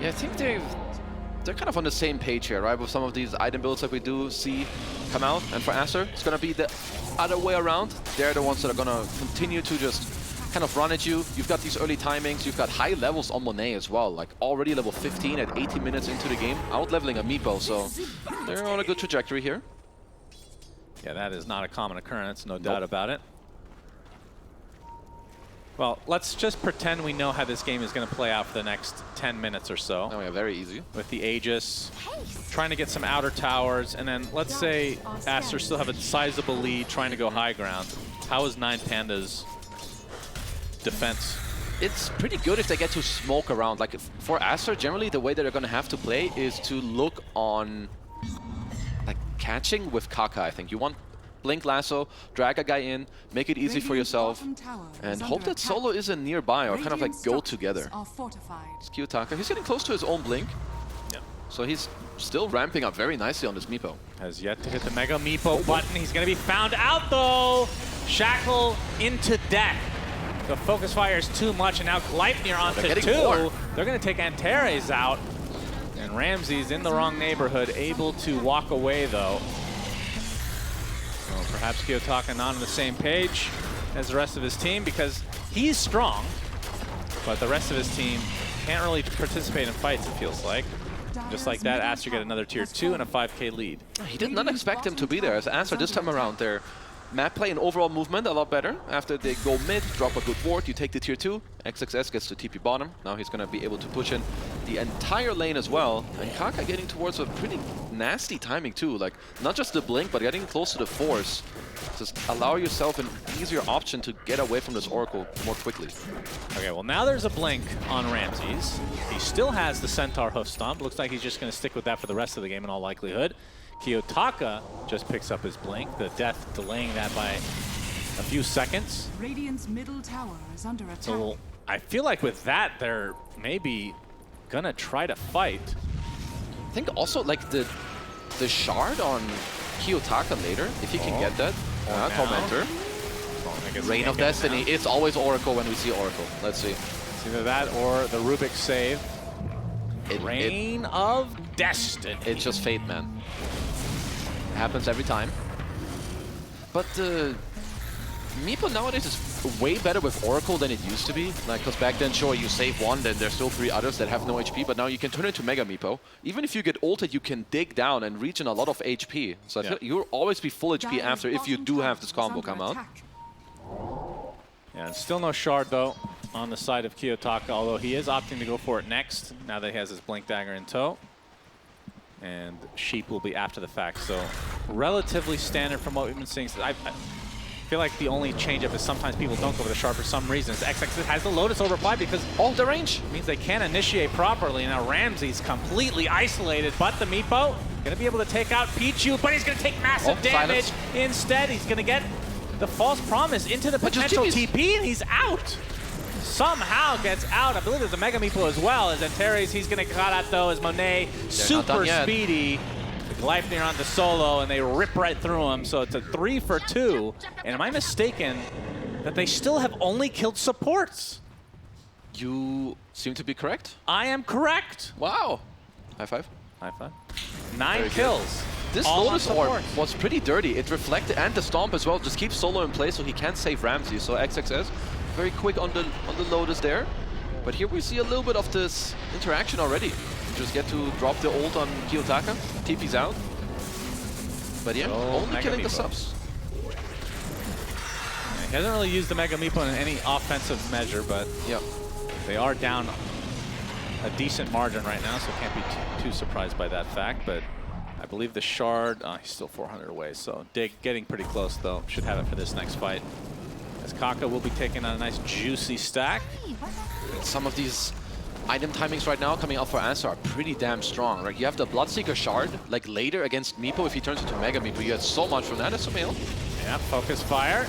Yeah, I think they're kind of on the same page here, right? With some of these item builds that we do see come out. And for Aster, it's going to be the other way around. They're the ones that are going to continue to just kind of run at you. You've got these early timings. You've got high levels on Monet as well. Like already level 15 at 18 minutes into the game. Out-leveling a Meepo, so they're on a good trajectory here. Yeah, that is not a common occurrence, no doubt about it. Well, let's just pretend we know how this game is going to play out for the next 10 minutes or so. Oh yeah, very easy. With the Aegis, trying to get some outer towers, and then let's say Aster still have a sizable lead, trying to go high ground. How is 9Pandas' defense? It's pretty good if they get to smoke around. Like for Aster, generally the way that they're going to have to play is to look on like catching with Kaka, I think. You want Blink Lasso, drag a guy in, make it easy for yourself, and hope that Solo isn't nearby or kind of like go together. It's Kiyotaka. He's getting close to his own Blink. Yeah. So he's still ramping up very nicely on this Meepo. Has yet to hit the Mega Meepo button. He's going to be found out though. Shackle into death. The focus fire is too much, and now Gleipnir onto 2. More. They're going to take Antares out. And Ramses in the wrong neighborhood, able to walk away though. Well, perhaps Kiyotaka not on the same page as the rest of his team because he's strong, but the rest of his team can't really participate in fights, it feels like. Just like that, Aster get another tier 2 and a 5k lead. He did not expect him to be there. As Aster this time around, their map play and overall movement a lot better. After they go mid, drop a good ward, you take the tier 2. XXS gets to TP bottom. Now he's going to be able to push in the entire lane as well. And Kaka getting towards a pretty nasty timing too. Like, not just the blink, but getting close to the force. Just allow yourself an easier option to get away from this Oracle more quickly. Okay, well now there's a blink on Ramses. He still has the Centaur hoof stomp. Looks like he's just going to stick with that for the rest of the game in all likelihood. Kiyotaka just picks up his blink, the death delaying that by a few seconds. Radiant's middle tower is under attack. So I feel like with that, they're maybe gonna try to fight. I think also like the shard on Kiyotaka later, if he can get that. Tormentor. Reign of Destiny. It's always Oracle when we see Oracle. Let's see. It's either that or the Rubik save. Reign of Destiny. It's just fate, man. It happens every time. But Meepo nowadays is way better with Oracle than it used to be. Like, because back then, sure, you save one, then there's still 3 others that have no HP, but now you can turn into Mega Meepo. Even if you get ulted, you can dig down and reach in a lot of HP. So I feel you'll always be full HP after if you do have this combo come out. Yeah, and still no shard, though, on the side of Kiyotaka, although he is opting to go for it next, now that he has his Blink Dagger in tow. And Sheep will be after the fact, so relatively standard from what we've been seeing. I feel like the only change-up is sometimes people don't go for the shard for some reasons. XX has the Lotus overfly because all the range means they can't initiate properly. Now Ramsey's completely isolated, but the Meepo gonna be able to take out Pichu, but he's gonna take massive damage. Silence. Instead, he's gonna get the false promise into the potential TP, and he's out. Somehow gets out. I believe there's a Mega Meepo as well. As Antares, he's gonna cut out though, as Monet super speedy. Gleipnir onto Solo, and they rip right through him. So it's a 3 for 2. And am I mistaken that they still have only killed supports? You seem to be correct. I am correct. Wow. High five. High five. 9 kills. This Lotus Orb was pretty dirty. It reflected, and the Stomp as well. Just keeps Solo in place so he can't save Ramsey. So XXS, very quick on the Lotus there. But here we see a little bit of this interaction already. Just get to drop the ult on Kiyotaka. TP's out. But yeah, only killing the subs. Yeah, he hasn't really used the Mega Meepo in any offensive measure, but they are down a decent margin right now, so can't be too surprised by that fact. But I believe the shard, he's still 400 away, so Dig getting pretty close though. Should have it for this next fight. As Kaka will be taking on a nice juicy stack. Some of these item timings right now coming out for Aster are pretty damn strong. Right? You have the Bloodseeker shard, like later against Meepo, if he turns into Mega Meepo, you get so much from that as Sumail. Yeah, focus fire.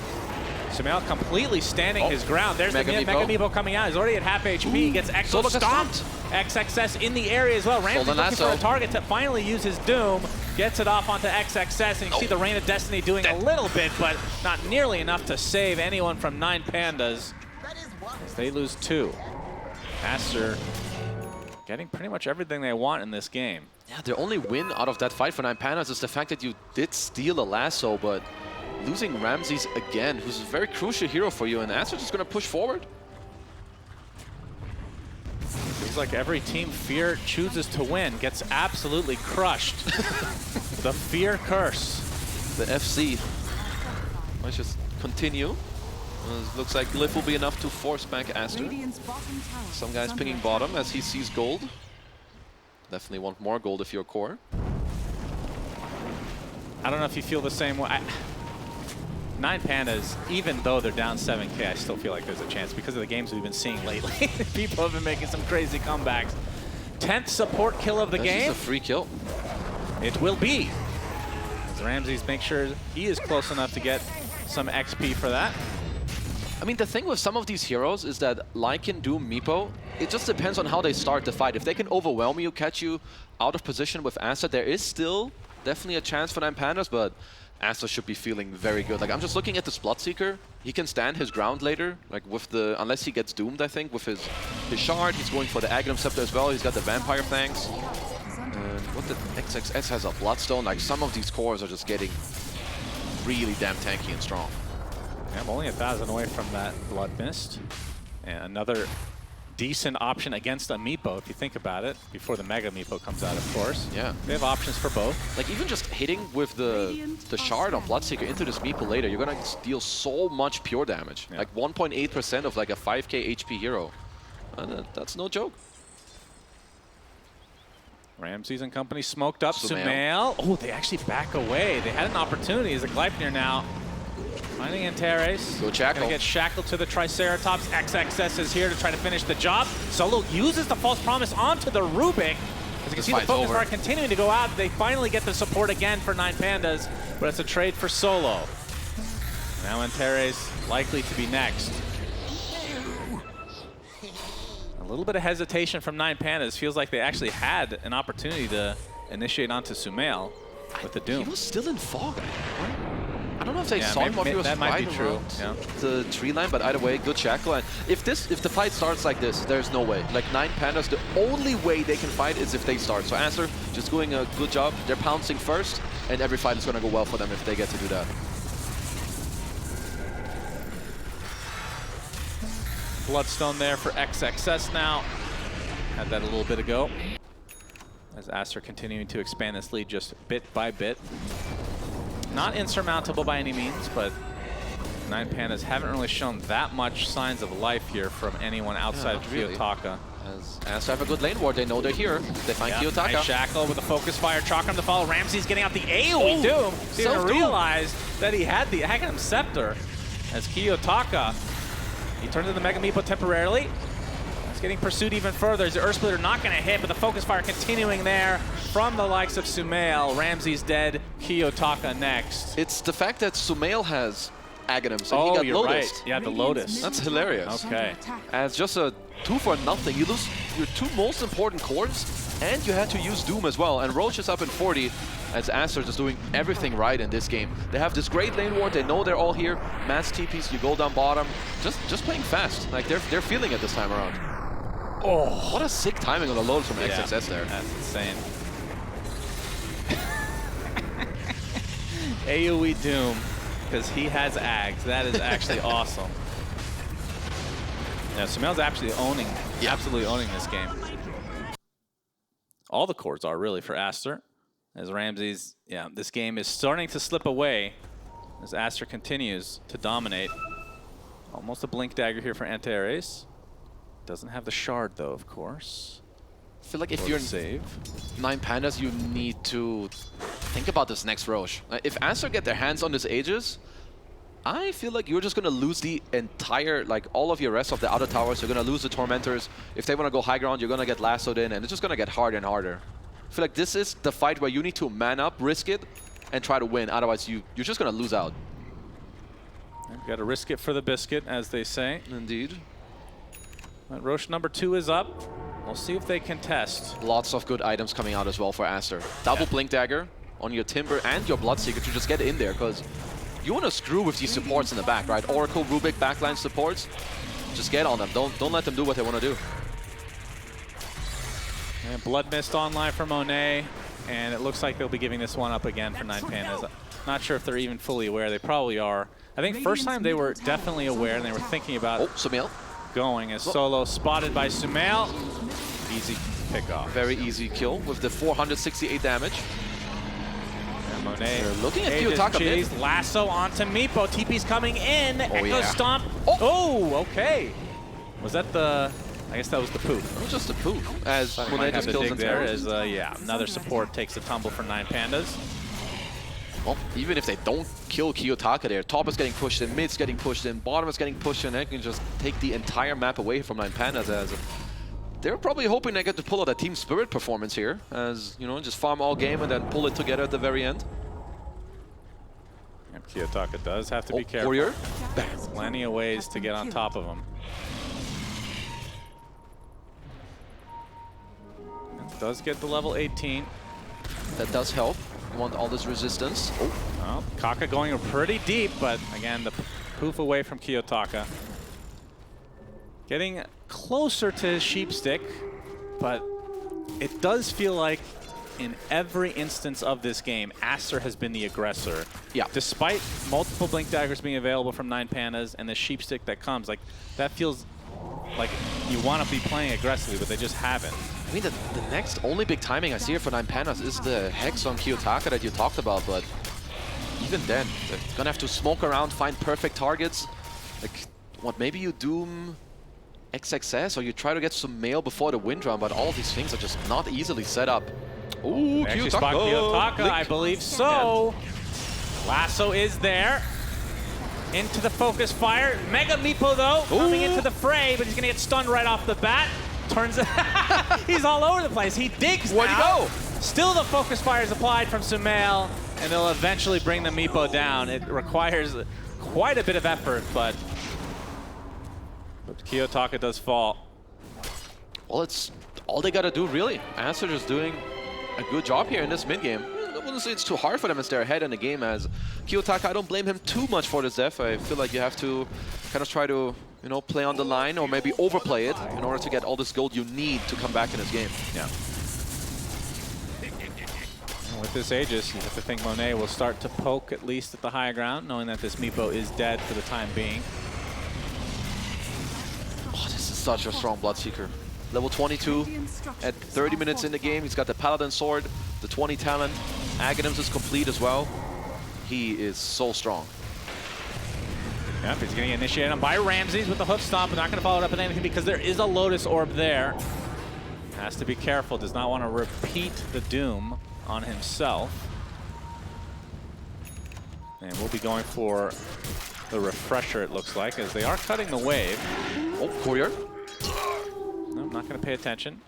Sumail completely standing his ground. There's the Mega Meepo coming out. He's already at half HP. He gets Exo stomped. XXS in the area as well. Ramsey looking for a target to finally use his Doom. Gets it off onto XXS, and you see the Reign of Destiny doing a little bit, but not nearly enough to save anyone from 9Pandas. As they lose 2. Aster getting pretty much everything they want in this game. Yeah, the only win out of that fight for 9Pandas is the fact that you did steal a lasso, but losing Ramses again, who's a very crucial hero for you, and Aster just going to push forward. Seems like every team Fear chooses to win gets absolutely crushed. The Fear curse. The FC. Let's just continue. Looks like Glyph will be enough to force back Aster. Some guys pinging bottom as he sees gold. Definitely want more gold if you're core. I don't know if you feel the same way. 9Pandas, even though they're down 7K, I still feel like there's a chance because of the games we've been seeing lately. People have been making some crazy comebacks. 10th support kill of the game. This is a free kill. It will be. As Ramses makes sure he is close enough to get some XP for that. I mean, the thing with some of these heroes is that, like in Doom, Meepo, it just depends on how they start the fight. If they can overwhelm you, catch you out of position with Aster, there is still definitely a chance for 9Pandas, but Aster should be feeling very good. Like, I'm just looking at this Bloodseeker. He can stand his ground later, like with the, unless he gets doomed, I think, with his shard. He's going for the Aghanim Scepter as well. He's got the Vampire Fangs. And what the XXS has a Bloodstone. Like, some of these cores are just getting really damn tanky and strong. Yeah, I'm only 1,000 away from that Blood Mist. And another decent option against a Meepo, if you think about it, before the Mega Meepo comes out, of course. Yeah. They have options for both. Like, even just hitting with the shard on Bloodseeker into this Meepo later, you're gonna deal so much pure damage. Yeah. Like 1.8% of like a 5k HP hero. And that's no joke. Ramses and company smoked up. Sumail. Oh, they actually back away. They had an opportunity as a Gleipnir now. Finding Antares. Go Shackle. Gonna get shackled to the Triceratops. XXS is here to try to finish the job. Solo uses the False Promise onto the Rubik. As you can see, the focus are continuing to go out. They finally get the support again for 9Pandas, but it's a trade for Solo. Now Antares likely to be next. A little bit of hesitation from 9Pandas. Feels like they actually had an opportunity to initiate onto Sumail with the Doom. He was still in fog. I don't know if they saw him or he was that might be true. Yeah. The tree line, but either way, good shackle. And if the fight starts like this, there's no way. Like 9Pandas, the only way they can fight is if they start. So Aster just doing a good job. They're pouncing first, and every fight is going to go well for them if they get to do that. Bloodstone there for XXS now. Had that a little bit ago. As Aster continuing to expand this lead just bit by bit. Not insurmountable by any means, but 9Pandas haven't really shown that much signs of life here from anyone outside of Kiyotaka. As Aster have a good lane ward, they know they're here. They find Kiyotaka. Nice shackle with a focus fire. Chakram to follow. Ramses getting out the AoE Doom. Didn't realize that he had the Aghanim Scepter. As Kiyotaka, he turns into the Mega Meepo temporarily. Getting pursued even further. Is the Earth Splitter not going to hit, but the focus fire continuing there from the likes of Sumail. Ramses dead, Kiyotaka next. It's the fact that Sumail has Aghanim, so he got you're Lotus. Right. Yeah, the Lotus. That's hilarious. Okay. As just a 2 for nothing, you lose your 2 most important cores, and you had to use Doom as well. And Roach is up in 40, as Aster is doing everything right in this game. They have this great lane ward, they know they're all here. Mass TPs, you go down bottom. Just playing fast. Like, they're feeling it this time around. Oh, what a sick timing on the load from XXS there. That's insane. AoE Doom, because he has Ags. That is actually awesome. Yeah, Sumail's actually absolutely owning this game. All the cores are really for Aster. As Ramses, this game is starting to slip away as Aster continues to dominate. Almost a blink dagger here for Antares. Doesn't have the shard though, of course. I feel like if you're 9Pandas, you need to think about this next Roche. If Aster get their hands on this Aegis, I feel like you're just gonna lose the entire, like all of your rest of the outer towers. You're gonna lose the Tormentors. If they wanna go high ground, you're gonna get lassoed in, and it's just gonna get harder and harder. I feel like this is the fight where you need to man up, risk it, and try to win. Otherwise, you're just gonna lose out. You've got to risk it for the biscuit, as they say. Indeed. But Roche number 2 is up. We'll see if they contest. Lots of good items coming out as well for Aster. Double Blink Dagger on your Timber and your Bloodseeker to just get in there, because you want to screw with these supports in the back, right? Oracle, Rubik, backline supports. Just get on them. Don't let them do what they want to do. And Blood Mist online for Monet. And it looks like they'll be giving this one up again for 9Pandas. Not sure if they're even fully aware. They probably are. I think first time they were definitely aware and they were thinking about Sumail going as Solo spotted by Sumail. Easy pick off. Very easy kill with the 468 damage. And Monet looking at Kiyotaka mid. Lasso onto Meepo. TP's coming in. Echo Stomp Oh, okay. Was that the... I guess that was the poof. It was just a poof. As Monet just kills there as, yeah, another support takes a tumble for 9Pandas. Well, even if they don't kill Kiyotaka there, top is getting pushed in, mid's getting pushed in, bottom is getting pushed in, they can just take the entire map away from 9Pandas as they're probably hoping they get to pull out a team spirit performance here, as, you know, just farm all game and then pull it together at the very end. And Kiyotaka does have to be careful. Warrior. Plenty of ways to get on top of him. Does get the level 18. That does help. You want all this resistance. Oh. Well, Kaka going pretty deep, but again, the poof away from Kiyotaka. Getting closer to his sheepstick, but it does feel like in every instance of this game, Aster has been the aggressor. Yeah. Despite multiple Blink Daggers being available from 9Pandas and the sheepstick that comes, like that feels like you want to be playing aggressively, but they just haven't. I mean, the next only big timing I see here for 9Pandas is the Hex on Kiyotaka that you talked about, but even then, they're gonna have to smoke around, find perfect targets. Like, what, maybe you Doom XXS or you try to get some mail before the wind round, but all these things are just not easily set up. Ooh, Kiyotaka, I believe so. Lasso is there. Into the focus fire. Mega Meepo, though, coming into the fray, but he's going to get stunned right off the bat. Turns he's all over the place. He digs Where'd he go? Still the focus fire is applied from Sumail, and they'll eventually bring the Meepo down. It requires quite a bit of effort, but Kiyotaka does fall. Well, it's all they got to do, really. Aster is doing a good job here in this mid-game. I wouldn't say it's too hard for them as they're ahead in the game, as Kiyotaka, I don't blame him too much for this death. I feel like you have to kind of try to, you know, play on the line or maybe overplay it in order to get all this gold you need to come back in this game. Yeah. And with this Aegis, you have to think Monet will start to poke at least at the high ground, knowing that this Meepo is dead for the time being. Oh, this is such a strong Bloodseeker. Level 22 at 30 minutes in the game. He's got the Paladin Sword, the 20 talent. Aghanims is complete as well. He is so strong. Yep, he's going to get initiated on by Ramses with the hoof stomp, but not going to follow it up with anything because there is a Lotus Orb there. Has to be careful, does not want to repeat the Doom on himself. And we'll be going for the refresher, it looks like, as they are cutting the wave. Oh, Courier. No, I'm not going to pay attention.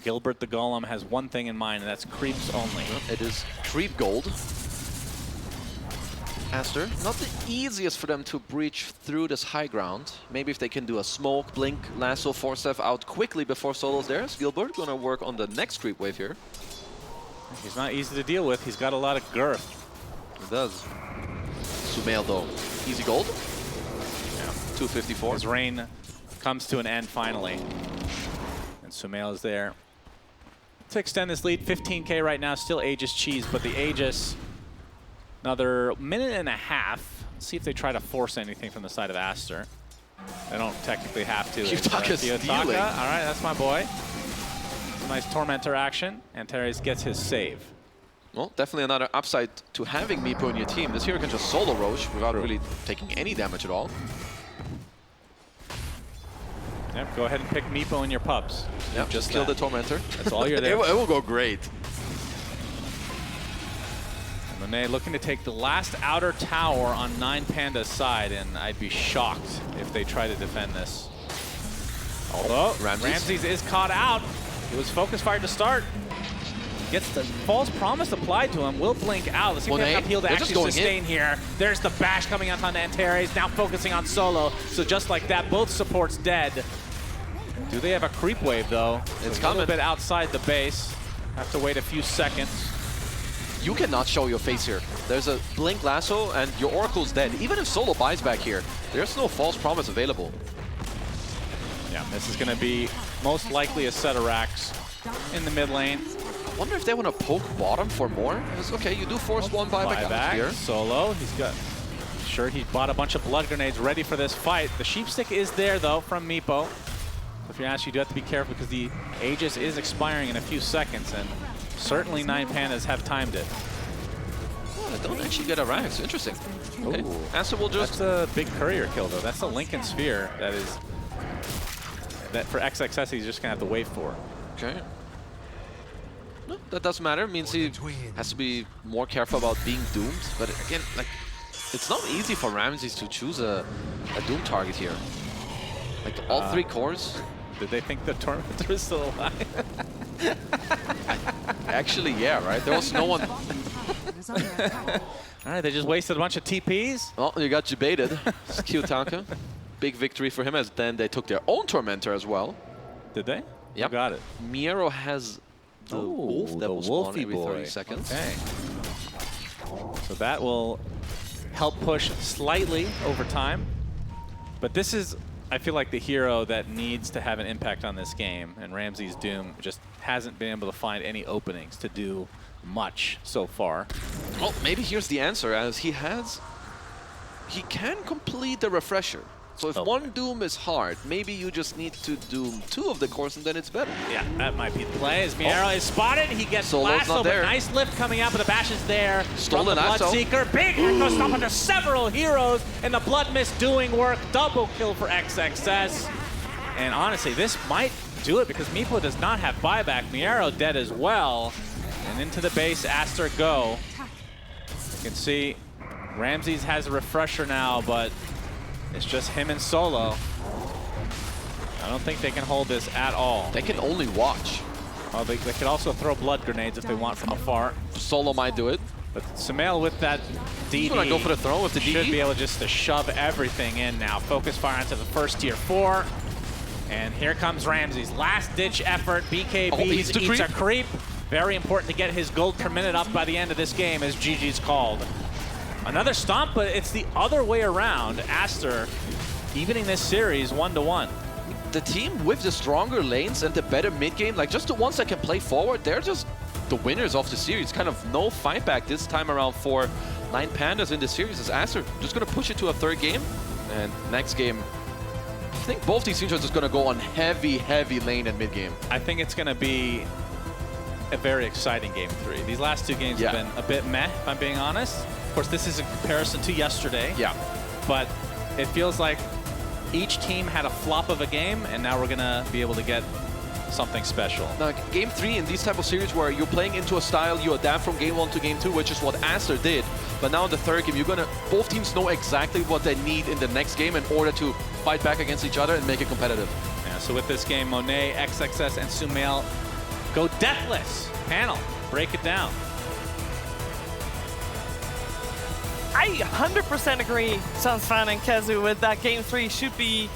Gilbert the Golem has one thing in mind, and that's creeps only. It is creep gold. Aster, not the easiest for them to breach through this high ground. Maybe if they can do a smoke, blink, lasso, force F out quickly before Solo's there. Gilbert gonna work on the next creep wave here. He's not easy to deal with. He's got a lot of girth. He does. Sumail though, easy gold. Yeah. 254. His reign comes to an end finally. And Sumail is there to extend this lead. 15K right now, still Aegis cheese, but the Aegis, another minute and a half. Let's see if they try to force anything from the side of Aster. They don't technically have to. Kiyotaka's stealing. All right, that's my boy. It's a nice Tormentor action, and Teres gets his save. Well, definitely another upside to having Meepo in your team. This hero can just solo Roche without really taking any damage at all. Yep, go ahead and pick Meepo in your pubs. Yep, just kill the Tormentor. That's all you're there. It will go great. And Monet looking to take the last outer tower on 9Panda's side, and I'd be shocked if they try to defend this. Although, Ramses is caught out. It was focus fire to start. Gets the false promise applied to him. Will blink out. Let's see if we have enough heal to actually sustain here. There's the bash coming out on Antares, now focusing on Solo. So just like that, both supports dead. Do they have a creep wave, though? It's coming. A little bit outside the base. Have to wait a few seconds. You cannot show your face here. There's a blink lasso, and your Oracle's dead. Even if Solo buys back here, there's no false promise available. Yeah, this is going to be most likely a set of racks in the mid lane. I wonder if they want to poke bottom for more. It's okay, you do force one buyback out here. Solo, he's got... Sure, he bought a bunch of blood grenades ready for this fight. The sheepstick is there, though, from Meepo. If you're asked, you do have to be careful because the Aegis is expiring in a few seconds, and certainly 9Pandas have timed it. I don't actually get a Rags. Interesting. Okay. Aster will just... That's a big courier kill, though. That's a Lincoln Sphere that for XXS he's just going to have to wait for. Okay. No, that doesn't matter. It means he has to be more careful about being doomed. But again, like, it's not easy for Ramses to choose a doom target here. Like, all 3 cores. Did they think the Tormentor is still alive? Actually, yeah, right? There was no one... All right, they just wasted a bunch of TPs. Well, you got debated. It's cute, Taka. Big victory for him, as then they took their own Tormentor as well. Did they? Yep. Got it. Miero has the wolf that will spawn every 30 seconds. Okay. So that will help push slightly over time. But this is, I feel like, the hero that needs to have an impact on this game. And Ramses Doom just hasn't been able to find any openings to do much so far. Well, maybe here's the answer, as he can complete the refresher. So if one Doom is hard, maybe you just need to Doom 2 of the cores and then it's better. Yeah, that might be the play. As Miero is spotted, he gets Lasso, but nice lift coming out, but the bash is there. Stolen from the Bloodseeker. Big echo stop under several heroes, and the Blood Mist doing work. Double kill for XXS. And honestly, this might do it because Meepo does not have buyback. Miero dead as well. And into the base, Aster go. You can see Ramses has a refresher now, but it's just him and Solo. I don't think they can hold this at all. They can only watch. Well, they could also throw blood grenades if they want from afar. Solo might do it. But Sumail with that DD gonna go for the throw with the DD. should be able just to shove everything in now. Focus fire into the first tier 4. And here comes Ramses. Last ditch effort. BKB eats a creep. Very important to get his gold per minute up by the end of this game, as GG's called. Another stomp, but it's the other way around. Aster evening this series 1-1. The team with the stronger lanes and the better mid game, like just the ones that can play forward, they're just the winners of the series. Kind of no fight back this time around for 9Pandas in the series, as Aster just going to push it to a 3rd game. And next game, I think both these teams are just going to go on heavy lane and mid game. I think it's going to be a very exciting game 3. These last 2 games have been a bit meh, if I'm being honest. Of course, this is in comparison to yesterday. Yeah. But it feels like each team had a flop of a game, and now we're going to be able to get something special. Now, game 3 in these type of series where you're playing into a style, you adapt from game 1 to game 2, which is what Aster did. But now in the 3rd game, both teams know exactly what they need in the next game in order to fight back against each other and make it competitive. Yeah, so with this game, Monet, XXS, and Sumail go deathless. Panel, break it down. I 100% agree, Sunsfan and Kezu, with that game 3 should be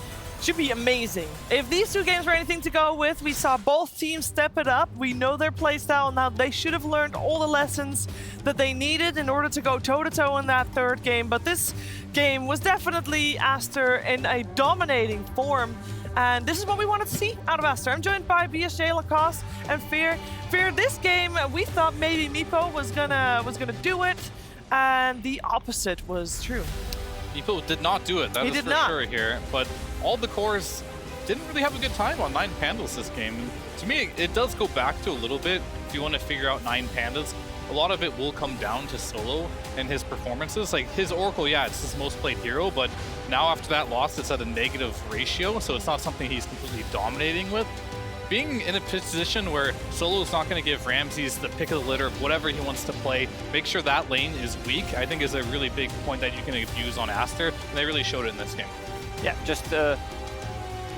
amazing. If these 2 games were anything to go with, we saw both teams step it up. We know their playstyle now. They should have learned all the lessons that they needed in order to go toe-to-toe in that 3rd game. But this game was definitely Aster in a dominating form. And this is what we wanted to see out of Aster. I'm joined by BSJ, Lacoste, and Fear. Fear, this game, we thought maybe Meepo was gonna do it. And the opposite was true. Meepo did not do it, that is for sure here. But all the cores didn't really have a good time on 9Pandas this game. To me, it does go back to a little bit, if you want to figure out 9Pandas, a lot of it will come down to Solo and his performances. Like his Oracle, yeah, it's his most played hero, but now after that loss, it's at a negative ratio, so it's not something he's completely dominating with. Being in a position where Solo's not going to give Ramses the pick of the litter, whatever he wants to play, make sure that lane is weak, I think is a really big point that you can abuse on Aster, and they really showed it in this game. Yeah, just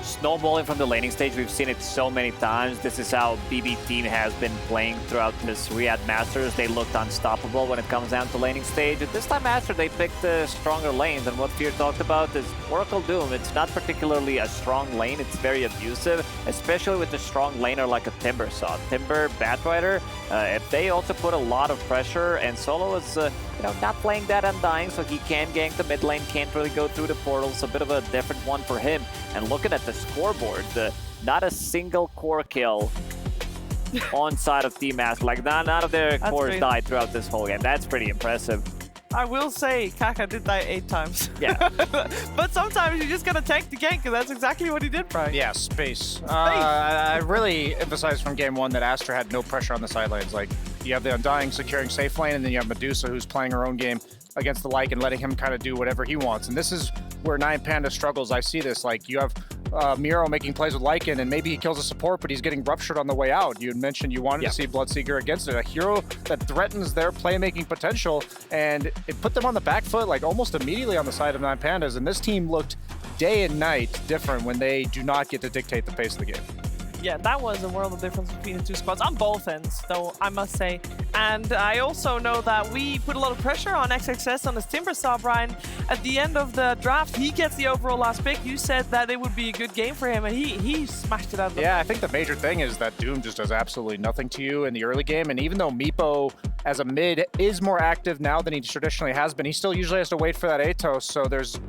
snowballing from the laning stage. We've seen it so many times. This is how BB team has been playing throughout this Riyadh Masters. They looked unstoppable when it comes down to laning stage. And this time Aster, they picked the stronger lanes. And what Fear talked about is Oracle Doom. It's not particularly a strong lane. It's very abusive, especially with a strong laner like a Timber saw. Timber, Batrider, if they also put a lot of pressure, and Solo is not playing that Undying, so he can gank the mid lane, can't really go through the portals. A bit of a different one for him. And looking at the scoreboard, not a single core kill on side of Team Aster. Like none of their cores died throughout this whole game. That's pretty impressive. I will say, Kaka did die 8 times. Yeah. But sometimes you just gotta tank the gank, and that's exactly what he did, Brian. Yeah, space. I really emphasized from game 1 that Aster had no pressure on the side lanes. Like, You have the Undying securing safe lane, and then you have Medusa who's playing her own game against the Lycan and letting him kind of do whatever he wants. And this is where 9Pandas struggles. I see this. Like, you have Miro making plays with Lycan, and maybe he kills a support, but he's getting ruptured on the way out. You had mentioned you wanted to see Bloodseeker against it, a hero that threatens their playmaking potential, and it put them on the back foot like almost immediately on the side of 9Pandas. And this team looked day and night different when they do not get to dictate the pace of the game. Yeah, that was a world of difference between the two squads on both ends, though, I must say. And I also know that we put a lot of pressure on XXS on his Timbersaw, Brian. At the end of the draft, he gets the overall last pick. You said that it would be a good game for him, and he smashed it out of the I think the major thing is that Doom just does absolutely nothing to you in the early game. And even though Meepo, as a mid, is more active now than he traditionally has been, he still usually has to wait for that Atos. So there's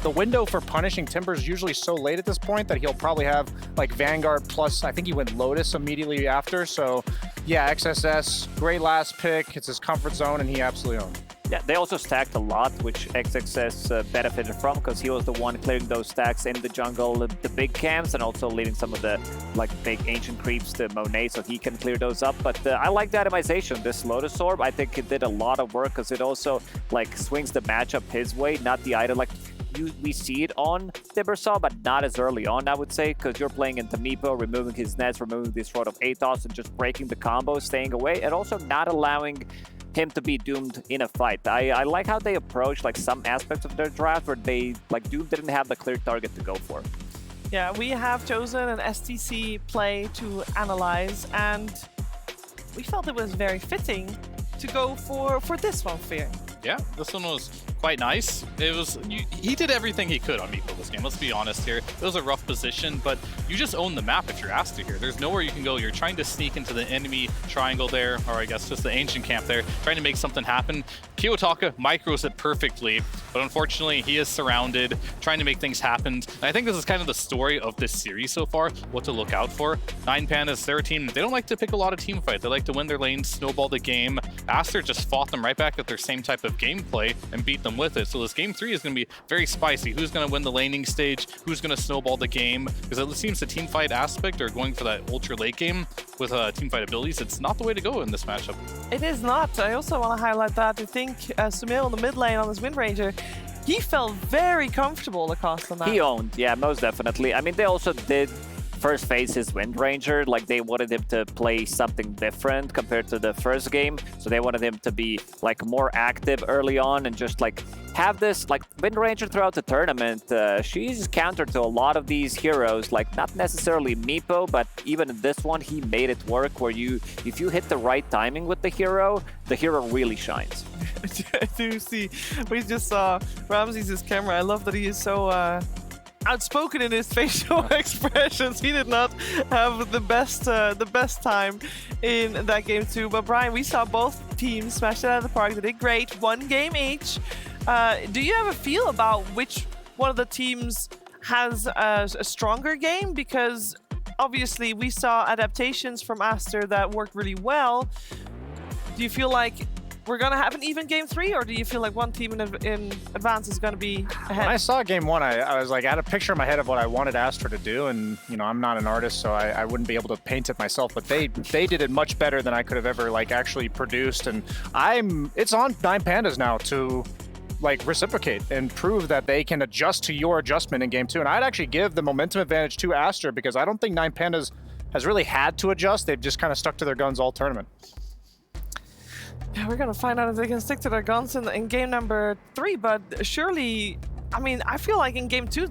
the window for punishing Timbers usually so late at this point that he'll probably have like Vanguard plus, I think he went Lotus immediately after. So yeah, XSS, great last pick. It's his comfort zone, and he absolutely owned. Yeah, they also stacked a lot, which XXS benefited from, because he was the one clearing those stacks in the jungle, the big camps, and also leading some of the like big ancient creeps to Monet, so he can clear those up. But I like the itemization. This Lotus Orb, I think it did a lot of work, because it also like swings the matchup his way, not the item. Like we see it on Timbersaw, but not as early on, I would say, because you're playing into Meepo, removing his nets, removing this rod of Atos, and just breaking the combo, staying away, and also not allowing him to be doomed in a fight. I like how they approach like some aspects of their draft where they like Doom didn't have the clear target to go for. Yeah, we have chosen an STC play to analyze, and we felt it was very fitting to go for this one, Fear. Yeah, this one was quite nice. It was he did everything he could on Meepo this game. Let's be honest here. It was a rough position, but you just own the map if you're Aster here. There's nowhere you can go. You're trying to sneak into the enemy triangle there, or I guess just the ancient camp there, trying to make something happen. Kiyotaka micros it perfectly, but unfortunately he is surrounded, trying to make things happen. And I think this is kind of the story of this series so far, what to look out for. 9Pandas, their team, they don't like to pick a lot of team fight. They like to win their lanes, snowball the game. Aster just fought them right back at their same type of gameplay and beat them with it. So this game 3 is going to be very spicy. Who's going to win the laning stage? Who's going to snowball the game? Because it seems the team fight aspect, or going for that ultra late game with team fight abilities, it's not the way to go in this matchup. It is not. I also want to highlight that I think Sumail in the mid lane on his Wind Ranger, he felt very comfortable across the map. He owned, yeah, most definitely. I mean, they also did first phase his Wind Ranger, like they wanted him to play something different compared to the first game. So they wanted him to be like more active early on and just like have this like Wind Ranger throughout the tournament. She's counter to a lot of these heroes, like not necessarily Meepo, but even in this one, he made it work where if you hit the right timing with the hero really shines. I do see, we just saw Ramses' camera. I love that he is so outspoken in his facial expressions. He did not have the best time in that game too. But Brian, we saw both teams smash it out of the park. They did great, one game each. Do you have a feel about which one of the teams has a stronger game? Because obviously we saw adaptations from Aster that worked really well. Do you feel like we're going to have an even game 3, or do you feel like one team in advance is going to be ahead? When I saw game 1, I was like, I had a picture in my head of what I wanted Aster to do, and you know, I'm not an artist, so I wouldn't be able to paint it myself, but they did it much better than I could have ever like actually produced, and it's on 9Pandas now to like reciprocate and prove that they can adjust to your adjustment in game 2. And I'd actually give the momentum advantage to Aster, because I don't think 9Pandas has really had to adjust. They've just kind of stuck to their guns all tournament. Yeah, we're gonna find out if they can stick to their guns in game number 3, but surely, I mean, I feel like in game 2,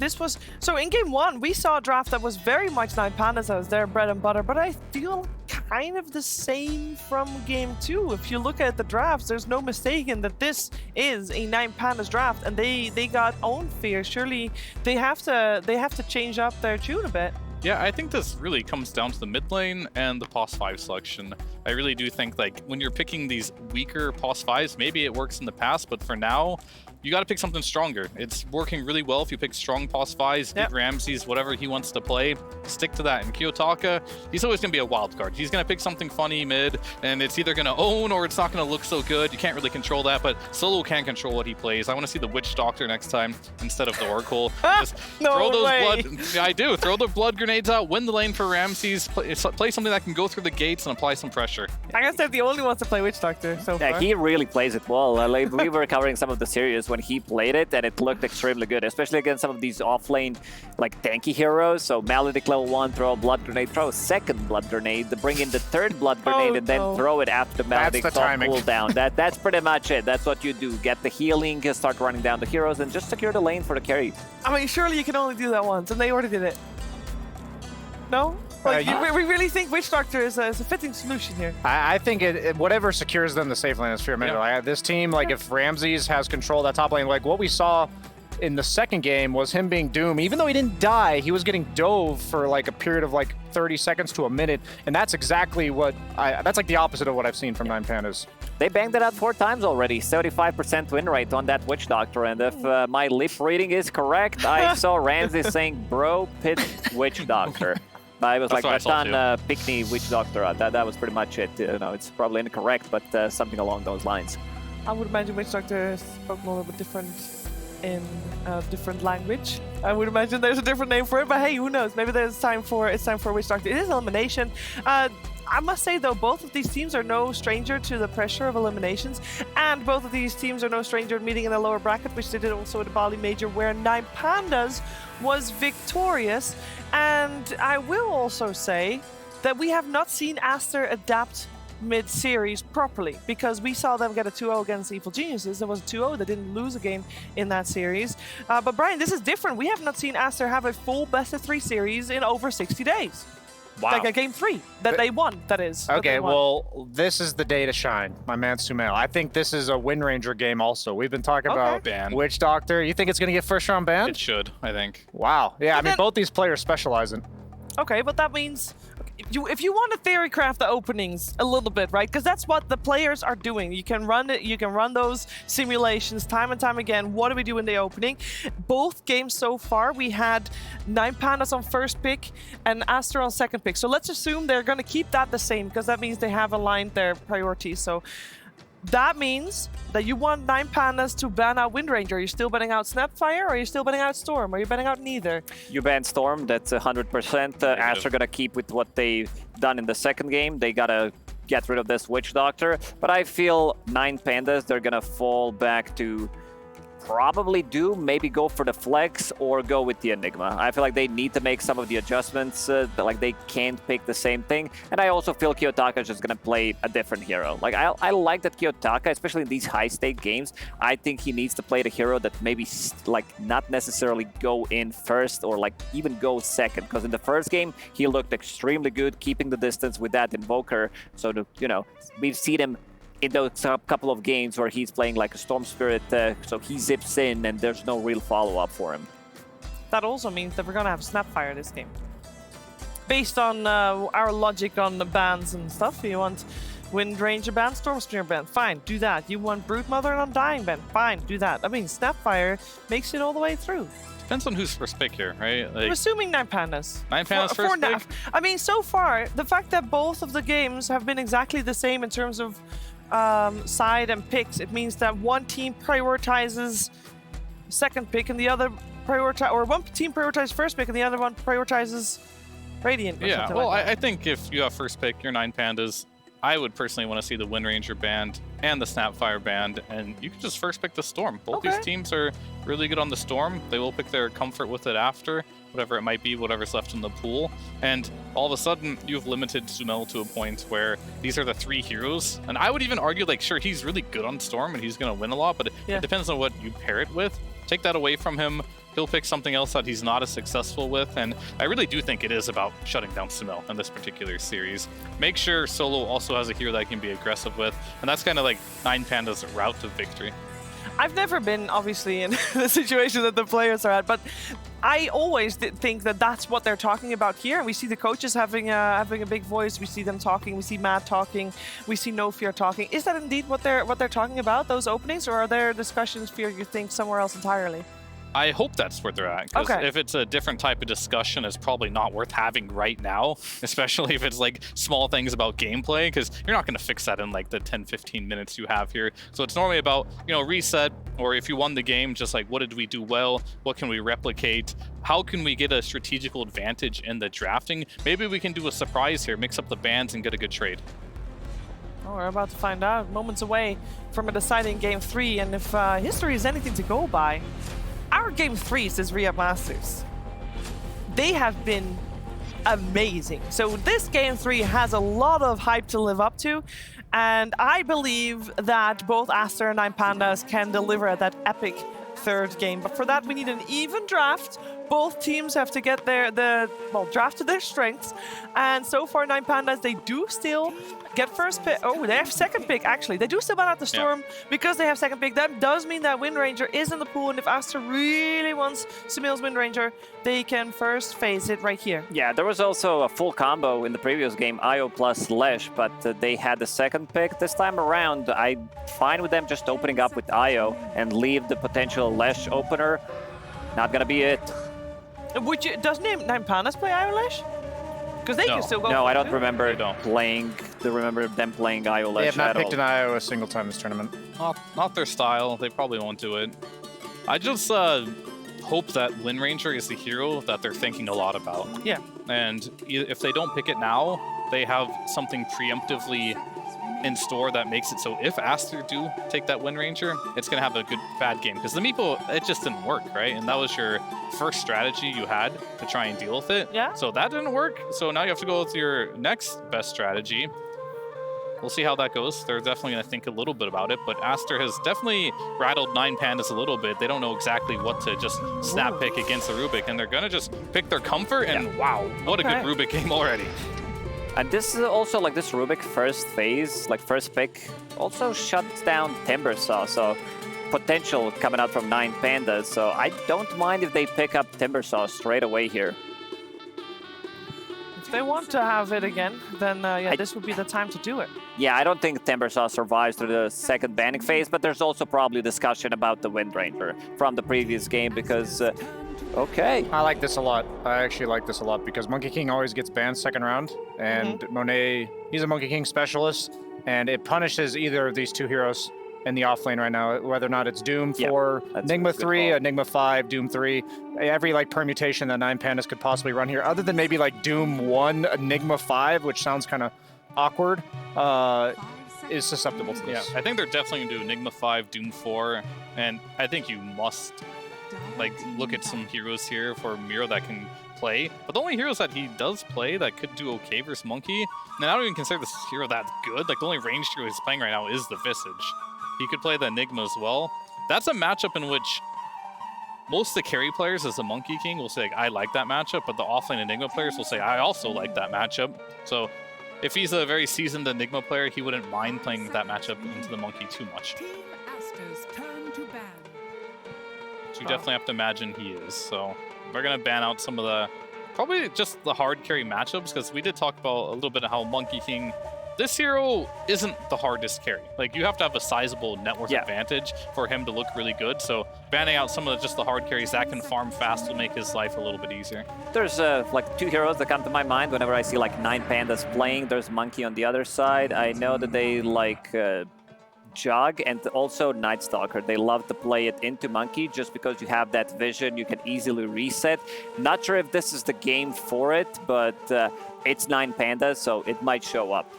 so in game 1, we saw a draft that was very much 9Pandas as their bread and butter, but I feel kind of the same from game 2. If you look at the drafts, there's no mistaking that this is a 9Pandas draft, and they got own Fear. Surely they have to change up their tune a bit. Yeah, I think this really comes down to the mid lane and the POS 5 selection. I really do think like when you're picking these weaker POS 5s, maybe it works in the past, but for now, you got to pick something stronger. It's working really well if you pick strong pos fives, give Ramses whatever he wants to play, stick to that. And Kiyotaka, he's always going to be a wild card. He's going to pick something funny mid, and it's either going to own or it's not going to look so good. You can't really control that, but Solo can control what he plays. I want to see the Witch Doctor next time instead of the Oracle. Just throw those blood. Yeah, I do. Throw the blood grenades out, win the lane for Ramses, play something that can go through the gates and apply some pressure. I guess they're the only ones to play Witch Doctor so far. Yeah, he really plays it well. Like we were covering some of the series when he played it, and it looked extremely good, especially against some of these off-lane, like, tanky heroes. So Maledict level 1, throw a blood grenade, throw a second blood grenade, bring in the third blood grenade, and then throw it after the Maledict cooldown. That's pretty much it. That's what you do. Get the healing, start running down the heroes, and just secure the lane for the carry. I mean, surely you can only do that once, and they already did it. No? Like, we really think Witch Doctor is a fitting solution here. I think whatever secures them the safe lane is fair. Like, this team, like if Ramses has control of that top lane, like what we saw in the second game was him being Doom. Even though he didn't die, he was getting dove for like a period of like 30 seconds to a minute, and that's exactly what that's like the opposite of what I've seen from 9Pandas. They banged it out 4 times already, 75% win rate on that Witch Doctor, and if my lip reading is correct, I saw Ramses saying, bro, pit Witch Doctor. I was like, Matan Pickney Witch Doctor. That was pretty much it. You know, it's probably incorrect, but something along those lines. I would imagine Witch Doctor is spoken a little bit different in a different language. I would imagine there's a different name for it, but hey, who knows? Maybe it's time for Witch Doctor. It is elimination. I must say, though, both of these teams are no stranger to the pressure of eliminations, and both of these teams are no stranger to meeting in the lower bracket, which they did also at the Bali Major, where 9Pandas was victorious. And I will also say that we have not seen Aster adapt mid-series properly, because we saw them get a 2-0 against Evil Geniuses. There was a 2-0. They didn't lose a game in that series. But Brian, this is different. We have not seen Aster have a full best-of-3 series in over 60 days. Wow. Like a game 3 that they won, that is. Okay, well, this is the day to shine, my man Sumail. I think this is a Wind Ranger game also. We've been talking about Witch Doctor. You think it's going to get first round banned? It should, I think. Wow. Yeah, I mean, both these players specialize in. Okay, but that means if you want to theorycraft the openings a little bit, right? Because that's what the players are doing. You can run it. You can run those simulations time and time again. What do we do in the opening? Both games so far, we had 9Pandas on first pick and Aster on second pick. So let's assume they're going to keep that the same, because that means they have aligned their priorities. So that means that you want 9Pandas to ban out Wind Ranger. Are you still banning out Snapfire, or are you still banning out Storm? Are you banning out neither? You ban Storm, that's 100%. Aster gonna keep with what they've done in the second game. They gotta get rid of this Witch Doctor. But I feel 9Pandas, they're gonna fall back to probably Doom, maybe go for the flex or go with the Enigma. I feel like they need to make some of the adjustments, like they can't pick the same thing. And I also feel Kiyotaka is just gonna play a different hero. Like I like that Kiyotaka, especially in these high-stake games, I think he needs to play the hero that maybe like not necessarily go in first or like even go second. Because in the first game, he looked extremely good, keeping the distance with that Invoker. So, you know, we've seen him in those couple of games where he's playing like a Storm Spirit, so he zips in and there's no real follow-up for him. That also means that we're going to have Snapfire this game. Based on our logic on the bans and stuff, you want Wind Ranger ban, Storm Spirit ban, fine, do that. You want Broodmother and Undying ban, fine, do that. I mean, Snapfire makes it all the way through. Depends on who's first pick here, right? Like, I'm assuming 9Pandas. 9Pandas first pick? I mean, so far, the fact that both of the games have been exactly the same in terms of side and picks, it means that one team prioritizes second pick and the other one team prioritizes first pick and the other one prioritizes Radiant. Yeah, well, I think if you have first pick, you're 9Pandas. I would personally want to see the Wind Ranger band and the Snapfire band, and you can just first pick the Storm. Both these teams are really good on the Storm. They will pick their comfort with it after, whatever it might be, whatever's left in the pool. And all of a sudden, you've limited Sumail to a point where these are the 3 heroes. And I would even argue, like, sure, he's really good on Storm and he's going to win a lot, but it depends on what you pair it with. Take that away from him. He'll pick something else that he's not as successful with, and I really do think it is about shutting down Sumail in this particular series. Make sure Solo also has a hero that he can be aggressive with, and that's kind of like 9Pandas' route to victory. I've never been, obviously, in the situation that the players are at, but I always think that that's what they're talking about here. And we see the coaches having a big voice. We see them talking. We see Matt talking. We see No Fear talking. Is that indeed what they're talking about, those openings, or are there discussions, Fear, you think, somewhere else entirely? I hope that's where they're at, because Okay. if it's a different type of discussion, it's probably not worth having right now, especially if it's like small things about gameplay, because you're not going to fix that in like the 10-15 minutes you have here. So it's normally about, you know, reset, or if you won the game, just like what did we do well, what can we replicate, how can we get a strategical advantage in the drafting. Maybe we can do a surprise here, mix up the bands and get a good trade. Oh, we're about to find out. Moments away from a deciding Game 3, and if history is anything to go by, our Game 3s as Riyadh Masters, they have been amazing. So this Game 3 has a lot of hype to live up to, and I believe that both Aster and 9Pandas can deliver that epic third game. But for that, we need an even draft. Both teams have to get draft to their strengths, and so far 9Pandas, they do still get first pick. Oh, they have second pick, actually. They do still ban out the Storm because they have second pick. That does mean that Wind Ranger is in the pool, and if Aster really wants Sumail's Wind Ranger, they can first phase it right here. Yeah, there was also a full combo in the previous game, Io plus Lesh, but they had the second pick. This time around, I'm fine with them just opening up with Io and leave the potential Lesh opener. Not gonna be it. Doesn't 9Pandas play Io Lesh? Because they can still go. No, I don't remember them playing Io Lesh. They have not at picked all. an IO a single time this tournament. Not their style. They probably won't do it. I just hope that Wind Ranger is the hero that they're thinking a lot about. Yeah. And if they don't pick it now, they have something preemptively in store that makes it so if Aster do take that Wind Ranger, it's going to have a bad game. Because the Meepo, it just didn't work, right? And that was your first strategy you had to try and deal with it. Yeah. So that didn't work. So now you have to go with your next best strategy. We'll see how that goes. They're definitely going to think a little bit about it, but Aster has definitely rattled 9Pandas a little bit. They don't know exactly what to just snap pick against the Rubik, and they're going to just pick their comfort, and wow, what a good Rubik game already. And this is also like this Rubik first phase, like first pick, also shuts down Timbersaw, so potential coming out from 9Pandas. So I don't mind if they pick up Timbersaw straight away here. If they want to have it again, then this would be the time to do it. Yeah, I don't think Timbersaw survives through the second banning phase, but there's also probably discussion about the Wind Ranger from the previous game because, okay. I like this a lot. I actually like this a lot because Monkey King always gets banned second round, and Monet, he's a Monkey King specialist, and it punishes either of these two heroes in the off lane right now, whether or not it's Doom 4, Enigma 3, Enigma 5, Doom 3, every like permutation that 9Pandas could possibly run here, other than maybe like Doom 1, Enigma 5, which sounds kind of awkward, is susceptible to this. Yeah, I think they're definitely going to do Enigma 5, Doom 4, and I think you must like look at some heroes here for Miro that can play. But the only heroes that he does play that could do okay versus Monkey, and I don't even consider this hero that good. Like the only ranged hero he's playing right now is the Visage. He could play the Enigma as well. That's a matchup in which most of the carry players as the Monkey King will say, like, I like that matchup, but the offlane Enigma players will say, I also like that matchup. So if he's a very seasoned Enigma player, he wouldn't mind playing that matchup into the Monkey too much. Team Aster's turn to ban. So you definitely have to imagine he is. So we're going to ban out some of the, probably just the hard carry matchups, because we did talk about a little bit of how Monkey King, this hero isn't the hardest carry. Like, you have to have a sizable net worth advantage for him to look really good. So banning out some of just the hard carries that can farm fast will make his life a little bit easier. There's like two heroes that come to my mind whenever I see like 9Pandas playing. There's Monkey on the other side. I know that they like Jog and also Night Stalker. They love to play it into Monkey just because you have that vision, you can easily reset. Not sure if this is the game for it, but it's 9Pandas, so it might show up.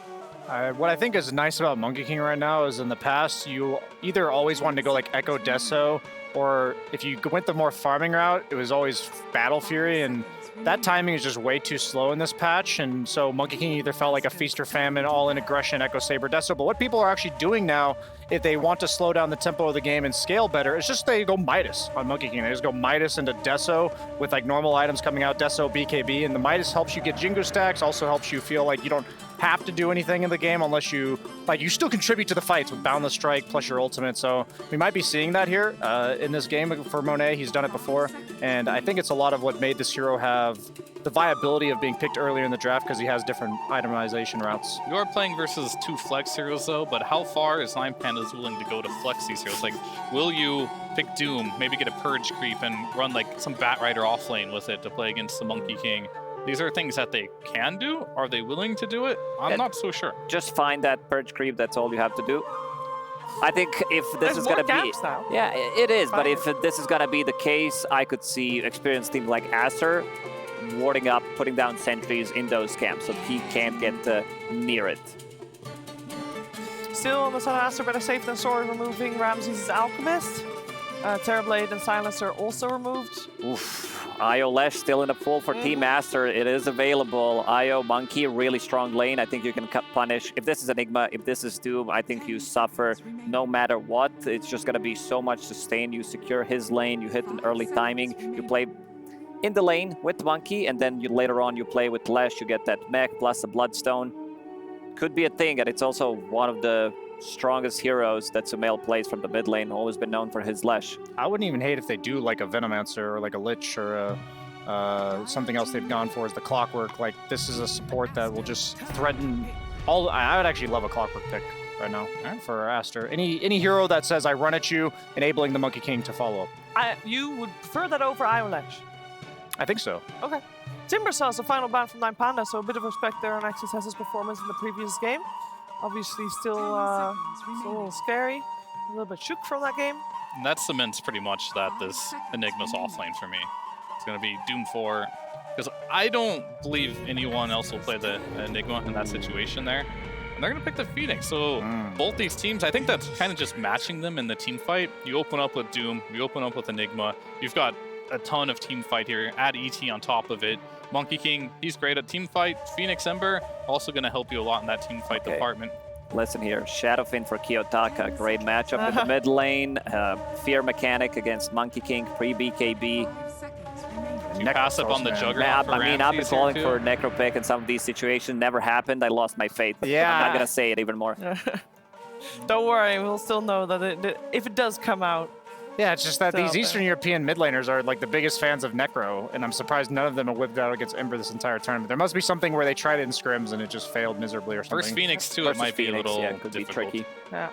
What I think is nice about Monkey King right now is in the past, you either always wanted to go like Echo Deso, or if you went the more farming route, it was always Battle Fury, and that timing is just way too slow in this patch, and so Monkey King either felt like a Feast or Famine, all-in aggression, Echo Saber Deso, but what people are actually doing now, if they want to slow down the tempo of the game and scale better, it's just they go Midas on Monkey King. They just go Midas into Deso with like normal items coming out, Deso, BKB, and the Midas helps you get Jingu stacks, also helps you feel like you don't have to do anything in the game unless you, like, you still contribute to the fights with Boundless Strike plus your ultimate, so we might be seeing that here. in this game for Monet. He's done it before, and I think it's a lot of what made this hero have the viability of being picked earlier in the draft because he has different itemization routes. You are playing versus 2 flex heroes though, but how far is 9Pandas willing to go to flex these heroes? Like, will you pick Doom, maybe get a Purge creep and run like some Bat Rider off lane with it to play against the Monkey King? These are things that they can do. Are they willing to do it? I'm not so sure. Just find that Purge creep, that's all you have to do. I think if this is going to be... now. Yeah, it is, but if this is going to be the case, I could see experienced teams like Aster warding up, putting down sentries in those camps so he can't get near it. Still on the side of Aster, better safe than sorry, removing Ramses' Alchemist. Terrorblade and Silencer also removed. Oof. IO Lesh still in the pool for Team Aster. It is available. IO Monkey, really strong lane. I think you can punish. If this is Enigma, if this is Doom, I think you suffer no matter what. It's just going to be so much sustain. You secure his lane, you hit an early timing, you play in the lane with Monkey, and then later on you play with Lesh, you get that mech plus a Bloodstone. Could be a thing, and it's also one of the strongest heroes that Sumail plays from the mid lane, always been known for his Lesh. I wouldn't even hate if they do like a Venomancer or like a Lich or something else they've gone for is the Clockwork. Like, this is a support that will just threaten all... I would actually love a Clockwork pick right now for Aster. Any hero that says I run at you, enabling the Monkey King to follow up. You would prefer that over Iolech? I think so. Okay. Timbersaw is the final ban from 9Pandas, so a bit of respect there on XSS's performance in the previous game. Obviously still a little scary, a little bit shook from that game. And that cements pretty much that this Enigma's offlane for me. It's going to be Doom 4, because I don't believe anyone else will play the Enigma in that situation there. And they're going to pick the Phoenix, so both these teams, I think that's kind of just matching them in the team fight. You open up with Doom, you open up with Enigma, you've got a ton of team fight here, add ET on top of it. Monkey King, he's great at team fight. Phoenix Ember, also going to help you a lot in that team fight department. Listen here, Shadowfin for Kiyotaka, great matchup in the mid lane. Fear mechanic against Monkey King, pre-BKB. You pass up on the Juggernaut. I mean, I've been calling for Necro pick in some of these situations. Never happened. I lost my faith. Yeah. I'm not going to say it even more. Don't worry, we'll still know that if it does come out. Yeah, it's just that these Eastern European mid laners are like the biggest fans of Necro, and I'm surprised none of them have whipped out against Ember this entire tournament. There must be something where they tried it in scrims and it just failed miserably or something. First Phoenix too, it might be a little could difficult. be tricky. Yeah.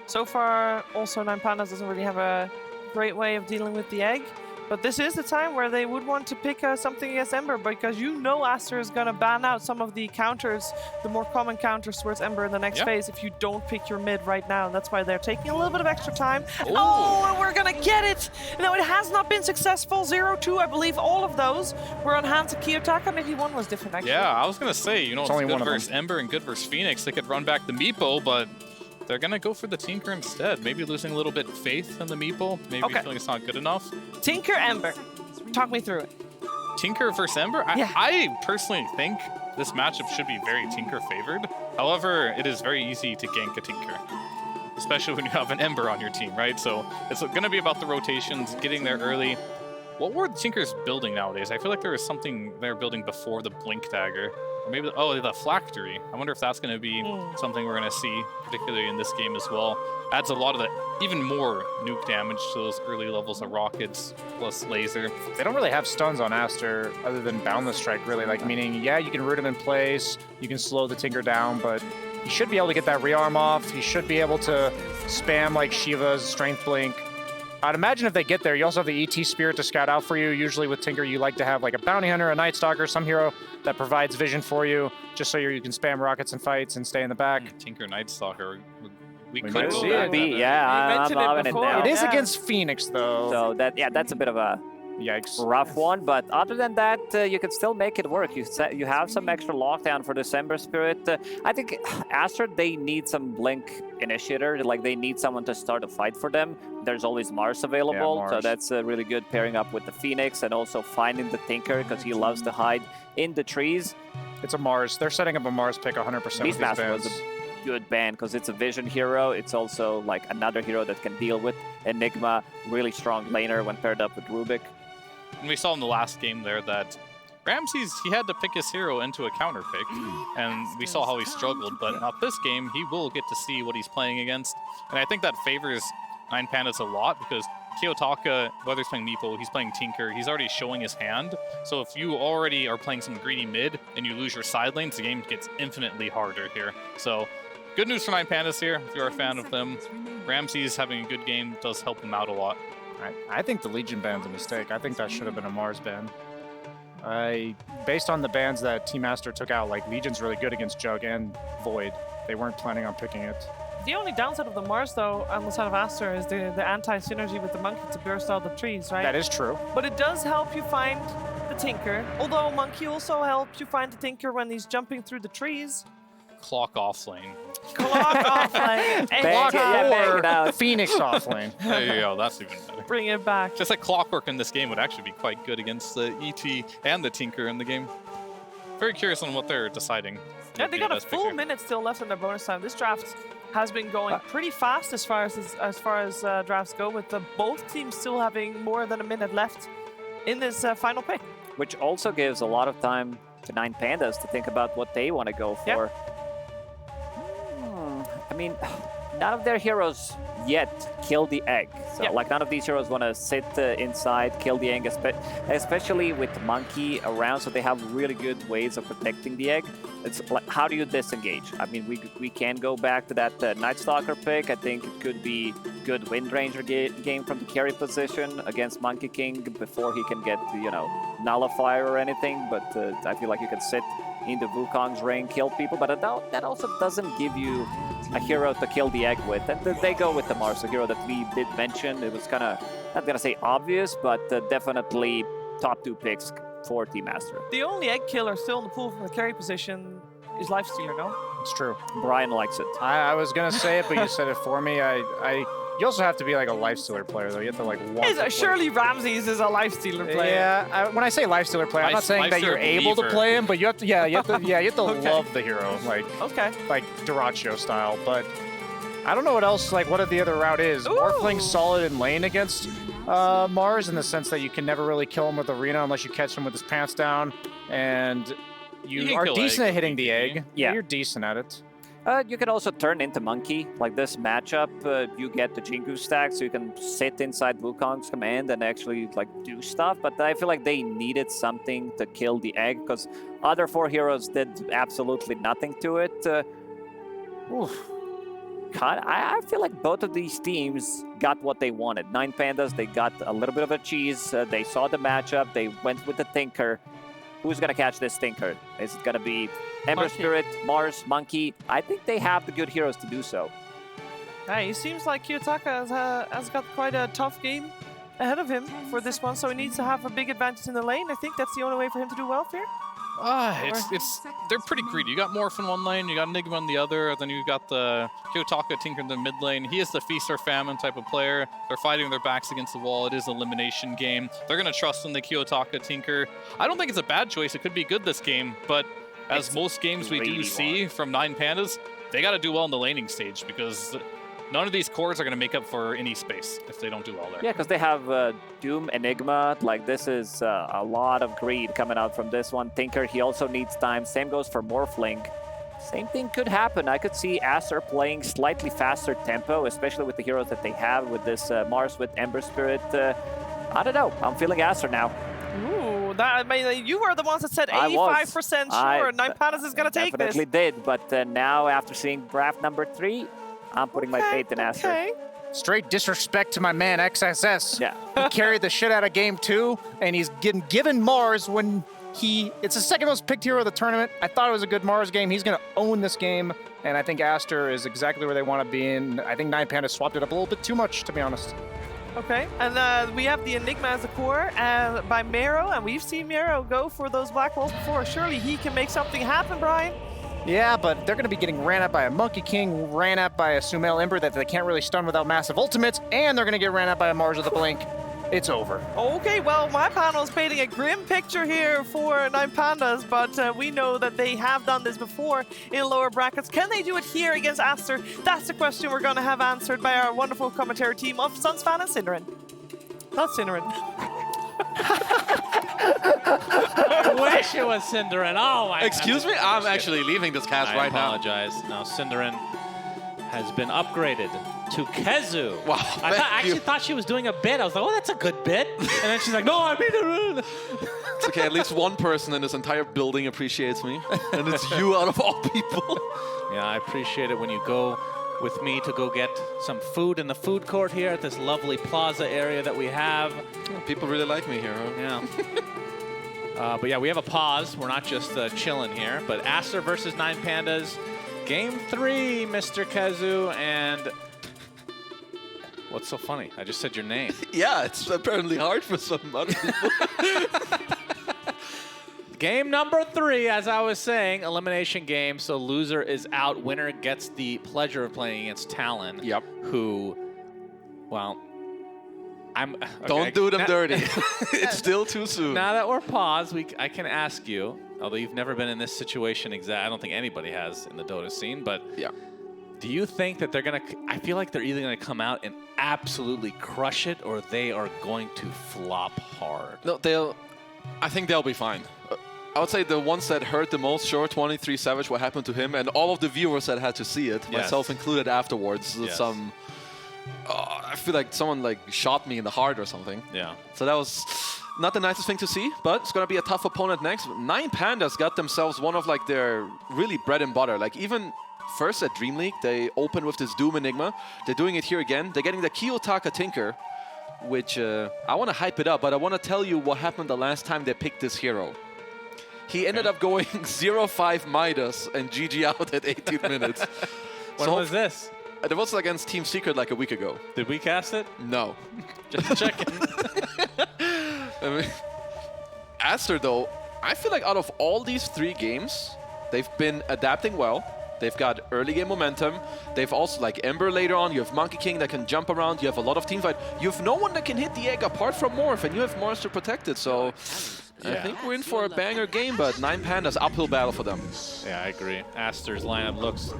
So far, also 9Pandas doesn't really have a great way of dealing with the egg. But this is the time where they would want to pick something against Ember, because you know Aster is going to ban out some of the counters, the more common counters towards Ember in the next phase if you don't pick your mid right now. And that's why they're taking a little bit of extra time. Oh, and we're going to get it! No, it has not been successful. 0-2, I believe all of those were on hands of Kiyotaka. Maybe one was different, actually. Yeah, I was going to say, you know, it's only good one versus Ember and good versus Phoenix. They could run back the Meepo, but they're going to go for the Tinker instead. Maybe losing a little bit of faith in the Meepo. Maybe feeling it's not good enough. Tinker, Ember. Talk me through it. Tinker versus Ember? I personally think this matchup should be very Tinker favored. However, it is very easy to gank a Tinker, especially when you have an Ember on your team, right? So it's going to be about the rotations, getting there early. What were the Tinkers building nowadays? I feel like there was something they're building before the Blink Dagger. Or maybe, the Phylactery. I wonder if that's going to be something we're going to see, particularly in this game as well. Adds a lot of even more nuke damage to those early levels of rockets, plus laser. They don't really have stuns on Aster other than Boundless Strike, really. Like, meaning, yeah, you can root him in place, you can slow the Tinker down, but you should be able to get that rearm off. You should be able to spam, like, Shiva's Strength Blink. I'd imagine if they get there, you also have the ET Spirit to scout out for you. Usually with Tinker, you like to have like a Bounty Hunter, a Night Stalker, some hero that provides vision for you, just so you can spam rockets and fights and stay in the back. Tinker Night Stalker. We could might go see back. it. I'm loving it now. It is against Phoenix, though. So that's a bit of a rough one, but other than that, you can still make it work. You have some extra lockdown for December Spirit. I think Aster, they need some Blink Initiator, like they need someone to start a fight for them. There's always Mars available, so that's really good pairing up with the Phoenix and also finding the Tinker because he loves to hide in the trees. It's a Mars. They're setting up a Mars pick 100% with these Beastmaster bands. was a good band because it's a vision hero. It's also like another hero that can deal with Enigma, really strong laner when paired up with Rubik. And we saw in the last game there that Ramses, he had to pick his hero into a counter pick, and we saw how he struggled, but not this game. He will get to see what he's playing against, and I think that favors 9Pandas a lot because Kiyotaka, whether he's playing Meepo, he's playing Tinker, he's already showing his hand. So if you already are playing some greedy mid and you lose your side lanes, the game gets infinitely harder here. So good news for 9Pandas here, if you're a fan of them. Ramsey's having a good game, does help them out a lot. I think the Legion ban's a mistake. I think that should have been a Mars ban. Based on the bans that Team Aster took out, like Legion's really good against Jug and Void. They weren't planning on picking it. The only downside of the Mars, though, on the side of Aster, is the anti-synergy with the Monkey to burst out the trees, right? That is true. But it does help you find the Tinker. Although Monkey also helps you find the Tinker when he's jumping through the trees. Clock off lane. Clock off lane. Clock or Phoenix off lane. There you go, that's even better. Bring it back. Just like Clockwork in this game would actually be quite good against the ET and the Tinker in the game. Very curious on what they're deciding. Yeah, they got a full minute still left in their bonus time. This draft has been going pretty fast as far as drafts go, with both teams still having more than a minute left in this final pick. Which also gives a lot of time to 9Pandas to think about what they want to go for. Yep. I mean, none of their heroes yet kill the egg. So, like, none of these heroes want to sit inside, kill the egg, especially with Monkey around, so they have really good ways of protecting the egg. It's like, how do you disengage? I mean, we can go back to that Night Stalker pick. I think it could be good Wind Ranger game from the carry position against Monkey King before he can get, you know, Nullifier or anything, but I feel like you can sit into Wukong's ring, kill people, but that also doesn't give you a hero to kill the egg with. And they go with the Mars, a hero that we did mention. It was kind of, not going to say obvious, but definitely top 2 picks for Team Aster. The only egg killer still in the pool from the carry position is Lifestealer, no? It's true. Brian likes it. I was going to say it, but you said it for me. You also have to be like a Lifestealer player, though. You have to like want to surely Ramses is a Lifestealer player. Yeah, when I say Lifestealer player, I'm not saying that you're able to play him, but you have to. Yeah, you have to. Yeah, you have to love the hero, like like Duraccio style. But I don't know what else. Like what the other route is. Morphling's solid in lane against Mars in the sense that you can never really kill him with Arena unless you catch him with his pants down, and you are decent at hitting the egg. Yeah, you're decent at it. You can also turn into Monkey. Like this matchup, you get the Jingu stack, so you can sit inside Wukong's command and actually like do stuff. But I feel like they needed something to kill the egg because other 4 heroes did absolutely nothing to it. I feel like both of these teams got what they wanted. 9Pandas, they got a little bit of a cheese. They saw the matchup. They went with the Tinker. Who's going to catch this Tinker? Is it going to be Ember Spirit, Mars, Monkey? I think they have the good heroes to do so. Hey, it seems like Kiyotaka has got quite a tough game ahead of him for this one, so he needs to have a big advantage in the lane. I think that's the only way for him to do well here. They're pretty greedy. You got Morph in one lane, you got Enigma in the other, then you got the Kiyotaka Tinker in the mid lane. He is the feast or famine type of player. They're fighting their backs against the wall. It is an elimination game. They're going to trust in the Kiyotaka Tinker. I don't think it's a bad choice. It could be good this game, but as most games we do see from 9Pandas, they got to do well in the laning stage because none of these cores are going to make up for any space if they don't do well there. Yeah, because they have Doom, Enigma. Like, this is a lot of greed coming out from this one. Tinker, he also needs time. Same goes for Morphling. Same thing could happen. I could see Aster playing slightly faster tempo, especially with the heroes that they have with this Mars with Ember Spirit. I don't know. I'm feeling Aster now. Ooh, I mean, you were the ones that said 85% sure 9Pandas is going to take this. Definitely did, but now after seeing draft number 3, I'm putting my faith in Aster. Straight disrespect to my man XSS. Yeah. He carried the shit out of game 2, and he's getting given Mars when it's the second most picked hero of the tournament. I thought it was a good Mars game. He's going to own this game, and I think Aster is exactly where they want to be, and I think 9Pandas swapped it up a little bit too much, to be honest. Okay, and we have the Enigma as a core by Mero, and we've seen Mero go for those black walls before. Surely he can make something happen, Brian. Yeah, but they're going to be getting ran at by a Monkey King, ran at by a Sumail Ember that they can't really stun without massive ultimates, and they're going to get ran at by a Mars with a Blink. It's over. Okay, well, my panel is painting a grim picture here for 9Pandas, but we know that they have done this before in lower brackets. Can they do it here against Aster? That's the question we're going to have answered by our wonderful commentary team of Sunsfan and Synderen. Not Synderen. I wish it was Synderen. Oh my Excuse me? I'm actually leaving this cast right now. I apologize. No, Synderen has been upgraded to Kezu. Wow, I actually thought she was doing a bit. I was like, oh, that's a good bit. And then she's like, no, I made the rune. It's okay, at least one person in this entire building appreciates me. And it's you out of all people. Yeah, I appreciate it when you go with me to go get some food in the food court here at this lovely plaza area that we have. People really like me here, huh? Yeah. But yeah, we have a pause. We're not just chilling here. But Aster versus 9Pandas. Game 3, Mr. Kezu. And what's so funny? I just said your name. Yeah, it's apparently hard for some other people. Game number 3, as I was saying, elimination game. So loser is out. Winner gets the pleasure of playing against Talon. Yep. Who, well, okay, Don't do them dirty. It's still too soon. Now that we're paused, I can ask you, although you've never been in this situation I don't think anybody has in the Dota scene, but yeah. Do you think that they're going to, I feel like they're either going to come out and absolutely crush it, or they are going to flop hard? No, I think they'll be fine. I would say the ones that hurt the most, sure, 23 Savage, what happened to him, and all of the viewers that had to see it, myself included afterwards. Yes. I feel like someone shot me in the heart or something. Yeah. So that was not the nicest thing to see, but it's going to be a tough opponent next. 9Pandas got themselves one of their really bread and butter. Even first at Dream League, they opened with this Doom Enigma. They're doing it here again. They're getting the Kiyotaka Tinker, which I want to hype it up, but I want to tell you what happened the last time they picked this hero. He ended up going 0-5 Midas and GG out at 18 minutes. When was this? It was against Team Secret a week ago. Did we cast it? No. Just checking. Aster, though, I feel like out of all these 3 games, they've been adapting well. They've got early game momentum. They've also, Ember later on, you have Monkey King that can jump around. You have a lot of team fight. You have no one that can hit the egg apart from Morph, and you have Mars to protect it. So I think we're in for a banger game, but 9Pandas, uphill battle for them. Yeah, I agree. Aster's lineup looks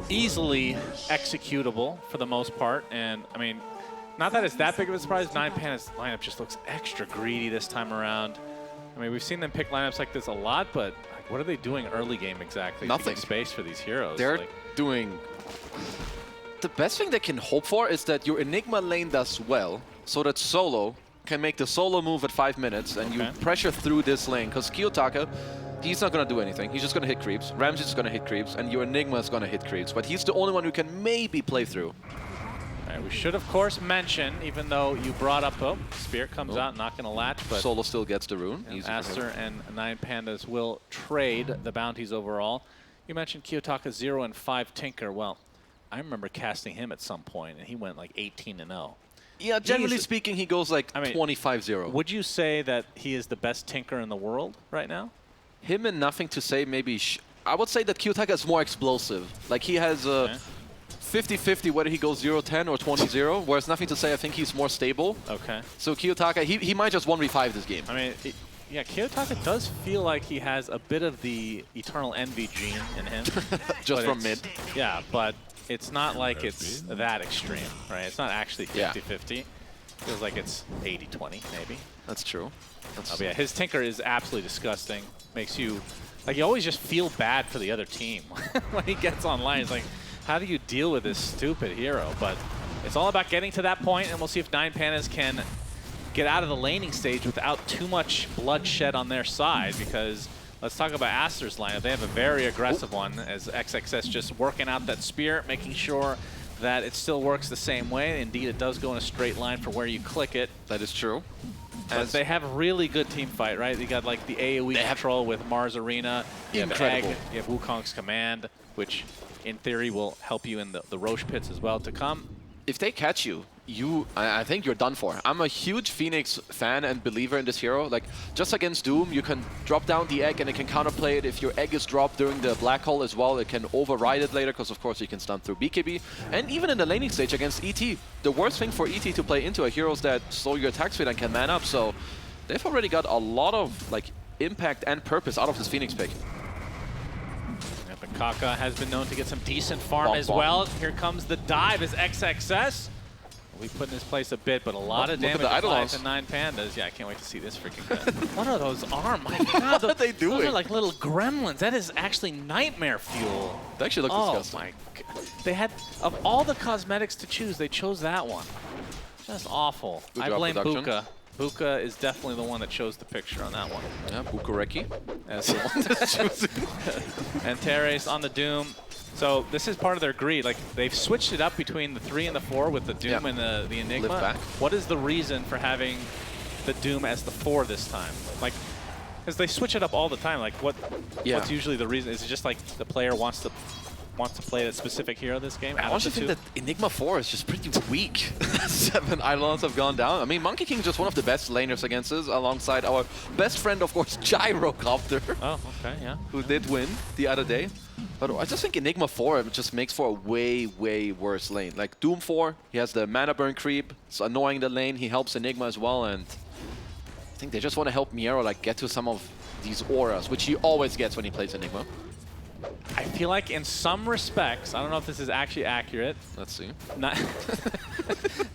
easily executable for the most part. And, I mean, not that it's that big of a surprise. 9Pandas' lineup just looks extra greedy this time around. I mean, we've seen them pick lineups like this a lot, but what are they doing early game exactly? Nothing. To get space for these heroes. They're doing... The best thing they can hope for is that your Enigma lane does well, so that Solo can make the solo move at 5 minutes, and you pressure through this lane, because Kiyotaka, he's not going to do anything. He's just going to hit creeps. Ramsey's going to hit creeps, and your Enigma is going to hit creeps, but he's the only one who can maybe play through. All right, we should, of course, mention, even though you brought up, Spirit comes out, not going to latch, but Solo still gets the rune. Aster and 9Pandas will trade the bounties overall. You mentioned Kiyotaka 0-5 Tinker. Well, I remember casting him at some point, and he went 18-0. Yeah, generally speaking, he goes 25-0. Would you say that he is the best Tinker in the world right now? Him and Nothing to Say, maybe. I would say that Kiyotaka is more explosive. He has 50-50 whether he goes 0-10 or 20-0, whereas Nothing to Say, I think he's more stable. Okay. So Kiyotaka, he might just 1v5 this game. I mean, yeah, Kiyotaka does feel like he has a bit of the Eternal Envy gene in him. Just from mid. Yeah, but it's not like it's that extreme, right? It's not actually 50-50. Feels like it's 80-20, maybe. That's true. But yeah, his Tinker is absolutely disgusting. Makes you, you always just feel bad for the other team when he gets online. It's how do you deal with this stupid hero? But it's all about getting to that point, and we'll see if 9Pandas can get out of the laning stage without too much bloodshed on their side, because let's talk about Aster's lineup. They have a very aggressive one, as XXS just working out that spear, making sure that it still works the same way. Indeed, it does go in a straight line for where you click it. That is true. But they have a really good team fight, right? They got the AoE control with Mars Arena. You Incredible. have Egg, you have Wukong's Command, which in theory will help you in the Roche pits as well to come. If they catch you, I think you're done for. I'm a huge Phoenix fan and believer in this hero. Just against Doom, you can drop down the egg and it can counterplay it. If your egg is dropped during the black hole as well, it can override it later, because of course you can stun through BKB. And even in the laning stage against ET, the worst thing for ET to play into are heroes that slow your attack speed and can man up. So they've already got a lot of impact and purpose out of this Phoenix pick. Yep, and Kaka has been known to get some decent farm as well. Here comes the dive as XXS We put in his place a bit, but a lot of look at damage the applied Eidolons. to 9Pandas. Yeah, I can't wait to see this freaking gun. What are those arms? My God, What are they Those are doing? like little gremlins. That is actually nightmare fuel. They actually look disgusting. Oh my God. They had, of all the cosmetics to choose, they chose that one. Just awful. Good I job, blame production. Buka. Buka is definitely the one that chose the picture on that one. Yeah, Bukareki. As the one that's choosing. And Teres on the Doom. So this is part of their greed. Like, they've switched it up between the 3 and the 4 with the Doom and the Enigma. Lift back. What is the reason for having the Doom as the 4 this time? Like, because they switch it up all the time. Like, what's usually the reason? Is it just like the player wants to play that specific hero this game? I honestly think that Enigma 4 is just pretty weak. 7 Eidolons have gone down. I mean, Monkey King is just one of the best laners against us, alongside our best friend, of course, Gyrocopter. Oh, okay, yeah. Who did win the other day. But I just think Enigma 4 just makes for a way, way worse lane. Like Doom 4, he has the mana burn creep. It's annoying the lane. He helps Enigma as well, and I think they just want to help Miero like get to some of these auras, which he always gets when he plays Enigma. I feel like in some respects, I don't know if this is actually accurate. Let's see.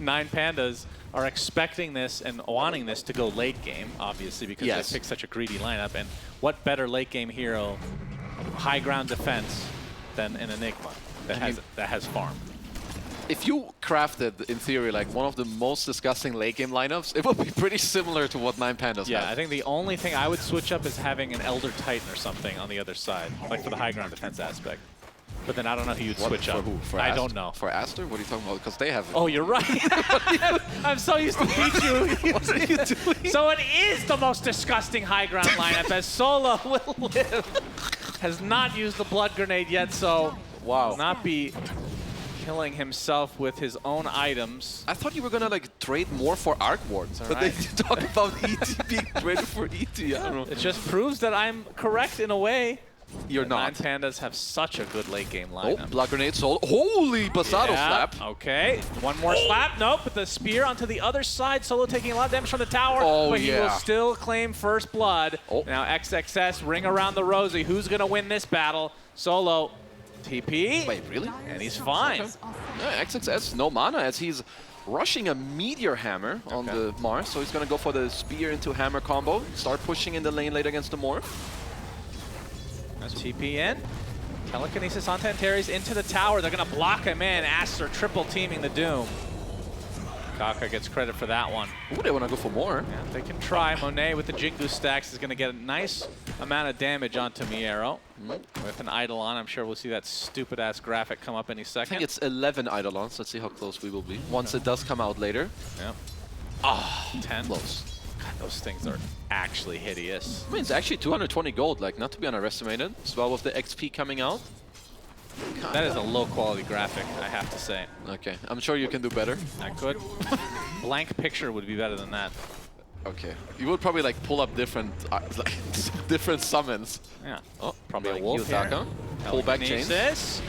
9Pandas are expecting this and wanting this to go late game, obviously, because they picked such a greedy lineup. And what better late game hero, high ground defense, than an Enigma that has farm? If you crafted, in theory, like one of the most disgusting late game lineups, it would be pretty similar to what 9Pandas have. Yeah, I think the only thing I would switch up is having an Elder Titan or something on the other side, like for the high ground defense aspect. But then I don't know who you'd switch up. For who? For I don't know. For Aster? What are you talking about? Because they have... Oh, you're right. I'm so used to Pichu. What are you doing? So it is the most disgusting high ground lineup, as Solo will live. Has not used the blood grenade yet, so will not be killing himself with his own items. I thought you were gonna like trade more for Arc Wards, but they talk about ET being traded for ET. I don't know. It just proves that I'm correct in a way. You're not. 9Pandas have such a good late game lineup. Oh, blood grenade sold. Holy Basado slap. Okay, one more slap. Nope, but the spear onto the other side. Solo taking a lot of damage from the tower, but he will still claim first blood. Now XXS, ring around the rosy. Who's gonna win this battle? Solo, TP. Wait, really? And he's fine. Okay. Yeah, XXS, no mana as he's rushing a Meteor Hammer on the Mars, so he's gonna go for the spear into hammer combo. Start pushing in the lane late against the Morph. That's TP in. Telekinesis on Antares into the tower. They're going to block him in. Aster triple teaming the Doom. Kaka gets credit for that one. Ooh, they want to go for more. Yeah, they can try. Monet with the Jingu stacks is going to get a nice amount of damage onto Miero. With an Eidolon, I'm sure we'll see that stupid-ass graphic come up any second. I think it's 11 Eidolons. Let's see how close we will be. Once it does come out later. Yeah. Ah, 10. Close. God, those things are actually hideous. I mean, it's actually 220 gold, like not to be underestimated. As well with the XP coming out. That is a low-quality graphic, I have to say. Okay, I'm sure you can do better. I could. Blank picture would be better than that. Okay, you would probably like pull up different different summons. Yeah. Oh, Probably like a wolf here. Kiyotaka. Pull back chains. Telekinesis.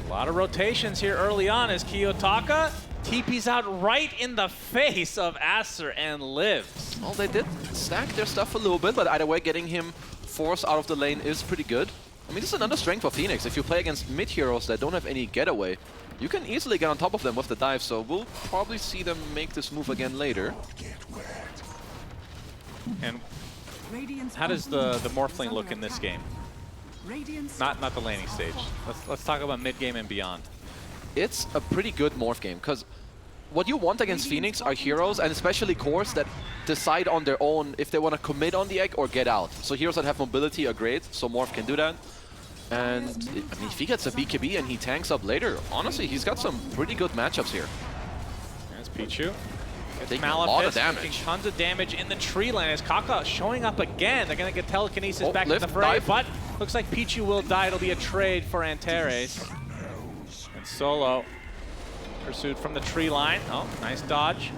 A lot of rotations here early on as Kiyotaka TP's out right in the face of Aster and lives. Well, they did stack their stuff a little bit, but either way, getting him forced out of the lane is pretty good. I mean, this is another strength for Phoenix. If you play against mid heroes that don't have any getaway, you can easily get on top of them with the dive, so we'll probably see them make this move again later. And how does the Morphling look in this game? Not the laning stage. Let's talk about mid game and beyond. It's a pretty good morph game, because what you want against Phoenix are heroes, and especially cores that decide on their own if they want to commit on the egg or get out. So heroes that have mobility are great, so Morph can do that. And I mean, if he gets a BKB and he tanks up later, honestly, he's got some pretty good matchups here. There's Pichu. Taking a lot of damage. Taking tons of damage in the tree line as Kaka showing up again. They're going to get Telekinesis back in the fray, dive. but looks like Pichu will die. It'll be a trade for Antares. And Solo pursued from the tree line. Oh, nice dodge.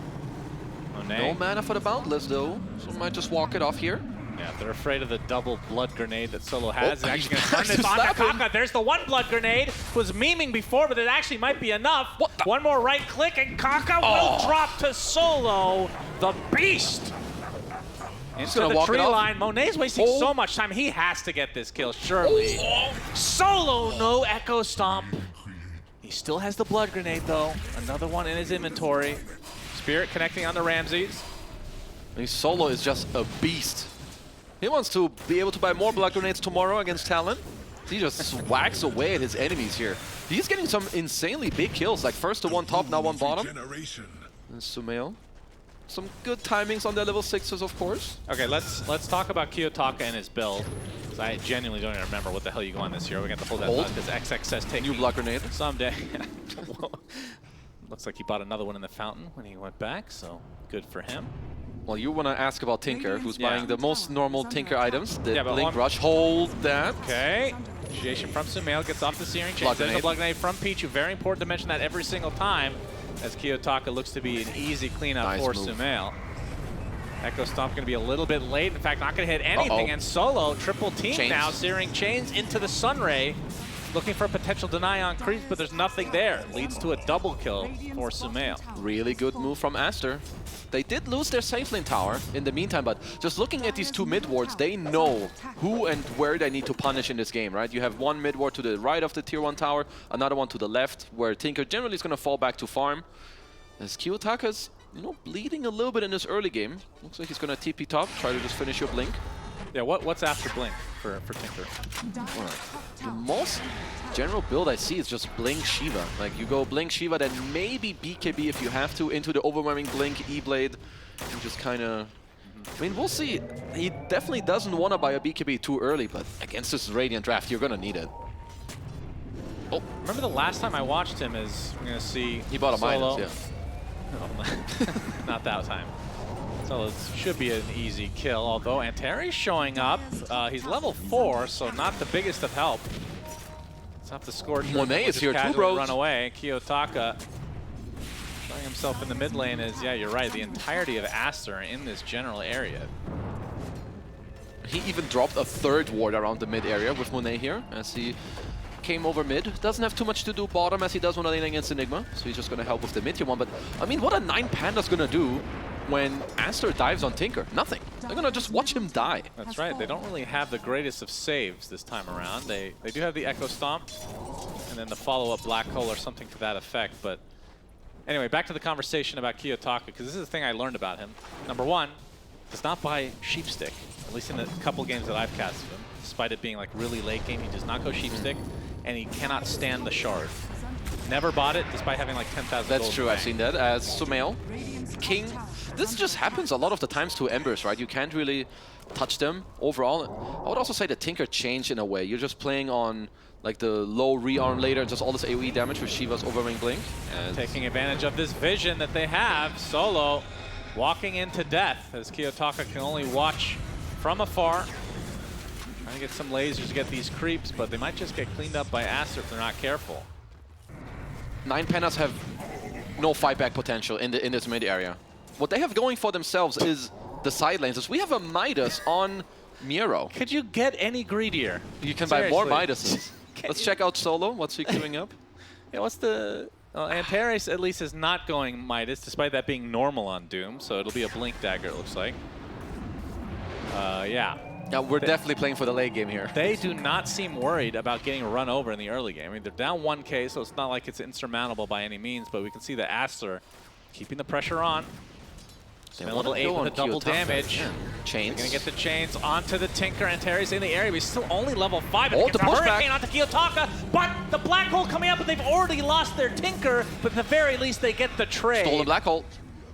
Monet. No mana for the Boundless, though, so might just walk it off here. Yeah, they're afraid of the double blood grenade that Solo has. They're he's actually going to turn this on to Kaka. There's the one blood grenade. Was memeing before, but it actually might be enough. One more right click, and Kaka will drop to Solo, the beast. Into the tree line. Monet's wasting so much time. He has to get this kill, surely. Solo, no Echo Stomp. He He still has the blood grenade though. Another one in his inventory. Spirit connecting on the Ramses. His Solo is just a beast. He wants to be able to buy more blood grenades tomorrow against Talon. He just swacks away at his enemies here. He's getting some insanely big kills, like first to one top, now one bottom. And Sumail. Some good timings on their level 6s, of course. Okay, let's talk about Kiyotaka and his build. Because I genuinely don't even remember what the hell you go on this hero. We got to hold that thought because XXS takes new blood grenade. Someday. Looks like he bought another one in the fountain when he went back, so good for him. Well, you want to ask about Tinker, who's buying the most normal Tinker items. The but Blink Rush, hold that. Okay. Initiation from Sumail, gets off the Searing Chains. There's a blood grenade from Pichu. Very important to mention that every single time, as Kiyotaka looks to be an easy cleanup for Sumail. Echo Stomp going to be a little bit late. In fact, not going to hit anything. And Solo, triple team now, Searing Chains into the Sunray. Looking for a potential deny on creeps, but there's nothing there. Leads to a double kill for Sumail. Really good move from Aster. They did lose their safe lane tower in the meantime, but just looking at these two mid wards, they know who and where they need to punish in this game, right? You have one mid ward to the right of the tier 1 tower, another one to the left, where Tinker generally is going to fall back to farm. As Kiyotaka's, you know, bleeding a little bit in this early game. Looks like he's going to TP top, try to just finish your Blink. Yeah, what's after Blink for Tinker? The most general build I see is just Blink Shiva. Like, you go Blink Shiva, then maybe BKB if you have to, into the overwhelming Blink E-Blade, and just kind of... I mean, we'll see. He definitely doesn't want to buy a BKB too early, but against this Radiant draft, you're going to need it. Oh, remember the last time I watched him is, I'm going to see he bought a Solo. minus, yeah. No, not that time. So it should be an easy kill, although Antares showing up. He's level 4, so not the biggest of help. It's off the score. Monet is here too, bro. Run away. Kiyotaka showing himself in the mid lane is, yeah, you're right, the entirety of Aster in this general area. He even dropped a third ward around the mid area with Monet here, as he came over mid. Doesn't have too much to do bottom as he does when laning against Enigma, so he's just going to help with the mid tier one. But, I mean, what are 9Pandas going to do when Aster dives on Tinker? Nothing. They're going to just watch him die. That's right. They don't really have the greatest of saves this time around. They do have the Echo Stomp and then the follow-up Black Hole or something to that effect. But anyway, back to the conversation about Kiyotaka, because this is the thing I learned about him. Number one, does not buy Sheepstick, at least in the couple games that I've casted him. Despite it being like really late game, he does not go Sheepstick, and he cannot stand the Shard. Never bought it, despite having like 10,000 gold. That's true, I've seen that. As Sumail, King, this just happens a lot of the times to Embers, right? You can't really touch them overall. I would also say that Tinker changed in a way. You're just playing on like the low rearm later, just all this AoE damage with Shiva's overwing Blink. And taking advantage of this vision that they have, Solo walking into death as Kiyotaka can only watch from afar. Trying to get some lasers to get these creeps, but they might just get cleaned up by Aster if they're not careful. 9Pandas have no fight back potential in this mid area. What they have going for themselves is the side lanes. We have a Midas on Miro. Could you get any greedier? You can buy more Midases. Let's check out Solo. What's he queuing up? Yeah, what's the... Antares at least is not going Midas, despite that being normal on Doom, so it'll be a Blink Dagger, it looks like. Yeah. Yeah, we're definitely playing for the late game here. They do not seem worried about getting run over in the early game. I mean, they're down 1K, so it's not like it's insurmountable by any means, but we can see that Aster keeping the pressure on. Level 8 with a double damage. Yeah. Chains. They're going to get the chains onto the Tinker. Antares in the area, but he's still only level 5. Oh, the Hurricane onto Kiyotaka, but the Black Hole coming up, but they've already lost their Tinker, but at the very least they get the trade. Stole the Black Hole.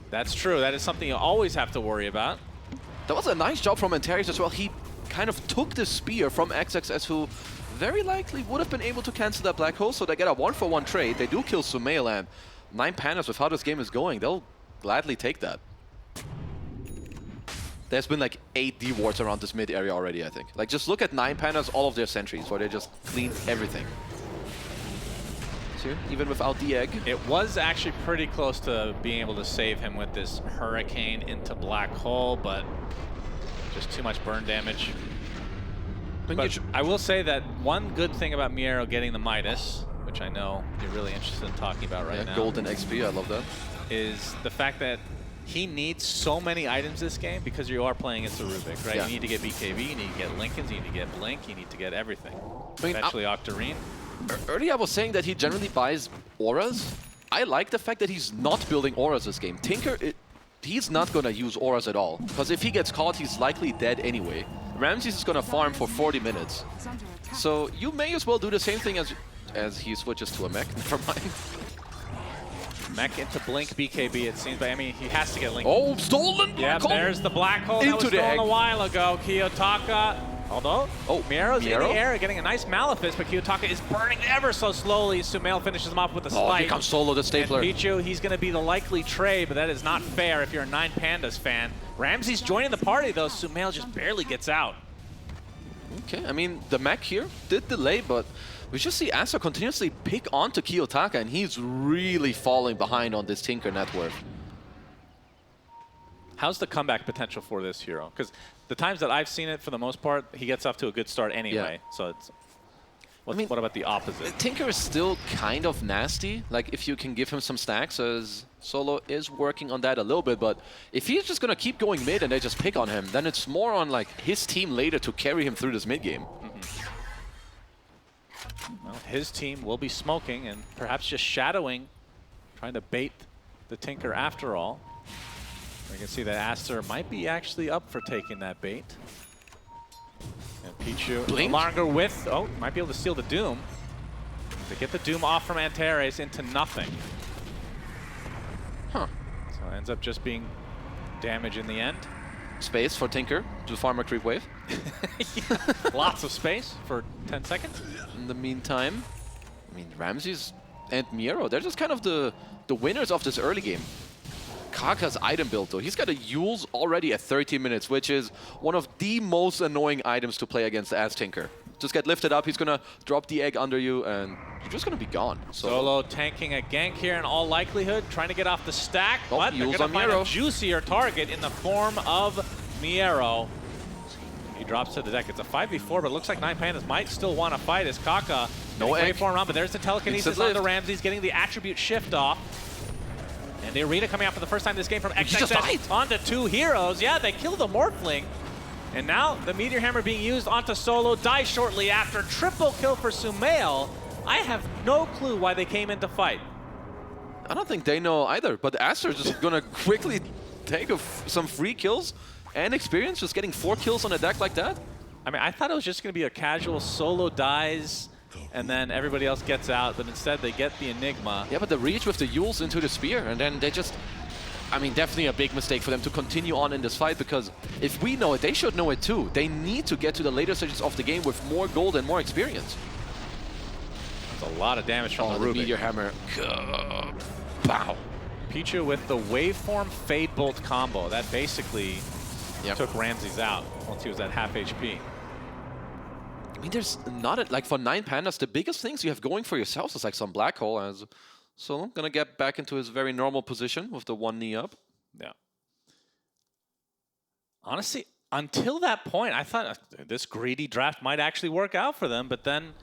That's true. That is something you always have to worry about. That was a nice job from Antares as well. He kind of took the spear from XXS, who very likely would have been able to cancel that Black Hole, so they get a 1-for-1 trade. They do kill Sumail, and 9Pandas, with how this game is going, they'll gladly take that. There's been like 8 D-wards around this mid area already, I think. Like, just look at 9Pandas, all of their sentries, where they just cleaned everything. See, even without the egg. It was actually pretty close to being able to save him with this Hurricane into Black Hole, but just too much burn damage. But I will say that one good thing about Miero getting the Midas, which I know you're really interested in talking about right now. Golden XP, I love that. Is the fact that he needs so many items this game because you are playing against a Rubik, right? Yeah. You need to get BKB, you need to get Lincolns, you need to get Blink, you need to get everything. I mean, eventually Octarine. Earlier I was saying that he generally buys auras. I like the fact that he's not building auras this game. Tinker, he's not gonna use auras at all, because if he gets caught, he's likely dead anyway. Ramses is gonna farm for 40 minutes. So you may as well do the same thing as he switches to a mech. Never mind. Mech into Blink BKB, it seems, but I mean, he has to get Link. Oh, stolen black hole! There's the black hole that was Into the stolen egg. a while ago. Kiyotaka, although, Miero's in the air, getting a nice Malefice, but Kiyotaka is burning ever so slowly. Sumail finishes him off with a slice. Here comes Solo, the stapler. And Pichu, he's going to be the likely trade, but that is not fair if you're a 9Pandas fan. Ramsey's joining the party, though. Sumail just barely gets out. Okay, I mean, the mech here did delay, but we just see Aster continuously pick onto Kiyotaka, and he's really falling behind on this Tinker net worth. How's the comeback potential for this hero? Because the times that I've seen it, for the most part, he gets off to a good start anyway. Yeah. So it's... what about the opposite? Tinker is still kind of nasty, like if you can give him some stacks, as Solo is working on that a little bit, but if he's just going to keep going mid and they just pick on him, then it's more on like his team later to carry him through this mid game. Well, his team will be smoking and perhaps just shadowing, trying to bait the Tinker after all. We can see that Aster might be actually up for taking that bait. And Pichu no longer with, might be able to steal the Doom. To get the Doom off from Antares into nothing. Huh. So it ends up just being damage in the end. Space for Tinker to farm a creep wave. Lots of space for 10 seconds. In the meantime, I mean, Ramses and Miero, they're just kind of the winners of this early game. Kaka's item build, though, he's got a Yules already at 30 minutes, which is one of the most annoying items to play against as Tinker. Just get lifted up, he's gonna drop the egg under you, and you're just gonna be gone. Solo tanking a gank here in all likelihood, trying to get off the stack, but they're Yules gonna on find Miero. a juicier target in the form of Miero. He drops to the deck. It's a 5v4, but it looks like 9Pandas might still want to fight as Kaka. No egg. For him around, but there's the telekinesis on the Ramses, getting the attribute shift off. And the arena coming out for the first time this game from XXS onto two heroes. Yeah, they killed the Morphling. And now the Meteor Hammer being used onto Solo, dies shortly after. Triple kill for Sumail. I have no clue why they came in to fight. I don't think they know either, but Aster's just gonna quickly take some free kills and experience, just getting 4 kills on a deck like that. I mean, I thought it was just gonna be a casual Solo dies and then everybody else gets out, but instead they get the Enigma. Yeah, but the reach with the Yules into the spear, and then they just... I mean, definitely a big mistake for them to continue on in this fight, because if we know it, they should know it too. They need to get to the later stages of the game with more gold and more experience. That's a lot of damage from the Rubik. Meteor Hammer. Pow. Pichu with the Waveform Fade Bolt combo. That basically took Ramses out once he was at half HP. I mean, there's not like for 9Pandas, the biggest things you have going for yourselves is like some black hole, as Solo gonna get back into his very normal position with the one knee up. Yeah. Honestly, until that point, I thought this greedy draft might actually work out for them, but then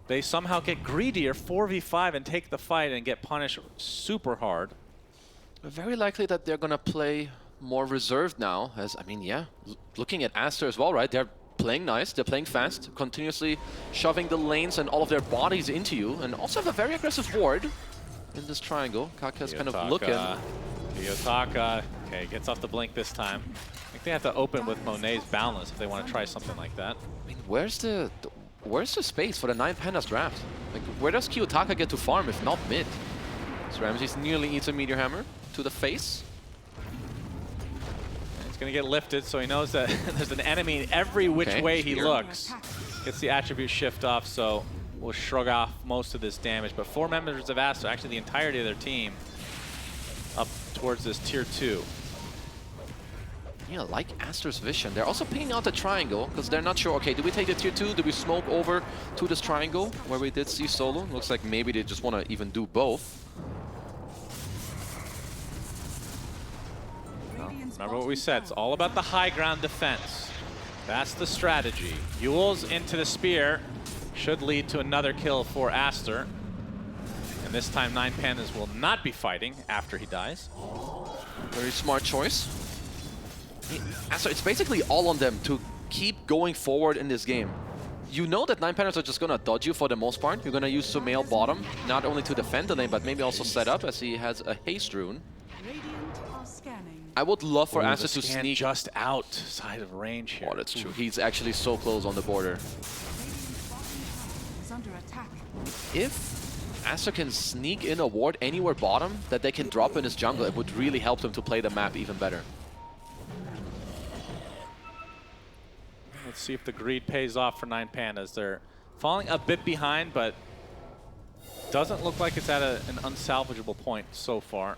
they somehow get greedier 4v5 and take the fight and get punished super hard. Very likely that they're gonna play more reserved now, as, I mean, yeah, looking at Aster as well, right? They're playing nice, they're playing fast, continuously shoving the lanes and all of their bodies into you, and also have a very aggressive ward in this triangle. Kaka's kind of looking. Kiyotaka, okay, gets off the blink this time. I think they have to open with Monet's Boundless if they want to try something like that. I mean, where's the space for the 9Pandas draft? Like, where does Kiyotaka get to farm if not mid? So Ramses nearly eats a Meteor Hammer to the face. He's going to get lifted, so he knows that there's an enemy in every which way he looks. Gets the attribute shift off, so we'll shrug off most of this damage. But 4 members of Aster, actually the entirety of their team, up towards this tier 2. Yeah, like Aster's vision. They're also picking out the triangle, because they're not sure, okay, do we take the tier 2? Do we smoke over to this triangle, where we did see Solo? Looks like maybe they just want to even do both. Remember what we said, it's all about the high ground defense. That's the strategy. Yules into the spear should lead to another kill for Aster. And this time 9Pandas will not be fighting after he dies. Very smart choice. Aster, it's basically all on them to keep going forward in this game. you know that 9Pandas are just going to dodge you for the most part. You're going to use Sumail bottom, not only to defend the lane, but maybe also set up as he has a haste rune. I would love for Aster to sneak just outside of range here. Oh, that's true. He's actually so close on the border. If Aster can sneak in a ward anywhere bottom that they can drop in his jungle, it would really help them to play the map even better. Let's see if the greed pays off for 9Pandas. They're falling a bit behind, but doesn't look like it's at an unsalvageable point so far.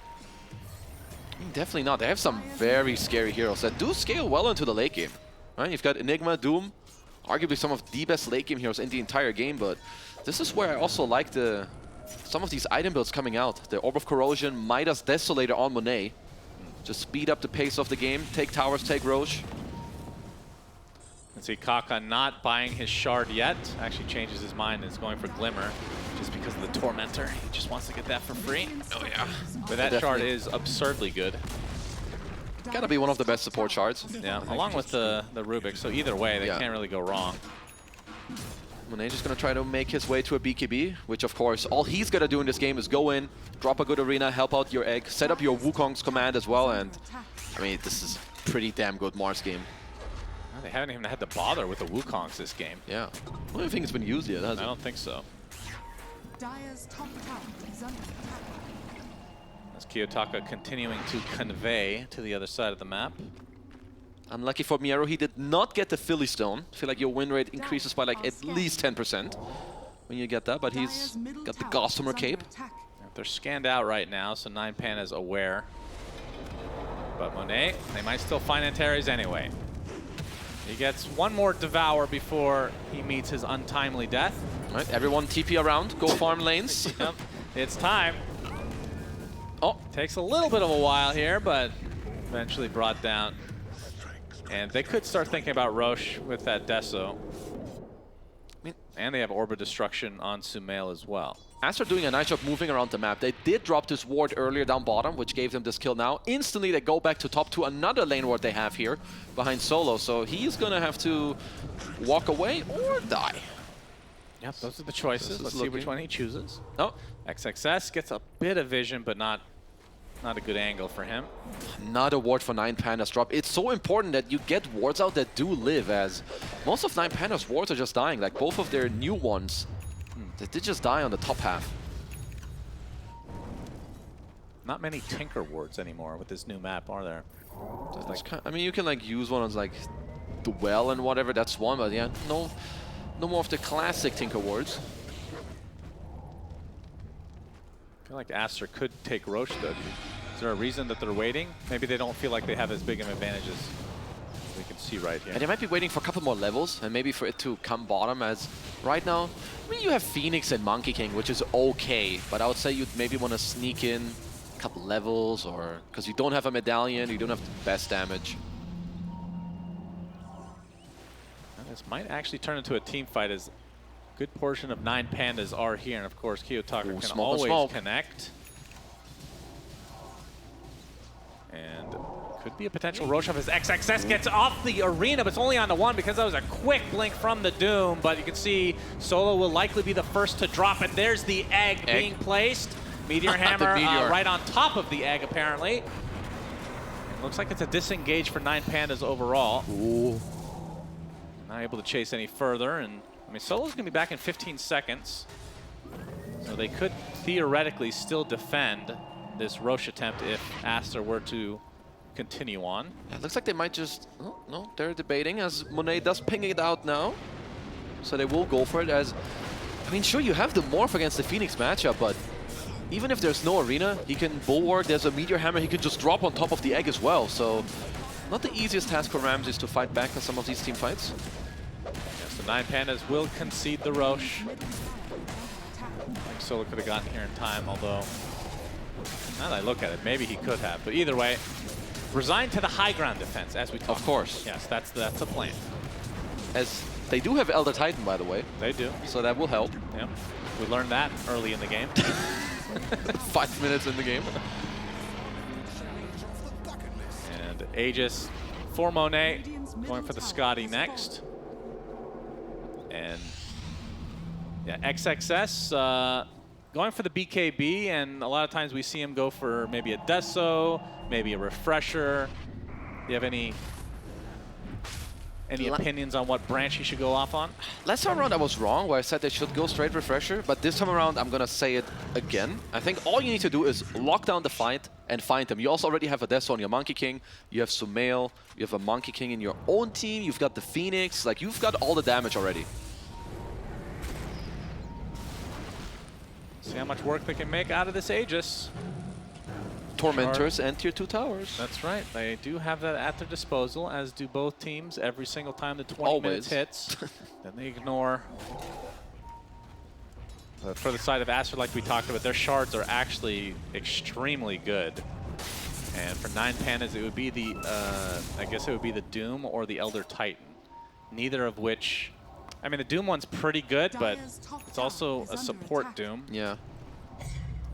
Definitely not. They have some very scary heroes that do scale well into the late game. Right? You've got Enigma, Doom, arguably some of the best late game heroes in the entire game, but this is where I also like some of these item builds coming out. The Orb of Corrosion, Midas Desolator on Monet. Just speed up the pace of the game, take towers, take Roche. Let's see, Kaka not buying his shard yet. Actually changes his mind and is going for Glimmer just because of the Tormentor. He just wants to get that for free. Oh yeah. But that shard is absurdly good. Gotta be one of the best support shards. Yeah, along with the Rubik. So either way, they can't really go wrong. Monet just gonna try to make his way to a BKB, which of course, all he's gonna do in this game is go in, drop a good arena, help out your egg, set up your Wukong's command as well, and I mean, this is pretty damn good Mars game. They haven't even had to bother with the Wukongs this game. Yeah. I don't think it's been used yet, has it? I don't think so. As Kiyotaka continuing to convey to the other side of the map. Unlucky for Miero, he did not get the Philly Stone. I feel like your win rate increases by like at least 10% when you get that, but he's got the Gossamer Cape. They're scanned out right now, so 9Pandas aware. But Monet, they might still find Antares anyway. He gets one more Devour before he meets his untimely death. All right, everyone TP around, go farm lanes. Yep, it's time. Oh, takes a little bit of a while here, but eventually brought down. And they could start thinking about Roche with that Deso. And they have Orb of Destruction on Sumail as well. Aster doing a nice job moving around the map. They did drop this ward earlier down bottom, which gave them this kill now. Instantly, they go back to top to another lane ward they have here behind Solo. So he's going to have to walk away or die. Yep, those are the choices. Let's see which one he chooses. Oh, XXS gets a bit of vision, but not a good angle for him. Not a ward for 9Pandas drop. It's so important that you get wards out that do live, as most of 9Pandas wards are just dying. Like both of their new ones, they did just die on the top half. Not many Tinker wards anymore with this new map, are there? I mean, you can like use one as like the well and whatever. That's one, but yeah, no more of the classic Tinker wards. I feel like Aster could take Roche though. Is there a reason that they're waiting? Maybe they don't feel like they have as big of an advantage as we can see right here. And they might be waiting for a couple more levels and maybe for it to come bottom, as right now, I mean, you have Phoenix and Monkey King, which is okay, but I would say you'd maybe want to sneak in a couple levels, or because you don't have a medallion, you don't have the best damage. And this might actually turn into a team fight, as a good portion of 9Pandas are here, and of course Kiyotaka can always connect. And could be a potential Roche off as XXS gets off the arena, but it's only on the one because that was a quick blink from the Doom. But you can see Solo will likely be the first to drop, and there's the egg being placed. Meteor Hammer right on top of the egg, apparently. It looks like it's a disengage for 9Pandas overall. Ooh. Not able to chase any further, and I mean, Solo's going to be back in 15 seconds. So they could theoretically still defend this Roche attempt if Aster were to continue on. Yeah, it looks like they might just... Oh, no, they're debating, as Monet does ping it out now. So they will go for it, as... I mean, sure, you have the Morph against the Phoenix matchup, but even if there's no arena, he can bulwark, there's a Meteor Hammer, he can just drop on top of the egg as well. So not the easiest task for Ramses to fight back on some of these team fights. Yes, the 9Pandas will concede the Roche. I think Solo could have gotten here in time, although now that I look at it, maybe he could have. But either way, resign to the high ground defense, as we talked Of course. Yes, that's the plan. As they do have Elder Titan, by the way. They do. So that will help. Yep. We learned that early in the game. 5 minutes in the game. And Aegis for Monet, going for the Scotty next. And yeah, XXS going for the BKB, and a lot of times we see him go for maybe a Deso, maybe a Refresher. Do you have any opinions on what branch he should go off on? Last time around I was wrong where I said they should go straight Refresher, but this time around I'm gonna say it again. I think all you need to do is lock down the fight and find him. You also already have a Deso on your Monkey King, you have Sumail, you have a Monkey King in your own team, you've got the Phoenix, like you've got all the damage already. See how much work they can make out of this Aegis. Tormentors and tier 2 towers. That's right. They do have that at their disposal, as do both teams. Every single time the 20 minutes hits, then they ignore. But for the side of Aster, like we talked about, their shards are actually extremely good. And for 9Pandas, it would be the, I guess it would be the Doom or the Elder Titan. Neither of which, I mean, the Doom one's pretty good, but it's also a support Doom. Yeah.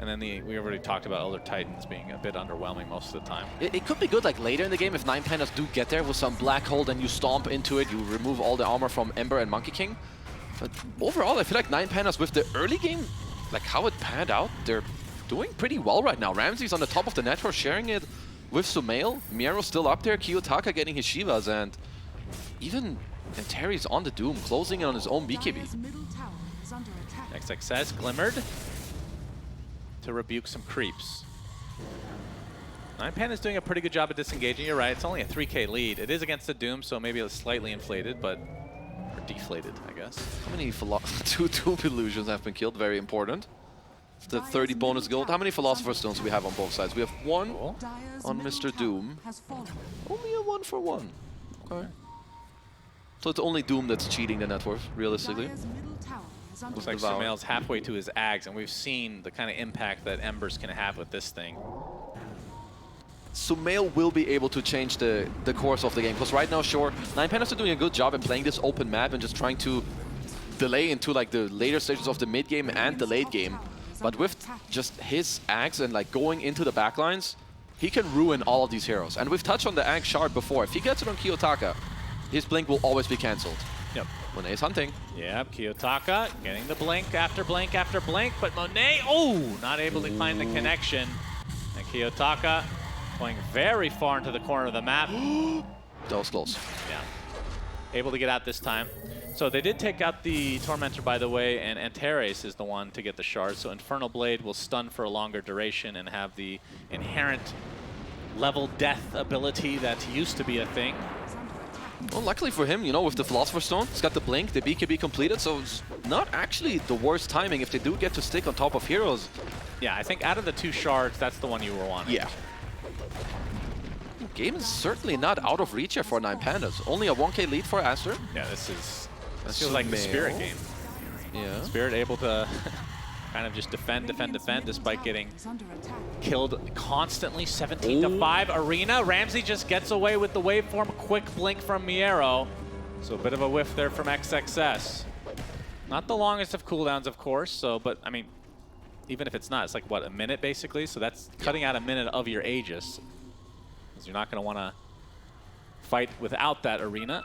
And then we already talked about Elder Titans being a bit underwhelming most of the time. It could be good like later in the game if 9Pandas do get there with some Black Hole, then you stomp into it, you remove all the armor from Ember and Monkey King. But overall, I feel like 9Pandas with the early game, like how it panned out, they're doing pretty well right now. Ramsey's on the top of the network sharing it with Sumail. Miero's still up there, Kiyotaka getting his Shivas, and even Terry's on the Doom, closing in on his own BKB. XXS glimmered to rebuke some creeps. 9Pandas doing a pretty good job of disengaging. You're right, it's only a 3K lead. It is against the Doom, so maybe it's slightly inflated, but or deflated, I guess. How many two Doom illusions have been killed? Very important. The 30 bonus gold. How many Philosopher's Stones do we have on both sides? We have one on Mr. Doom. Only a 1-for-1. Okay. So it's only Doom that's cheating the net worth, realistically. Looks like Sumail's halfway to his Ags, and we've seen the kind of impact that Embers can have with this thing. Sumail will be able to change the course of the game, because right now, sure, 9Pandas are doing a good job in playing this open map and just trying to delay into like the later stages of the mid game and the late game. But with just his Ags and like going into the backlines, he can ruin all of these heroes. And we've touched on the Ag shard before. If he gets it on Kiyotaka, his blink will always be cancelled. Yep. Monet's hunting. Yep, Kiyotaka getting the blink after blink after blink, but Monet, oh, not able to find the connection. And Kiyotaka going very far into the corner of the map. That was close. Yeah. Able to get out this time. So they did take out the Tormentor, by the way, and Antares is the one to get the shard. So Infernal Blade will stun for a longer duration and have the inherent level death ability that used to be a thing. Well, luckily for him, you know, with the Philosopher's Stone, he's got the blink, the BKB completed, so it's not actually the worst timing if they do get to stick on top of heroes. Yeah, I think out of the two shards, that's the one you were wanting. Yeah. Game is certainly not out of reach here for 9Pandas. Only a 1K lead for Aster. Yeah, this feels like the Spirit game. Yeah. Spirit able to kind of just defend despite getting killed constantly. 17-5 Arena. Ramsey just gets away with the waveform. Quick blink from Miero. So a bit of a whiff there from XXS. Not the longest of cooldowns, of course. So, but I mean, even if it's not, it's like what, a minute basically. So that's cutting out a minute of your Aegis, because you're not going to want to fight without that Arena.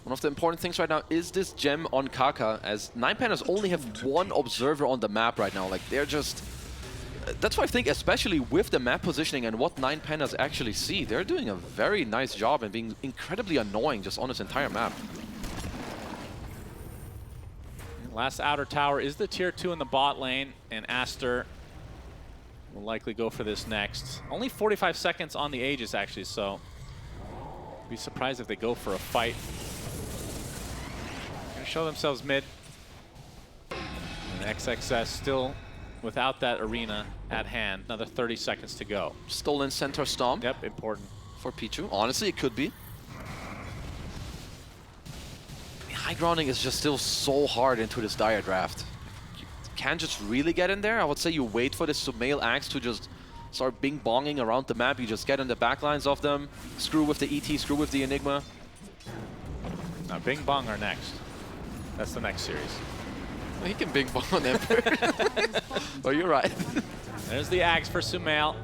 One of the important things right now is this gem on Kaka, as 9Pandas only have one observer on the map right now. Like, they're just... That's why I think, especially with the map positioning and what 9Pandas actually see, they're doing a very nice job and being incredibly annoying just on this entire map. Last outer tower is the tier 2 in the bot lane, and Aster will likely go for this next. Only 45 seconds on the Aegis, actually, so be surprised if they go for a fight. Show themselves mid. And XXS still without that Arena at hand. Another 30 seconds to go. Stolen center stomp. Yep, important. For Pichu. Honestly, it could be. High grounding is just still so hard into this dire draft. You can't just really get in there. I would say you wait for this Sumail Axe to just start bing-bonging around the map. You just get in the backlines of them. Screw with the ET, screw with the Enigma. Now Bing Bong are next. That's the next series. Well, he can Bing Bong on Emperor. Oh, you're right. There's the Axe for Sumail.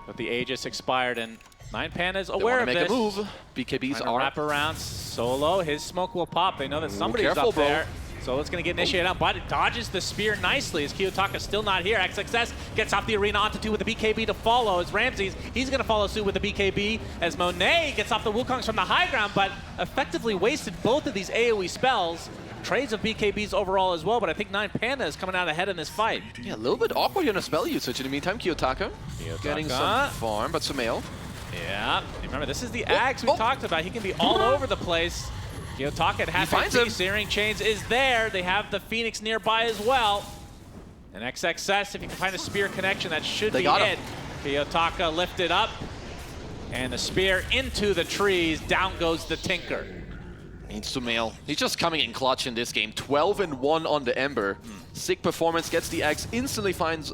But the Aegis expired, and 9Pandas They aware want of to make this. a move. BKBs are wrap around Solo. His smoke will pop. They know that somebody's careful, up bro. there. Solo's going to get initiated out, but it dodges the spear nicely as Kiyotaka's still not here. XXS gets off the arena onto 2 with the BKB to follow as Ramses. He's going to follow suit with the BKB as Monet gets off the Wukongs from the high ground, but effectively wasted both of these AoE spells. Trades of BKBs overall as well, but I think 9Panda is coming out ahead in this fight. Yeah, a little bit awkward here in the spell usage. In the meantime, Kiyotaka getting some farm, but Sumail. Yeah, remember this is the Axe we talked about. He can be all over the place. Kiyotaka at half HP, Searing Chains is there. They have the Phoenix nearby as well. And XXS, if you can find a spear connection, that should be it. Kiyotaka lifted up, and the spear into the trees. Down goes the Tinker. Needs Sumail. He's just coming in clutch in this game. 12-1 on the Ember. Sick performance, gets the Axe, instantly finds...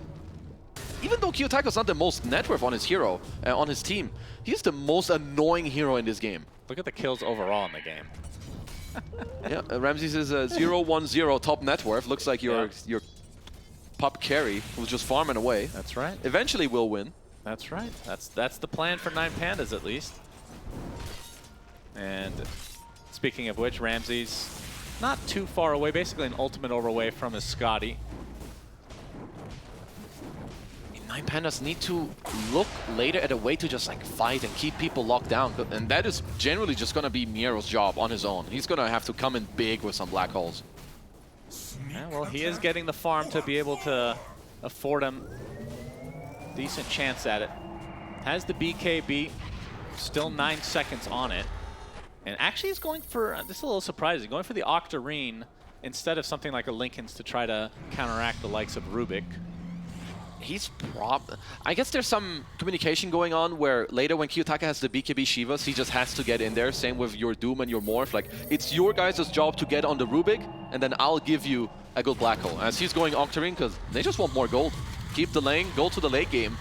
Even though Kiyotaka's not the most net worth on his hero, on his team, he's the most annoying hero in this game. Look at the kills overall in the game. Yeah, Ramses is a 0-1-0 top net worth. Looks like your pup carry was just farming away. That's right. Eventually will win. That's right. That's the plan for 9Pandas at least. And speaking of which, Ramses not too far away, basically an ultimate over away from his Scotty. 9Pandas need to look later at a way to just like fight and keep people locked down. And that is generally just going to be Miero's job on his own. He's going to have to come in big with some black holes. Yeah, well, he is getting the farm to be able to afford him a decent chance at it. Has the BKB, still 9 seconds on it. And actually he's going for, this is a little surprising, going for the Octarine instead of something like a Linken's to try to counteract the likes of Rubik. He's I guess there's some communication going on where later when Kiyotaka has the BKB Shivas, he just has to get in there. Same with your Doom and your Morph. Like, it's your guys' job to get on the Rubik, and then I'll give you a good black hole. As he's going Octarine, because they just want more gold. Keep the lane, go to the late game.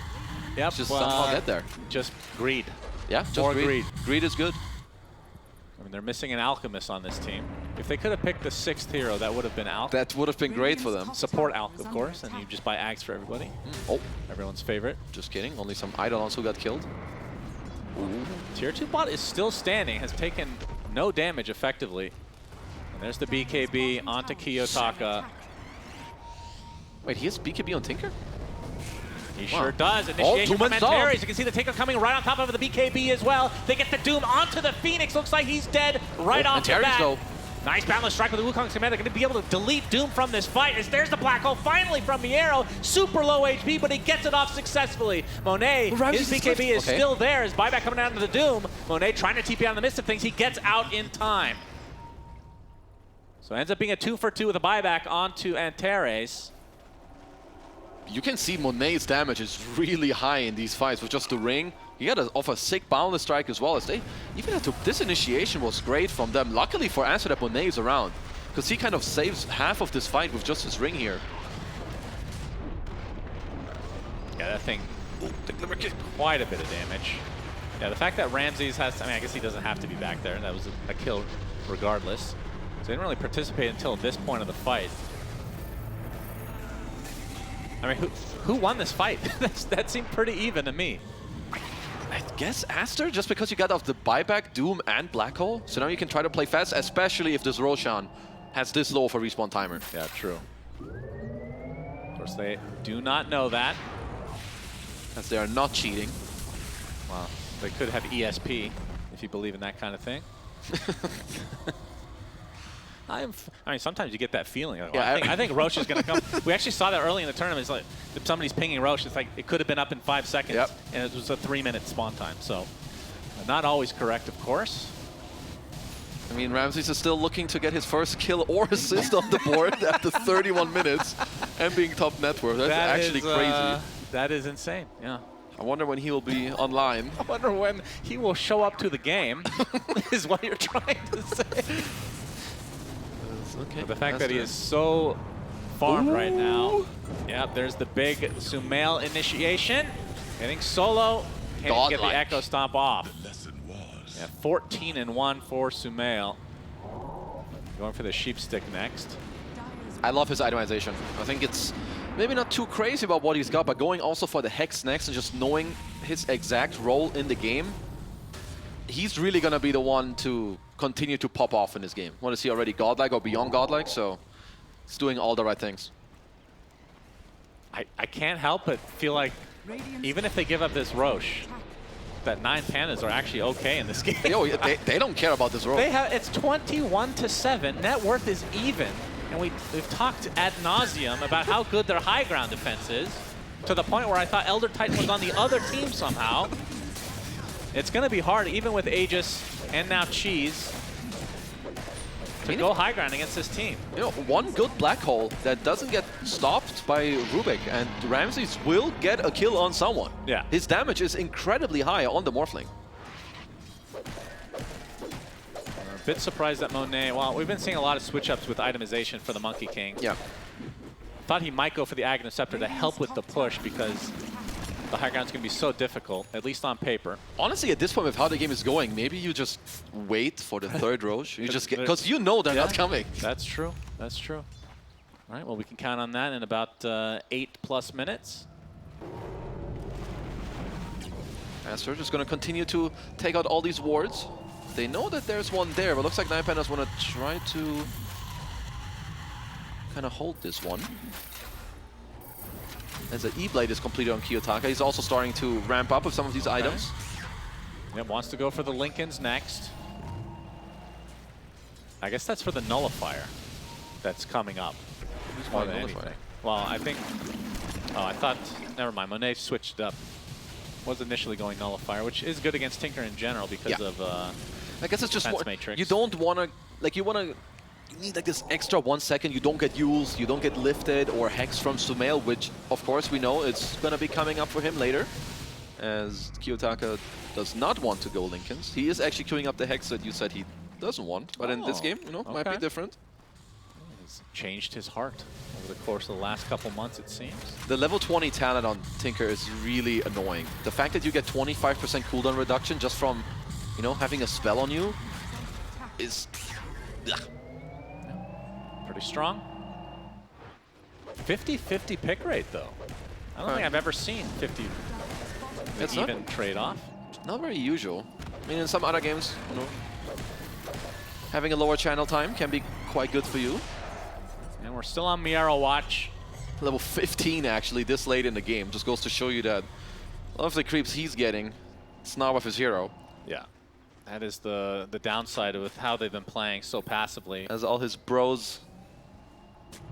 Yep, just somehow get there. Just greed. Yeah, just more greed. Greed is good. I mean, they're missing an Alchemist on this team. If they could have picked the 6th hero, that would have been Alch. That would have been great for them. Support Alch, of course, and you just buy Axe for everybody. Oh. Everyone's favorite. Just kidding. Only some Eidolons who got killed. Ooh. Tier 2 bot is still standing, has taken no damage effectively. And there's the BKB onto Kiyotaka. Wait, he has BKB on Tinker? He sure does. Initiation from Antares. You can see the Tinker coming right on top of the BKB as well. They get the Doom onto the Phoenix. Looks like he's dead right off the bat. Though. Nice boundless strike with the Wukong command. They're going to be able to delete Doom from this fight. As there's the black hole finally from Miero. Super low HP, but he gets it off successfully. Monet, his BKB is still there. His buyback coming out into the Doom. Monet trying to TP out in the midst of things. He gets out in time. So it ends up being a 2-for-2 with a buyback onto Antares. You can see Monet's damage is really high in these fights with just the ring. He got off a sick boundless strike as well. As they even had to, this initiation was great from them. Luckily for Aster that Monet is around, because he kind of saves half of this fight with just his ring here. Yeah, that thing did quite a bit of damage. Yeah, the fact that Ramses has, I mean, I guess he doesn't have to be back there. That was a kill regardless. So he didn't really participate until this point of the fight. I mean, who won this fight? That seemed pretty even to me. I guess Aster, just because you got off the buyback, Doom, and Black Hole. So now you can try to play fast, especially if this Roshan has this low of a respawn timer. Yeah, true. Of course, they do not know that. As they are not cheating. Well, they could have ESP, if you believe in that kind of thing. I mean, sometimes you get that feeling. Like, well, I think Roche is going to come. We actually saw that early in the tournament. It's like if somebody's pinging Roche, it's like it could have been up in 5 seconds, and it was a 3-minute spawn time. So, not always correct, of course. I mean, Ramses is still looking to get his first kill or assist on the board after 31 minutes and being top net worth. That's actually crazy. That is insane, yeah. I wonder when he will be online. I wonder when he will show up to the game, is what you're trying to say. Okay, but the fact that he is so farmed right now. Yep, there's the big Sumail initiation. Getting solo. Can't get the Echo Stomp off. Yeah, 14-1 for Sumail. Going for the Sheep Stick next. I love his itemization. I think it's maybe not too crazy about what he's got, but going also for the Hex next and just knowing his exact role in the game he's really going to be the one to continue to pop off in this game. What is he already, godlike or beyond godlike? So he's doing all the right things. I can't help but feel like even if they give up this Roche, that 9Pandas are actually okay in this game. They don't care about this Roche. It's 21-7. Net worth is even. And we've talked ad nauseum about how good their high ground defense is, to the point where I thought Elder Titan was on the other team somehow. It's going to be hard, even with Aegis and now Cheese, to go high ground against this team. You know, one good black hole that doesn't get stopped by Rubik, and Ramses will get a kill on someone. Yeah. His damage is incredibly high on the Morphling. A bit surprised that Monet, well, we've been seeing a lot of switch-ups with itemization for the Monkey King. Yeah. Thought he might go for the Aghanim Scepter to help with the push because the high ground's going to be so difficult, at least on paper. Honestly, at this point with how the game is going, maybe you just wait for the third Roche. You just get, because you know they're not coming. That's true. That's true. All right, well, we can count on that in about 8+ minutes. Aster just going to continue to take out all these wards. They know that there's one there, but looks like 9Pandas want to try to kind of hold this one. As the E-Blade is completed on Kiyotaka, he's also starting to ramp up with some of these items. Yep, wants to go for the Lincolns next. I guess that's for the Nullifier that's coming up. More than anything. Well, I think... Oh, I thought... Never mind, Monet switched up. Was initially going Nullifier, which is good against Tinker in general because of I guess it's just more, Matrix. you don't want to... Like, you need like this extra 1 second. You don't get Yules, you don't get lifted or Hex from Sumail, which of course we know it's going to be coming up for him later, as Kiyotaka does not want to go Lincolns. He is actually queuing up the Hex that you said he doesn't want, but in this game, you know, might be different. He's changed his heart over the course of the last couple months, it seems. The level 20 talent on Tinker is really annoying. The fact that you get 25% cooldown reduction just from, you know, having a spell on you is... Ugh. Pretty strong. 50-50 pick rate, though. I don't think I've ever seen 50 even trade-off. Not very usual. I mean, in some other games, you know, having a lower channel time can be quite good for you. And we're still on Miaro watch. Level 15, actually, this late in the game. Just goes to show you that a lot of the creeps he's getting, it's not with his hero. Yeah. That is the downside with how they've been playing so passively. As all his bros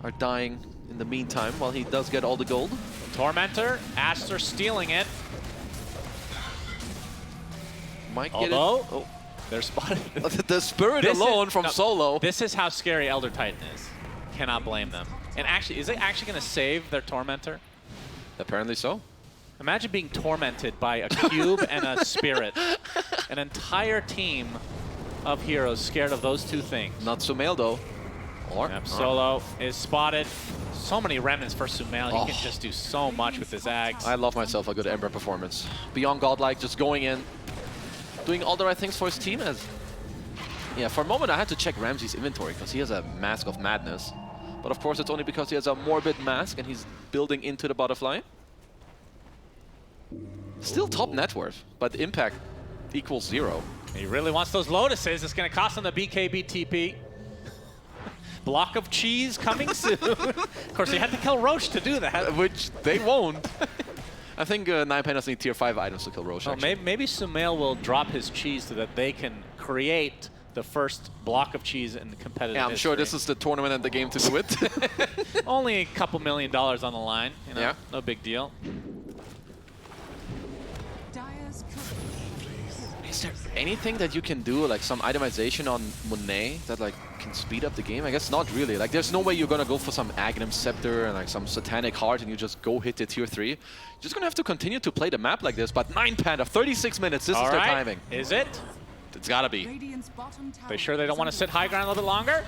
are dying in the meantime while he does get all the gold. Tormentor, Aster stealing it. Might get Although, it. Oh. they're spotted. The spirit alone from Solo. This is how scary Elder Titan is. Cannot blame them. And actually, is it actually going to save their Tormentor? Apparently so. Imagine being tormented by a cube and a spirit. An entire team of heroes scared of those two things. Not Sumail, though. Or Solo is spotted. So many remnants for Sumail. He can just do so much with his Ags. I love myself a good Ember performance. Beyond godlike, just going in, doing all the right things for his team. As yeah, for a moment I had to check Ramsey's inventory because he has a Mask of Madness. But of course it's only because he has a Morbid Mask and he's building into the butterfly. Still top net worth, but impact equals 0. He really wants those Lotuses. It's going to cost him the BKB TP. Block of cheese coming soon. Of course, he had to kill Roche to do that. Which they won't. I think 9Pandas need tier 5 items to kill Roche. Well, maybe Sumail will drop his cheese so that they can create the first block of cheese in competitive Yeah, I'm sure this is the tournament and the game to do it. Only a couple $1 million on the line. You know, yeah. No big deal. Is there anything that you can do, like some itemization on Monet that like can speed up the game? I guess not really. Like there's no way you're gonna go for some Aghanim Scepter and like some Satanic Heart and you just go hit the tier 3. You're just gonna have to continue to play the map like this. But 9Panda, 36 minutes, this is their timing. Is it? It's gotta be. They sure they don't want to sit high ground a little bit longer?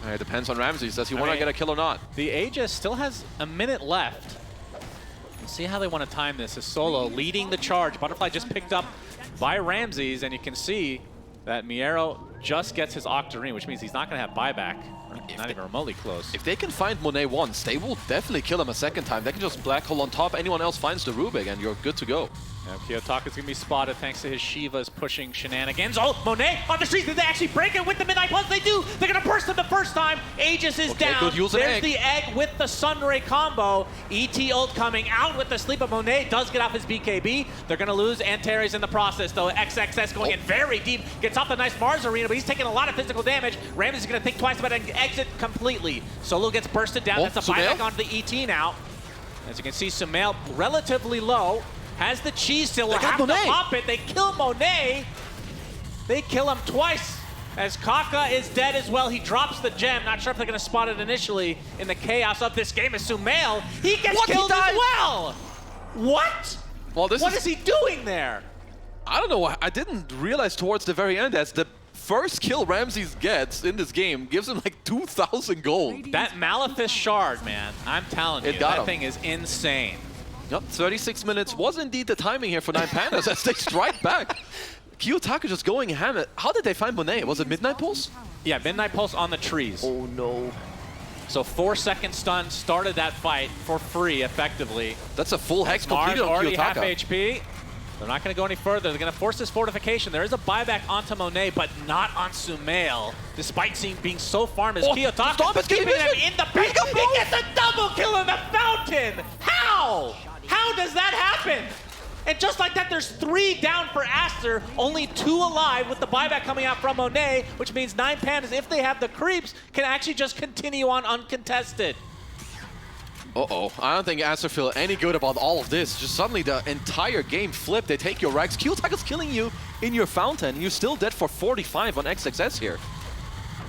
It depends on Ramses. Does he want to get a kill or not? The Aegis still has a minute left. Let's see how they want to time this. As Solo leading the charge. Butterfly just picked up by Ramses, and you can see that Miero just gets his Octarine, which means he's not going to have buyback. Not even remotely close. If they can find Monet once, they will definitely kill him a second time. They can just black hole on top. Anyone else finds the Rubik, and you're good to go. Yeah, Kiyotaka's gonna be spotted thanks to his Shiva's pushing shenanigans. Oh, Monet on the street. Did they actually break it with the Midnight Plus? They do. They're gonna burst him the first time. Aegis is down. Good use There's egg. the egg with the Sunray combo. ET ult coming out with the sleep, but Monet does get off his BKB. They're gonna lose Antares in the process, though. XXS going in very deep. Gets off the nice Mars arena, but he's taking a lot of physical damage. Ramsey's gonna think twice about it and exit completely. Solo gets bursted down. That's a buyback onto the ET now. As you can see, Sumail relatively low. Has the cheese still, have to pop it. They kill Monet. They kill him twice. As Kaka is dead as well. He drops the gem. Not sure if they're going to spot it initially in the chaos of this game. As Sumail, he gets killed as well. What? Well, what is he doing there? I don't know. I didn't realize towards the very end as the first kill Ramses gets in this game gives him like 2,000 gold. That Malefice shard, man. I'm telling you, that thing is insane. Yep, 36 minutes was indeed the timing here for 9Pandas as they strike back. Kiyotaka just going ham. How did they find Monet? Was it Midnight Pulse? Yeah, Midnight Pulse on the trees. Oh no. So 4-second stun started that fight for free, effectively. That's a full hex Mars completed on already Kiyotaka. half HP. They're not going to go any further. They're going to force this fortification. There is a buyback onto Monet, but not on Sumail, despite being so farmed as Kiyotaka is keeping them in the paint. He gets a double kill in the fountain! How? How does that happen? And just like that, there's 3 down for Aster, only 2 alive with the buyback coming out from Monet, which means 9Pandas, if they have the creeps, can actually just continue on uncontested. Uh-oh. I don't think Aster feel any good about all of this. Just suddenly the entire game flipped. They take your Rags. Kiyotaka's killing you in your fountain. You're still dead for 45 on XXS here.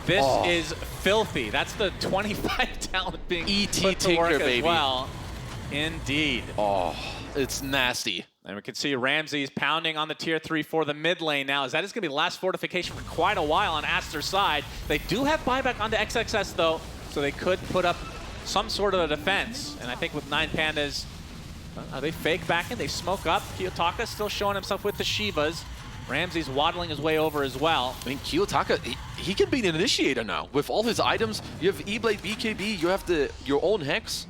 This is filthy. That's the 25 talent being put to work as well. Indeed. Oh, it's nasty. And we can see Ramses pounding on the tier 3 for the mid lane now, as that is going to be the last fortification for quite a while on Aster's side. They do have buyback onto XXS, though, so they could put up some sort of a defense. And I think with 9Pandas, they fake back and they smoke up. Kiyotaka still showing himself with the Shivas. Ramses waddling his way over as well. I mean, Kiyotaka, he can be an initiator now. With all his items, you have E-Blade, BKB, you have your own Hex.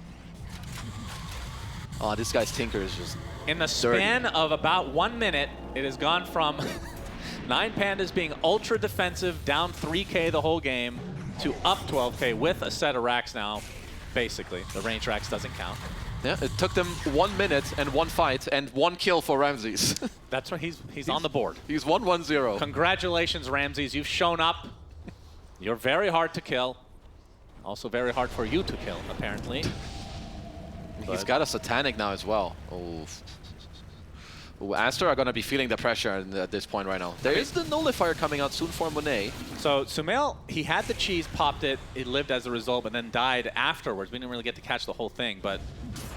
Oh, this guy's Tinker is just in the span of about 1 minute, it has gone from 9Pandas being ultra defensive, down 3K the whole game, to up 12K with a set of racks now, basically. The range racks doesn't count. Yeah, it took them 1 minute and 1 fight and 1 kill for Ramses. That's what he's on the board. He's 1-1-0. Congratulations, Ramses. You've shown up. You're very hard to kill. Also very hard for you to kill, apparently. He's got a Satanic now as well. Oh. Ooh, Aster are going to be feeling the pressure at this point right now. There is the Nullifier coming out soon for Monet. So Sumail, he had the cheese, popped it, it lived as a result, but then died afterwards. We didn't really get to catch the whole thing, but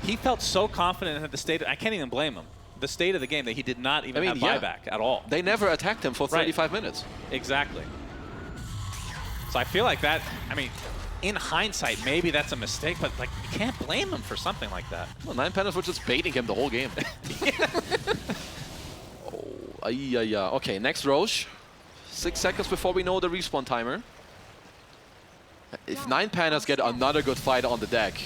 he felt so confident in the state. I can't even blame him. The state of the game that he did not even have buyback at all. They never attacked him for 35 minutes. Exactly. So I feel like that, I mean, in hindsight, maybe that's a mistake, but like you can't blame him for something like that. Well, 9Pandas were just baiting him the whole game. Okay, next Roche. 6 seconds before we know the respawn timer. If 9Pandas get another good fight on the deck,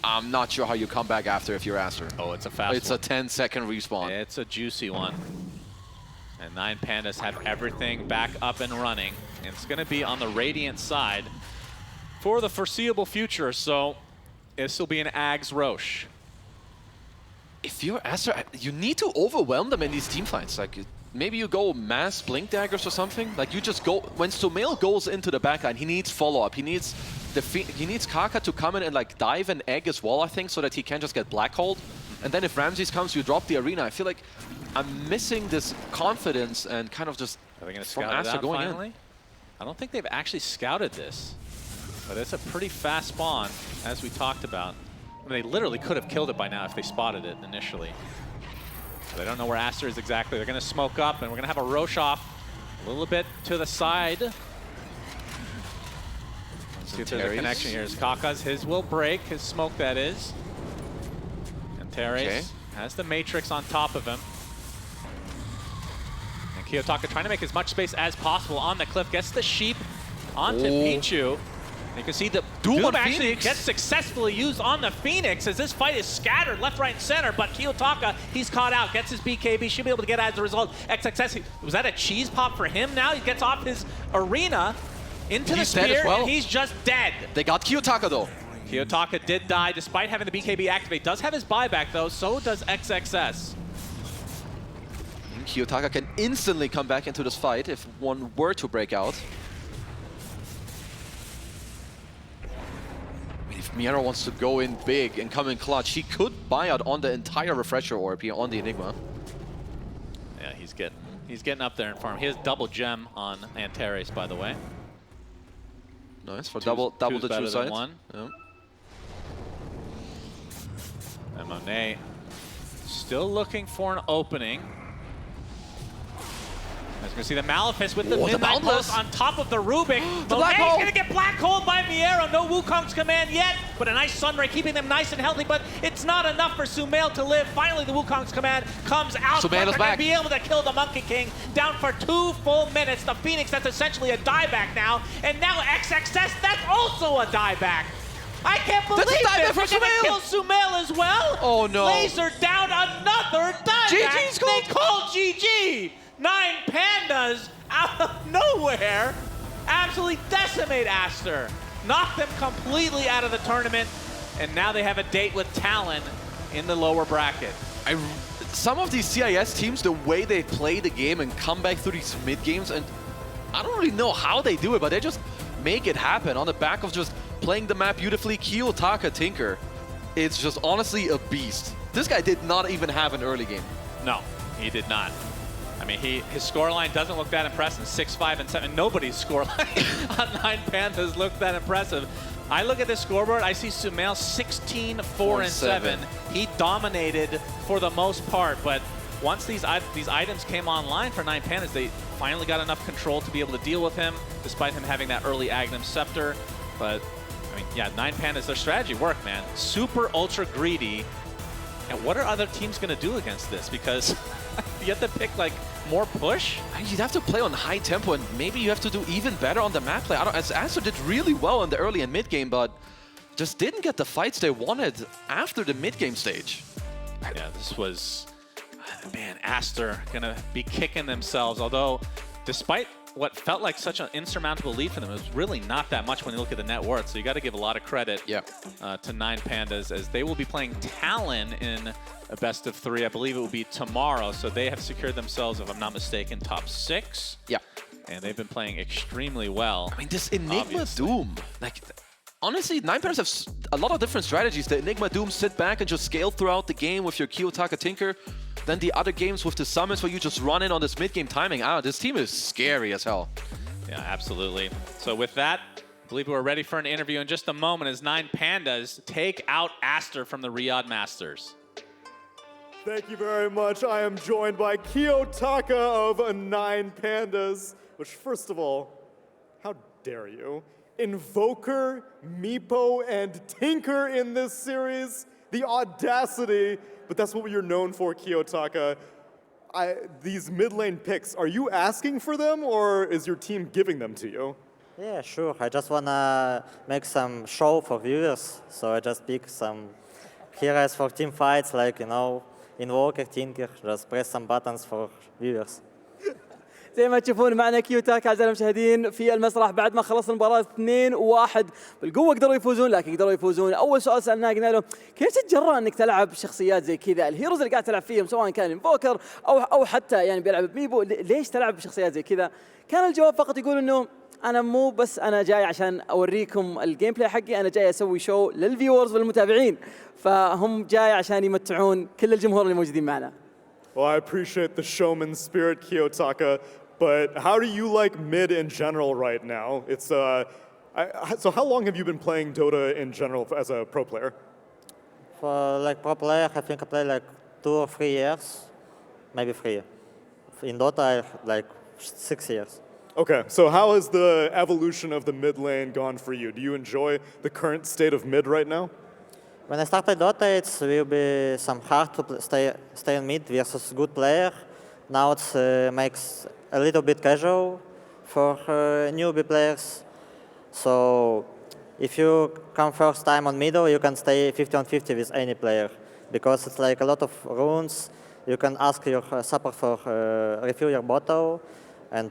I'm not sure how you come back after if you're Aster. Oh, it's a fast one. It's a 10-second respawn. It's a juicy one. And 9Pandas have everything back up and running. And it's going to be on the Radiant side for the foreseeable future, so this will be an Ags Roche. If you're Aster, you need to overwhelm them in these team fights. Like, maybe you go mass Blink Daggers or something. Like, you just go, when Sumail goes into the backline, he needs follow-up. He needs Kaka to come in and like dive an egg as well, I think, so that he can just get black-holed. And then if Ramses comes, you drop the arena. I feel like I'm missing this confidence and kind of just Are they going to scout it out finally? I don't think they've actually scouted this. But it's a pretty fast spawn, as we talked about. I mean, they literally could have killed it by now if they spotted it initially. They don't know where Aster is exactly. They're going to smoke up, and we're going to have a Roche off a little bit to the side. Let's see if there's a connection here. Kaka's, his will break, his smoke that is. And Teres has the Matrix on top of him. And Kiyotaka trying to make as much space as possible on the cliff. Gets the sheep onto Pichu. You can see the Doom on actually Phoenix. gets successfully used on the Phoenix as this fight is scattered left, right, and center, but Kiyotaka, he's caught out, gets his BKB, should be able to get as a result. XXS, was that a cheese pop for him now? He gets off his arena into the He's dead spear, as well. and he's just dead. They got Kiyotaka though. Kiyotaka did die despite having the BKB activate. Does have his buyback though, so does XXS. And Kiyotaka can instantly come back into this fight if one were to break out. If Miera wants to go in big and come in clutch, he could buy out on the entire refresher orb here on the Enigma. Yeah, he's getting up there in farm. He has double gem on Antares, by the way. Nice for Two's double the better true than side. one. Yeah. And Monet still looking for an opening. As we see the Malefice with the Midnight Boundless. Pulse on top of the Rubik. The black Monet's hole. gonna get black hole by Miero. No Wukong's command yet, but a nice Sunray keeping them nice and healthy, but it's not enough for Sumail to live. Finally, the Wukong's command comes out. Sumail is They're gonna back. be able to kill the Monkey King down for 2 full minutes. The Phoenix, that's essentially a dieback now. And now XXS, that's also a dieback. I can't believe That's a dieback this. for They're gonna kill Sumail as well. Oh no. Laser down another dieback. GG's They called. call GG. 9Pandas out of nowhere absolutely decimate Aster. Knock them completely out of the tournament. And now they have a date with Talon in the lower bracket. Some of these CIS teams, the way they play the game and come back through these mid games, and I don't really know how they do it, but they just make it happen on the back of just playing the map beautifully. Kiyotaka Tinker, it's just honestly a beast. This guy did not even have an early game. No, he did not. I mean, his scoreline doesn't look that impressive. 6-5 and 7. Nobody's scoreline on 9Pandas looked that impressive. I look at this scoreboard, I see Sumail 16, 4 and 7. He dominated for the most part, but once these items came online for 9Pandas, they finally got enough control to be able to deal with him, despite him having that early Agnum Scepter. But, I mean, yeah, 9Pandas, their strategy worked, man. Super ultra greedy. And what are other teams going to do against this? Because you have to pick, like, more push? You'd have to play on high tempo, and maybe you have to do even better on the map play. As Aster did really well in the early and mid game, but just didn't get the fights they wanted after the mid game stage. Yeah, this was, man, Aster gonna be kicking themselves. Although, despite what felt like such an insurmountable lead for them, it was really not that much when you look at the net worth. So you got to give a lot of credit to 9Pandas, as they will be playing Talon in a best of 3. I believe it will be tomorrow. So they have secured themselves, if I'm not mistaken, top 6. Yeah. And they've been playing extremely well. I mean, this Enigma obviously. Doom, like, honestly, 9Pandas have a lot of different strategies. The Enigma Doom, sit back and just scale throughout the game with your Kiyotaka Tinker. Then the other games with the summons where you just run in on this mid-game timing. This team is scary as hell. Yeah, absolutely. So with that, I believe we're ready for an interview in just a moment as 9Pandas take out Aster from the Riyadh Masters. Thank you very much. I am joined by Kiyotaka of 9Pandas, which, first of all, how dare you? Invoker, Meepo, and Tinker in this series? The audacity, but that's what you're known for, Kiyotaka. These mid lane picks, are you asking for them, or is your team giving them to you? Yeah, sure. I just wanna make some show for viewers, so I just pick some heroes for team fights, like, you know, Invoker, Tinker, just press some buttons for viewers. زي ما تشوفون معنا كيوتاك اعزائي المشاهدين في المسرح بعد ما خلص المباراه 2-1 بالقوه قدروا يفوزون، لكن قدروا يفوزون. اول سؤال سالناه قلنا له كيف تتجرأ انك تلعب شخصيات زي كذا؟ الهيروز اللي قاعد تلعب فيهم سواء كان انفوكر او حتى يعني بيلعب بميبو، ليش تلعب بشخصيات زي كذا؟ كان الجواب فقط يقول انه انا مو بس انا جاي عشان اوريكم الجيم بلاي حقي، انا جاي اسوي شو للفيورز والمتابعين، فهم جاي عشان يمتعون كل الجمهور اللي موجودين معنا. Well, I appreciate the showman spirit, Kiyotaka, but how do you like mid in general right now? It's so how long have you been playing Dota in general as a pro player? For like pro player, I think I play like 2 or 3 years, maybe 3. In Dota, like 6 years. Okay, so how has the evolution of the mid lane gone for you? Do you enjoy the current state of mid right now? When I started Dota, it will be some hard to stay in mid versus good player. Now it makes a little bit casual for newbie players. So if you come first time on middle, you can stay 50 on 50 with any player because it's like a lot of runes. You can ask your support for refill your bottle and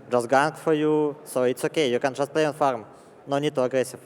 just gank for you. So it's okay. You can just play on farm. No need to aggressive.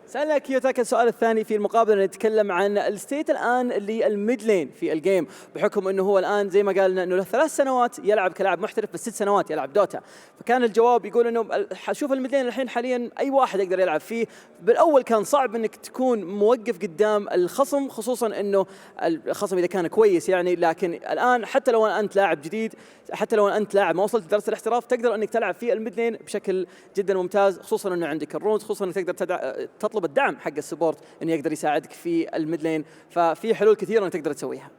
سألنا كيوتاكا السؤال الثاني في المقابلة، نتكلم عن الستيت الآن للميد لين في الجيم، بحكم أنه هو الآن زي ما قالنا أنه له 3 سنوات يلعب كلاعب محترف، بس 6 سنوات يلعب دوتا. فكان الجواب يقول أنه شوف الميد لين الحين حاليا أي واحد يقدر يلعب فيه. بالأول كان صعب أنك تكون موقف قدام الخصم، خصوصا أنه الخصم إذا كان كويس يعني، لكن الآن حتى لو أنت لاعب جديد، حتى لو أنت لاعب ما وصلت لدرجة الاحتراف، تقدر أنك تلعب في الميد لين بشكل جدا ممتاز، خصوصا أنه عندك الرونز، خصوصا أنك تقدر تطلب الدعم حق السبورت انه يقدر يساعدك في الميد لين. ففي حلول كثيره انك تقدر تسويها.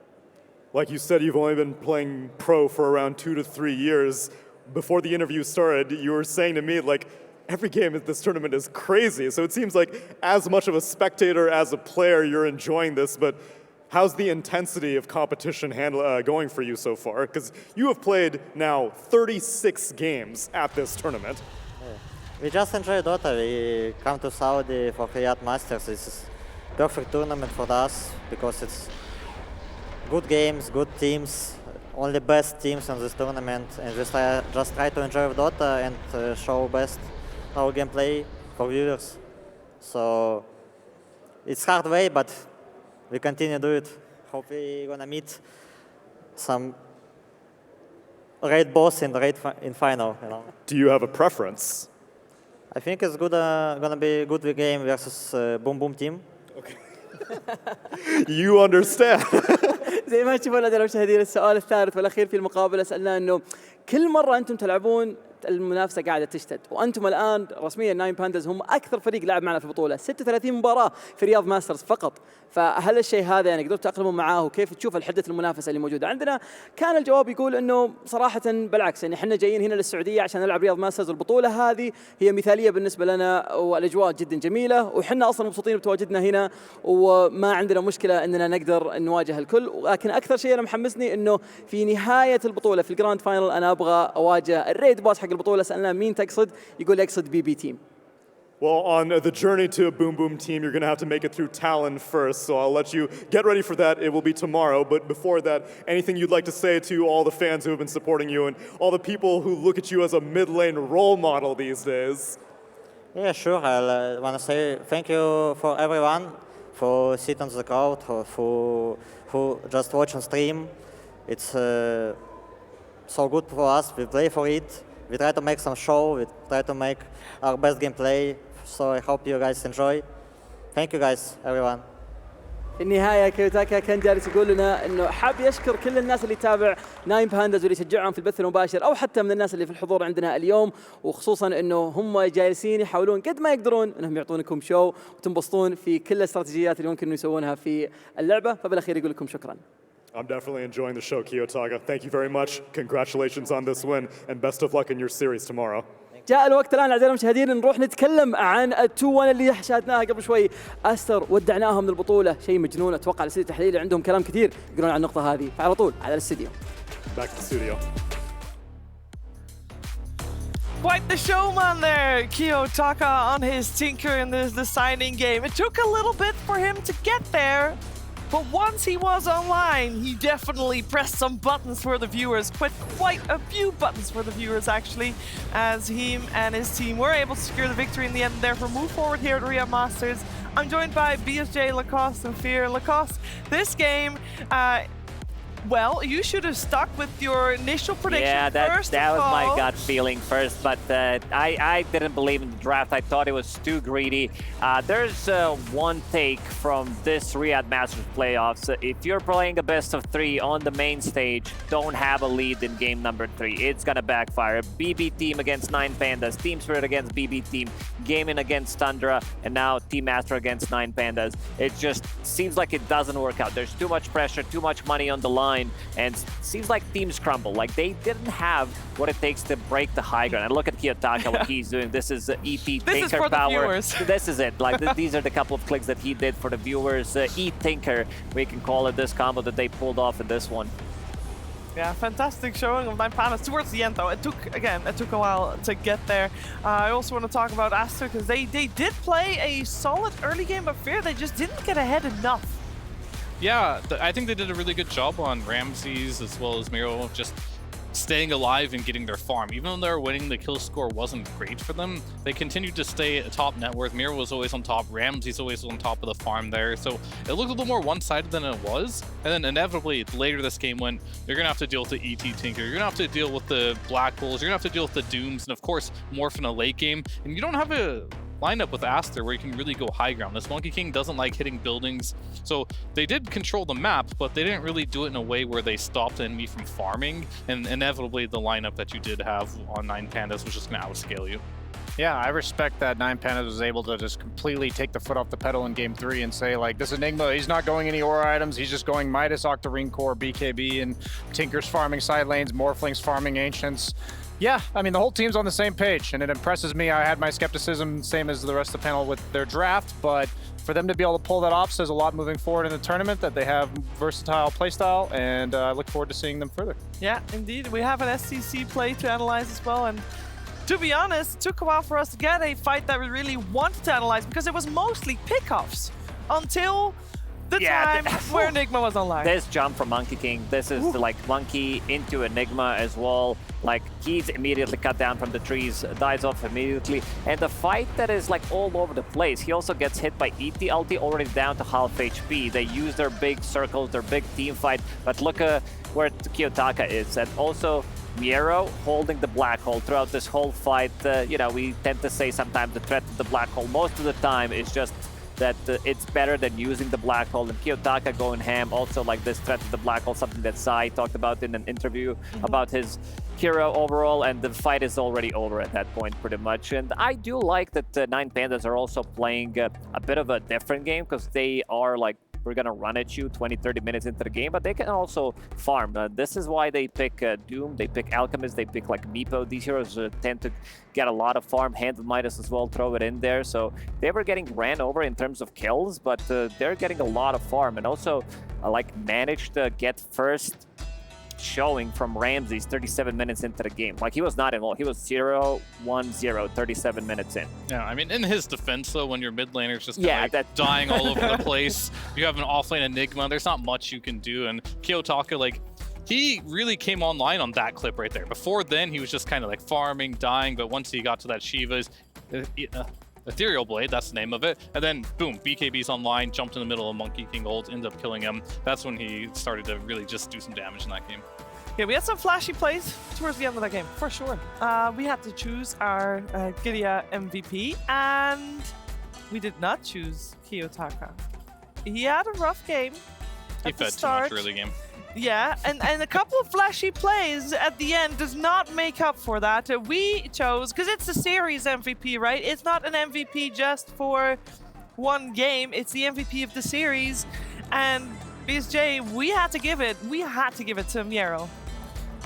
Like you said, you've only been playing pro for around 2 to 3 years. Before the interview started, you were saying to me like every game at this tournament is crazy. So it seems like as much of a spectator as a player, you're enjoying this. But how's the intensity of competition going for you so far? Because you have played now 36 games at this tournament. We just enjoy Dota. We come to Saudi for Riyadh Masters. It's a perfect tournament for us because it's good games, good teams, only best teams in this tournament, and we just try to enjoy Dota and show best our gameplay for viewers. So it's hard way, but we continue to do it. Hope we're gonna meet some raid boss in the raid in final. You know. Do you have a preference? I think it's good. Gonna be a good game versus Boom Boom team. Okay. You understand. زي ما تشوفون أعزائي المشاهدين، السؤال الثالث والأخير في المقابلة سألنا إنه كل مرة أنتم تلعبون المنافسة قاعدة تشتد، وأنتم الآن رسميا 9 بانداز هم أكثر فريق لعب معنا في البطولة، 36 مباراة في رياض ماسترز فقط. فهل الشيء هذا يعني قدرتوا تتأقلموا معاه، وكيف تشوف الحدة المنافسة اللي موجودة عندنا؟ كان الجواب يقول إنه صراحة بالعكس، يعني إحنا جايين هنا للسعودية عشان نلعب رياض ماسترز، والبطولة هذه هي مثالية بالنسبة لنا، والأجواء جدا جميلة، وإحنا أصلا مبسوطين بتواجدنا هنا، وما عندنا مشكلة إننا نقدر نواجه الكل. ولكن أكثر شيء أنا محمسني إنه في نهاية البطولة في الجراند فاينل أنا أبغى أواجه الريد باس حق البطولة. سألنا مين تقصد؟ يقول يقصد بي تيم. Well, on the journey to a Boom Boom team, you're going to have to make it through Talon first, so I'll let you get ready for that. It will be tomorrow, but before that, anything you'd like to say to all the fans who have been supporting you and all the people who look at you as a mid-lane role model these days? Yeah, sure. I want to say thank you for everyone for sitting on the crowd, who just watch on stream. It's so good for us. We play for it. We try to make some show. We try to make our best gameplay. So I hope you guys enjoy. Thank you guys, everyone. في النهاية كيوتاكا كان جالس يقول لنا إنه حاب يشكر كل الناس اللي تابع 9 بانداز واللي يشجعهم في البث المباشر، أو حتى من الناس اللي في الحضور عندنا اليوم، وخصوصا إنه هم جالسين يحاولون قد ما يقدرون إنهم يعطونكم شو وتنبسطون في كل الاستراتيجيات اللي ممكن يسوونها في اللعبة. فبالأخير يقول لكم شكرا. I'm definitely enjoying the show, Kiyotaka. Thank you very much. Congratulations on this win, and best of luck in your series tomorrow. جاء الوقت الآن أعزائي المشاهدين نروح نتكلم عن ال2-1 اللي شاهدناها قبل شوي. أستر ودعناها من البطولة، شيء مجنون. أتوقع الاستديو التحليلي عندهم كلام كثير يقولون عن النقطة هذه، فعلى طول على الاستديو. Back to the studio. Quite the showman there, Kiyotaka on his Tinker in this deciding game. It took a little bit for him to get there, but once he was online, he definitely pressed some buttons for the viewers, quite a few buttons for the viewers actually, as him and his team were able to secure the victory in the end and therefore move forward here at Riyadh Masters. I'm joined by BSJ, Lacoste and Fear. Lacoste, this game, well, you should have stuck with your initial prediction. Yeah, first that was all. my gut feeling first, but I didn't believe in the draft. I thought it was too greedy. There's one take from this Riyadh Masters playoffs. If you're playing a best of 3 on the main stage, don't have a lead in game number 3. It's gonna backfire. BB team against 9 Pandas, Team Spirit against BB team, Gaming against Tundra, and now Team Aster against 9 Pandas. It just seems like it doesn't work out. There's too much pressure, too much money on the line. And seems like teams crumble. Like they didn't have what it takes to break the high ground. And look at Kiyotaka, what he's doing. This is EP Tinker for power. The viewers. This is it. Like these are the couple of clicks that he did for the viewers. E Tinker, we can call it this combo that they pulled off in this one. Yeah, fantastic showing of 9Pandas towards the end though. It took a while to get there. I also want to talk about Aster because they did play a solid early game, but Fear they just didn't get ahead enough. Yeah, I think they did a really good job on Ramses as well as Miro, just staying alive and getting their farm. Even though they were winning, the kill score wasn't great for them. They continued to stay at top net worth. Miro was always on top. Ramses always on top of the farm there. So it looked a little more one-sided than it was. And then inevitably, later this game went, you're going to have to deal with the ET Tinker. You're going to have to deal with the Black Holes. You're going to have to deal with the Dooms. And of course, Morph in a late game. And you don't have a lineup with Aster where you can really go high ground. This Monkey King doesn't like hitting buildings. So they did control the map, but they didn't really do it in a way where they stopped the enemy from farming. And inevitably, the lineup that you did have on 9Pandas was just going to outscale you. Yeah, I respect that 9Pandas was able to just completely take the foot off the pedal in Game 3 and say, like, this Enigma, he's not going any aura items, he's just going Midas, Octarine Core, BKB, and Tinker's farming side lanes, Morphling's farming Ancients. Yeah, I mean, the whole team's on the same page, and it impresses me. I had my skepticism, same as the rest of the panel with their draft, but for them to be able to pull that off says a lot moving forward in the tournament, that they have versatile playstyle, and I look forward to seeing them further. Yeah, indeed. We have an SCC play to analyze as well, and to be honest, it took a while for us to get a fight that we really wanted to analyze because it was mostly pickoffs until the time where Enigma was online. This jump from Monkey King, this is the, like, Monkey into Enigma as well. Like, he's immediately cut down from the trees, dies off immediately. And the fight that is, like, all over the place. He also gets hit by ET ulti, already down to half HP. They use their big circles, their big team fight. But look where Kiyotaka is. And also, Miro holding the black hole throughout this whole fight. You know, we tend to say sometimes the threat of the black hole most of the time is just that it's better than using the black hole. And Kiyotaka going ham, also like this threat of the black hole, something that Sai talked about in an interview about his hero overall, and the fight is already over at that point pretty much. And I do like that 9Pandas are also playing a bit of a different game, because they are like, we're gonna run at you 20-30 minutes into the game, but they can also farm. This is why they pick Doom, they pick Alchemist, they pick like Meepo. These heroes tend to get a lot of farm. Hand of Midas as well, throw it in there. So they were getting ran over in terms of kills, but they're getting a lot of farm, and also like managed to get first showing from Ramses 37 minutes into the game. Like, he was not involved. He was 0-1-0, 37 minutes in. Yeah, I mean, in his defense, though, when your mid laner's just dying all over the place, you have an offlane Enigma, there's not much you can do. And Kiyotaka, like, he really came online on that clip right there. Before then, he was just kind of like farming, dying, but once he got to that Shiva's Ethereal Blade, that's the name of it, and then boom, BKB's online, jumped in the middle of Monkey King ult, ended up killing him. That's when he started to really just do some damage in that game. Yeah, we had some flashy plays towards the end of that game, for sure. We had to choose our Giria MVP, and we did not choose Kiyotaka. He had a rough game. He fed too much early game. Yeah, and a couple of flashy plays at the end does not make up for that. We chose, because it's a series MVP, right? It's not an MVP just for one game. It's the MVP of the series. And BSJ, we had to give it to Miro.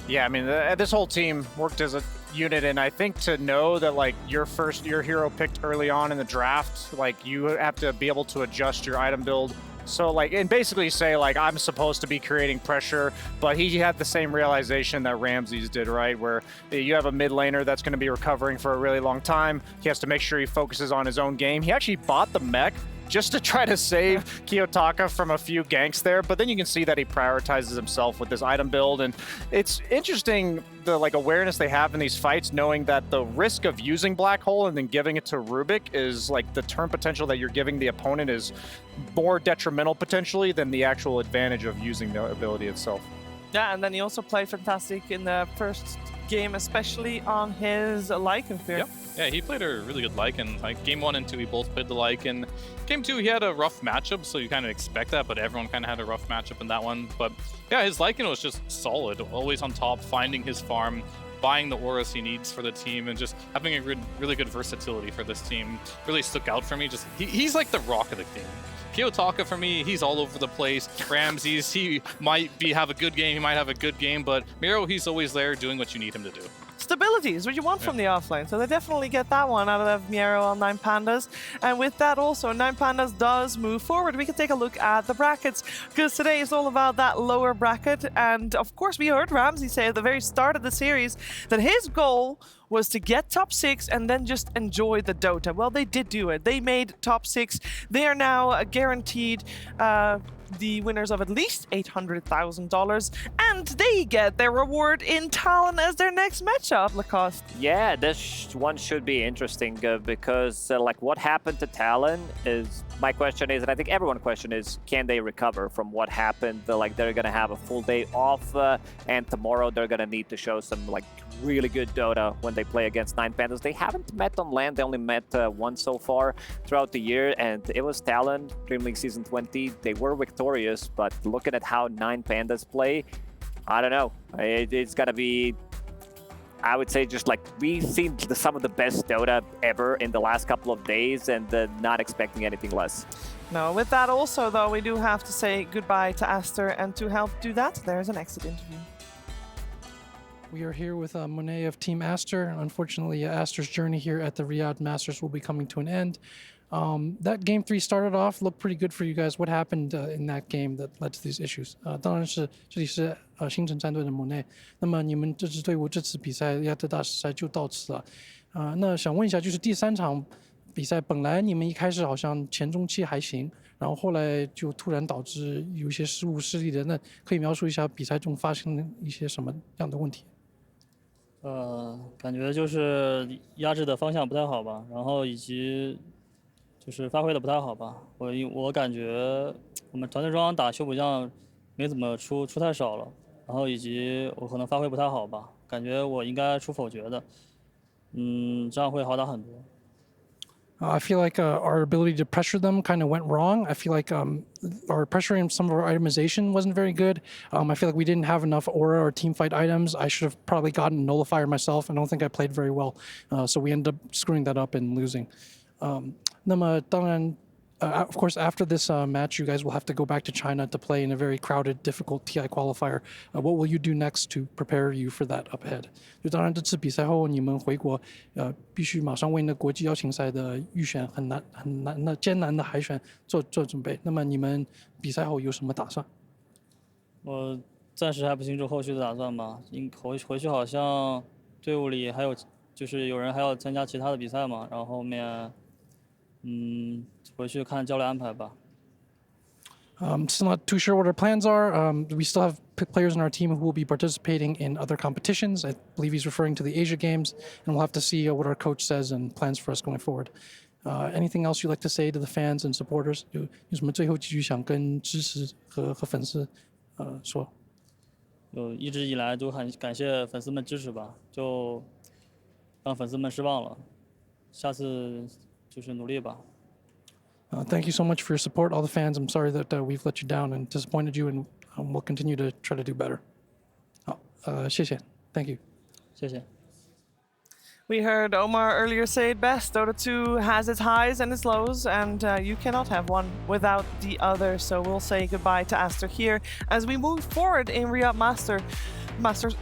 Yeah, I mean, this whole team worked as a unit, and I think to know that, like, your hero picked early on in the draft, like, you have to be able to adjust your item build. So, like, and basically say, like, I'm supposed to be creating pressure, but he had the same realization that Ramses did, right? Where you have a mid laner that's going to be recovering for a really long time. He has to make sure he focuses on his own game. He actually bought the mech just to try to save Kiyotaka from a few ganks there, but then you can see that he prioritizes himself with this item build, and it's interesting the like awareness they have in these fights, knowing that the risk of using Black Hole and then giving it to Rubik is like the turn potential that you're giving the opponent is more detrimental potentially than the actual advantage of using the ability itself. Yeah, and then he also played fantastic in the first game, especially on his Lycan Fear. Yep. Yeah, he played a really good Lycan. Like, game 1 and 2, he both played the Lycan. Game 2, he had a rough matchup, so you kind of expect that, but everyone kind of had a rough matchup in that one. But yeah, his Lycan was just solid, always on top, finding his farm, buying the auras he needs for the team, and just having a really good versatility for this team. Really stuck out for me. Just he's like the rock of the team. Kiyotaka, for me, he's all over the place. Ramses, he might have a good game, he might have a good game, but Miro, he's always there doing what you need him to do. stability is what you want from the offlane. So they definitely get that one out of Miero on 9Pandas. And with that also, 9Pandas does move forward. We can take a look at the brackets, because today is all about that lower bracket. And of course, we heard Ramsey say at the very start of the series that his goal was to get top 6 and then just enjoy the Dota. Well, they did do it. They made top 6. They are now guaranteed the winners of at least $800,000, and they get their reward in Talon as their next matchup, Lacoste. Yeah, this one should be interesting because like what happened to Talon is, my question is, and I think everyone's question is, can they recover from what happened? Like they're gonna have a full day off and tomorrow they're gonna need to show some like really good Dota when they play against 9Pandas. They haven't met on LAN, they only met once so far throughout the year, and it was Talon, Dream League Season 20. They were victorious, but looking at how 9Pandas play, I don't know. It's gonna be, I would say, just like we've seen some of the best Dota ever in the last couple of days, and not expecting anything less. No, with that also, though, we do have to say goodbye to Aster, and to help do that, there's an exit interview. We are here with Monet of Team Aster. Unfortunately, Aster's journey here at the Riyadh Masters will be coming to an end. That game 3 started off, looked pretty good for you guys. What happened in that game that led to these issues? 当然是这里是星辰战队的 Monet。那么你们这支队伍这次比赛亚特大赛就到此了。那想问一下，就是第3场比赛，本来你们一开始好像前中期还行，然后后来就突然导致有一些失误失利的。那可以描述一下比赛中发生了一些什么样的问题？感觉就是压制的方向不太好吧，然后以及就是发挥的不太好吧。我感觉我们团队中打修补将没怎么出太少了，然后以及我可能发挥不太好吧，感觉我应该出否决的，这样会好打很多。I feel like our ability to pressure them kind of went wrong. I feel like our pressuring, some of our itemization wasn't very good. I feel like we didn't have enough aura or team fight items. I should have probably gotten a nullifier myself. I don't think I played very well. So we ended up screwing that up and losing. 那么当然 of course, after this match, you guys will have to go back to China to play in a very crowded, difficult TI qualifier. What will you do next to prepare you for that up ahead? 就当然这次比赛后你们回国，必须马上为那国际邀请赛的预选很难的艰难的海选做准备。那么你们比赛后有什么打算？我暂时还不清楚后续的打算吧。回去好像队伍里还有就是有人还要参加其他的比赛嘛，然后后面回去看教练安排吧。Still not too sure what our plans are. We still have players in our team who will be participating in other competitions. I believe he's referring to the Asia Games, and we'll have to see what our coach says and plans for us going forward. Anything else you'd like to say to the fans and supporters? 有什么最后几句想跟支持和粉丝说？一直以来都很感谢粉丝们支持吧，就让粉丝们失望了，下次就是努力吧。Thank you so much for your support, all the fans. I'm sorry that we've let you down and disappointed you, and we'll continue to try to do better. 谢谢 Thank you. 谢谢。We heard Omar earlier say it best. Dota 2 has its highs and its lows, and you cannot have one without the other. So we'll say goodbye to Aster here as we move forward in Riyadh Masters.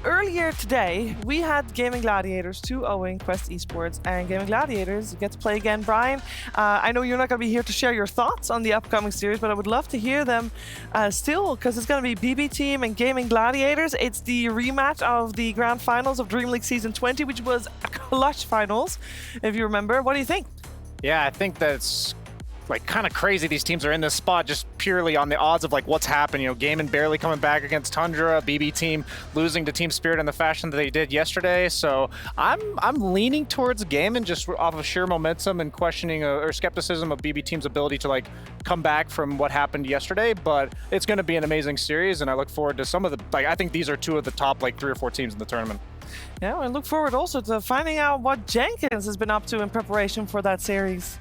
Earlier today, we had Gaming Gladiators 2-0ing Quest Esports, and Gaming Gladiators get to play again. Brian, I know you're not going to be here to share your thoughts on the upcoming series, but I would love to hear them still, because it's going to be BB Team and Gaming Gladiators. It's the rematch of the Grand Finals of Dream League Season 20, which was a clutch finals, if you remember. What do you think? Yeah, I think that's like kind of crazy these teams are in this spot just purely on the odds of like what's happened. You know, Gaiman barely coming back against Tundra, BB Team losing to Team Spirit in the fashion that they did yesterday. So I'm leaning towards Gaiman just off of sheer momentum and questioning or skepticism of BB Team's ability to like come back from what happened yesterday. But it's going to be an amazing series, and I look forward to some of the like I think these are two of the top like 3 or 4 teams in the tournament. Yeah, and look forward also to finding out what Jenkins has been up to in preparation for that series.